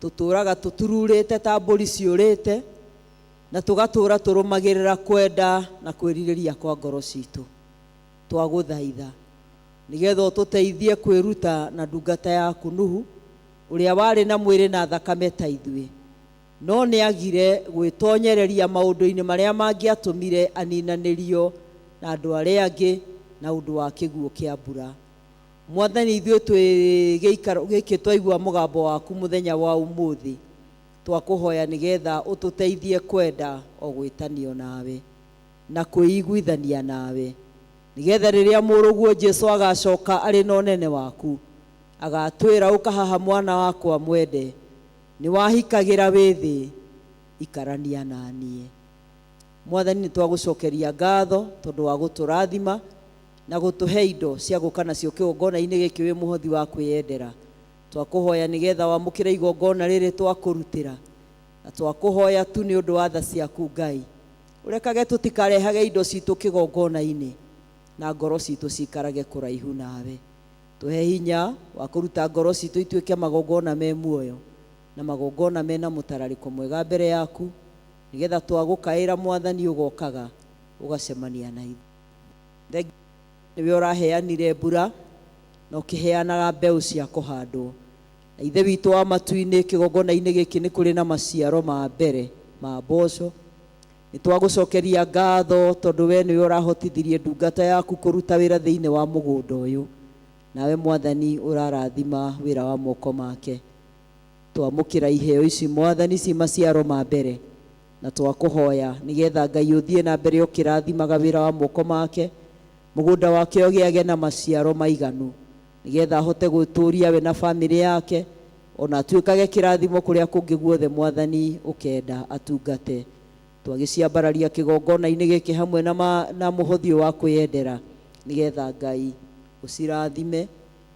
Tũtũraga tũtururĩte ta mbũri ciũrĩte na tũgatũra tũrũmagĩrĩra kwenda na kwĩrirĩria kwa ngoro citũ. Twagũthaitha nĩgetha ũtũteithie kwĩruta na ndungata yaku Nuhu ũrĩa warĩ na mwĩrĩ na thakame ta ithuĩ, no nĩagire gwĩtonyereria maũndũ-inĩ marĩa mangĩatũmire aninanĩrio na andũ arĩa angĩ na ũndũ wa kĩguũ kĩa mbura. Mwathani, ithuĩ twĩ gĩikaro gĩkĩ twaigua mũgambo waku mũthenya wa ũmũthĩ, twakũhoya nĩgetha ũtũteithie kwenda o gwĩtanio nawe na kwĩiguithania nawe, nĩgetha rĩrĩa mũrũguo Jesũ agacoka arĩ na ũnene waku agatwĩra ũkahaha mwana wakwa mwende, nĩwahikagĩra wĩthĩ, ikarania na niĩ. Mwathani, nĩtwagũcokeria ngatho tondũ wa gũtũrathima na gũtũhe indo cia gũka nacio kĩgongona-inĩ gĩkĩ wĩ mũhothi wa kwĩyendera. Twakũhoya nĩgetha wamũkĩre igongona rĩrĩ twakũrutĩra, na twakũhoya tu nĩ ũndũ wa tha ciaku Ngai, ũrekage tũtikarehage indo citũ kĩgongona-inĩ na ngoro citũ cikarage kũraihu nawe. Tũhe hinya wa kũruta ngoro citũ ituĩke magongona me muoyo na magongona mena mũtararĩko mwega mbere yaku, nĩgetha twagũkaĩra Mwathani ũgokaga ũgacemania na ithuĩ. Nĩwe ũraheanire mbura na ũkĩheanaga mbeũ cia kũhandwo, na ithe witũ wa matu-inĩ kĩgongona-inĩ gĩkĩ nĩ kũrĩ na maciaro ma mbere ma mboco. Nĩtwagũcokeria ngatho tondũ we nĩwe ũrahotithirie ndungata yaku kũruta wĩra thĩinĩ wa mũgũnda ũyũ, nawe Mwathani ũrarathima wĩra wa moko make. Twamũkĩra iheo ici Mwathani ci maciaro ma mbere, na twakũhoya nĩgetha Ngai ũthiĩ na mbere ũkĩrathimaga wĩra wa moko make, mũgũnda wake ũgĩage na maciaro maiganu, nĩgetha ahote gwĩtũria we na bamĩrĩ yake, ona atuĩkage kĩrathimo kũrĩa kũngĩ guothe Mwathani ũkenda atungate. Twagĩciambararia kĩgongona-inĩ gĩkĩ hamwe na mũhothi wa kwĩyendera, nĩgetha Ngai ũcirathime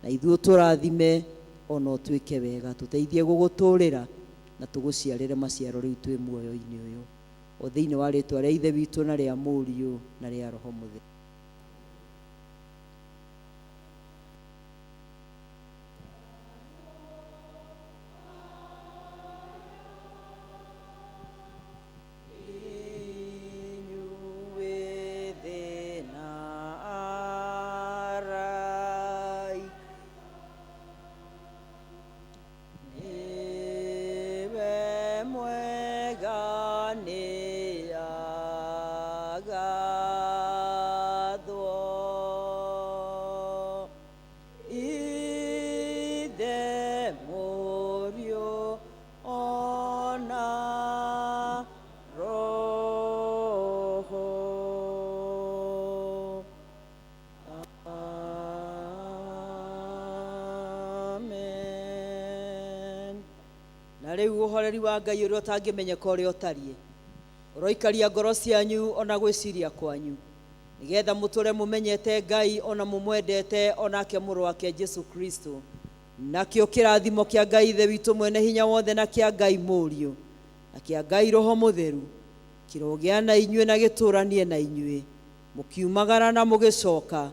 na ithuĩ tũrathime, ona ũtuĩke wega. Tũteithie gũgũtũrĩra na tũgũciarĩre maciaro rĩu twĩ muoyo-inĩ ũyũ, o thĩinĩ wa rĩtwa rĩa ithe witũ na rĩa mũriũ na rĩa Roho Mũtheru. Rĩu ũhoreri wa Ngai ũrĩa ũtangĩmenyeka ũrĩa ũtariĩ ũroikaria ngoro cianyu ona gwĩciria kwanyu, nĩgetha mũtũre mũmenyete Ngai ona mũmwendete onake mũrũ wake Jesũ Kristo, nakĩo kĩrathimo kĩa Ngai ithe witũ mwene hinya wothe na kĩa Ngai mũriũ na kĩa Ngai Roho Mũtheru kĩrogĩa na inyuĩ na gĩtũranie na inyuĩ, mũkiumagara na mũgĩcoka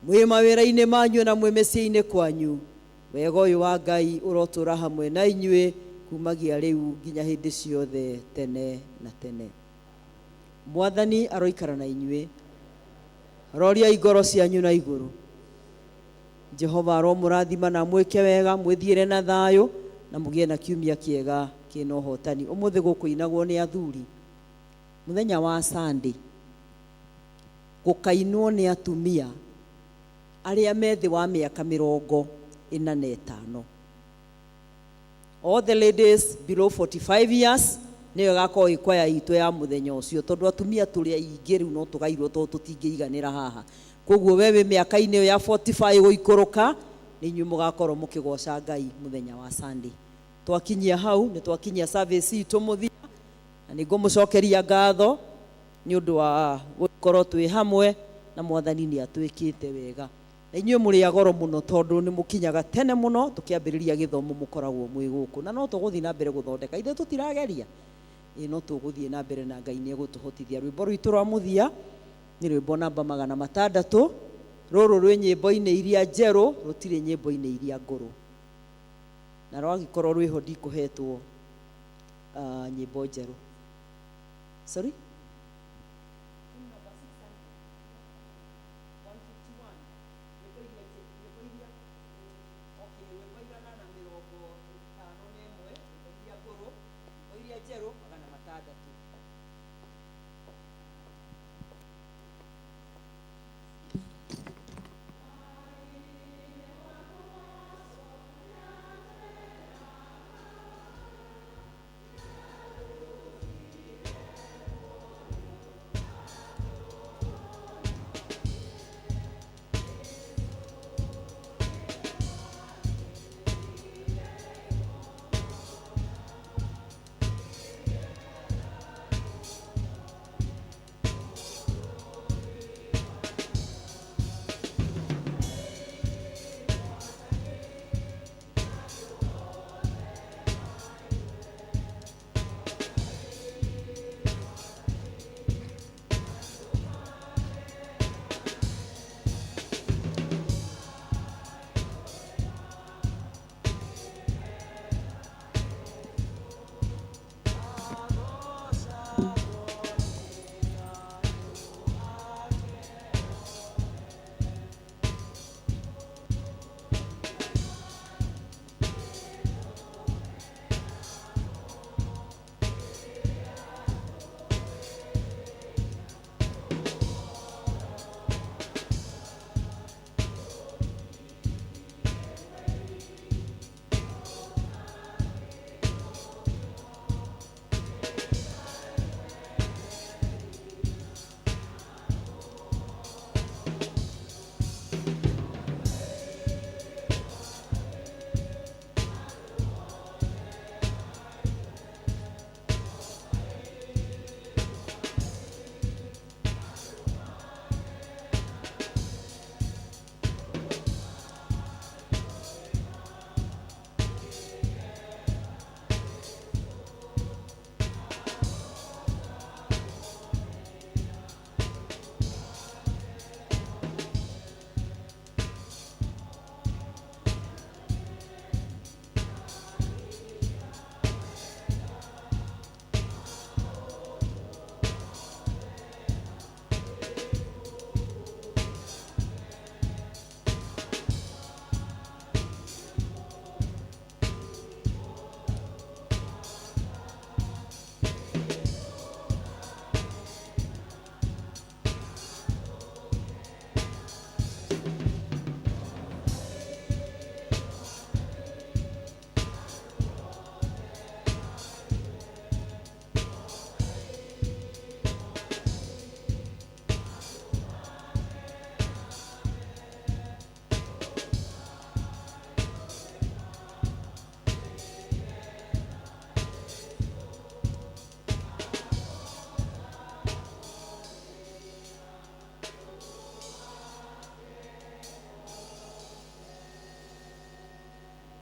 mwĩ mawĩra-inĩ manyu na mwĩ mĩciĩ-inĩ kwanyu. Wega ũyũ wa Ngai ũrotũra hamwe na inyuĩ kumagia rĩu nginya hĩndĩ ciothe tene na tene. Mwathani aroikara na inyuĩ, roria igoro cianyu na igũrũ. Jehova aromũrathima na mwĩke wega, mwĩthiĩre na thayũ na mũgĩe na kiumia kĩega kĩna ũhotani. Ũmũthĩ gũkũinagwo nĩ athuri, mũthenya wa Sunday gũkainwo nĩ atumia arĩa me thĩ wa mĩaka 45. All the ladies below 45 years nĩyo ĩgakorwo ĩkwaya itũ ya mũthenya ũcio, tondũ atumia tũrĩ aingĩ rĩu no tũgairwo tondũ tũtingĩiganĩra haha. koguo we wĩ mĩaka-inĩ ĩyo ya 45 gũikũrũka nĩ inyuĩ mũgakorwo mũkĩgoca Ngai mũthenya wa Sunday. Twakinyia hau nĩ twakinyia service itũ mũthia, na nĩ ngũmũcokeria ngatho nĩ ũndũ wa gũkorwo twĩ hamwe na Mwathani nĩ atwĩkĩte wega. Na inyuĩ mũrĩ agoro mũno tondũ nĩ mũkinyaga tene mũno tũkĩambĩrĩria gĩthomo mũkoragwo mwĩ gũkũ, na no tũgũthiĩ na mbere gũthondeka, ithe tũtirageria no tũgũthiĩ na mbere na Ngai nĩ egũtũhotithia. Rwĩmbo rwitũ rwa mũthia nĩ rwĩmbo namba 600, rũrũ rwĩ nyĩmbo-inĩ iria njerũ, rũtirĩ nyĩmbo-inĩ iria ngũrũ, na rwagĩkorwo rwĩho ndikũhetwo nyĩmbo njerũ. Sorry?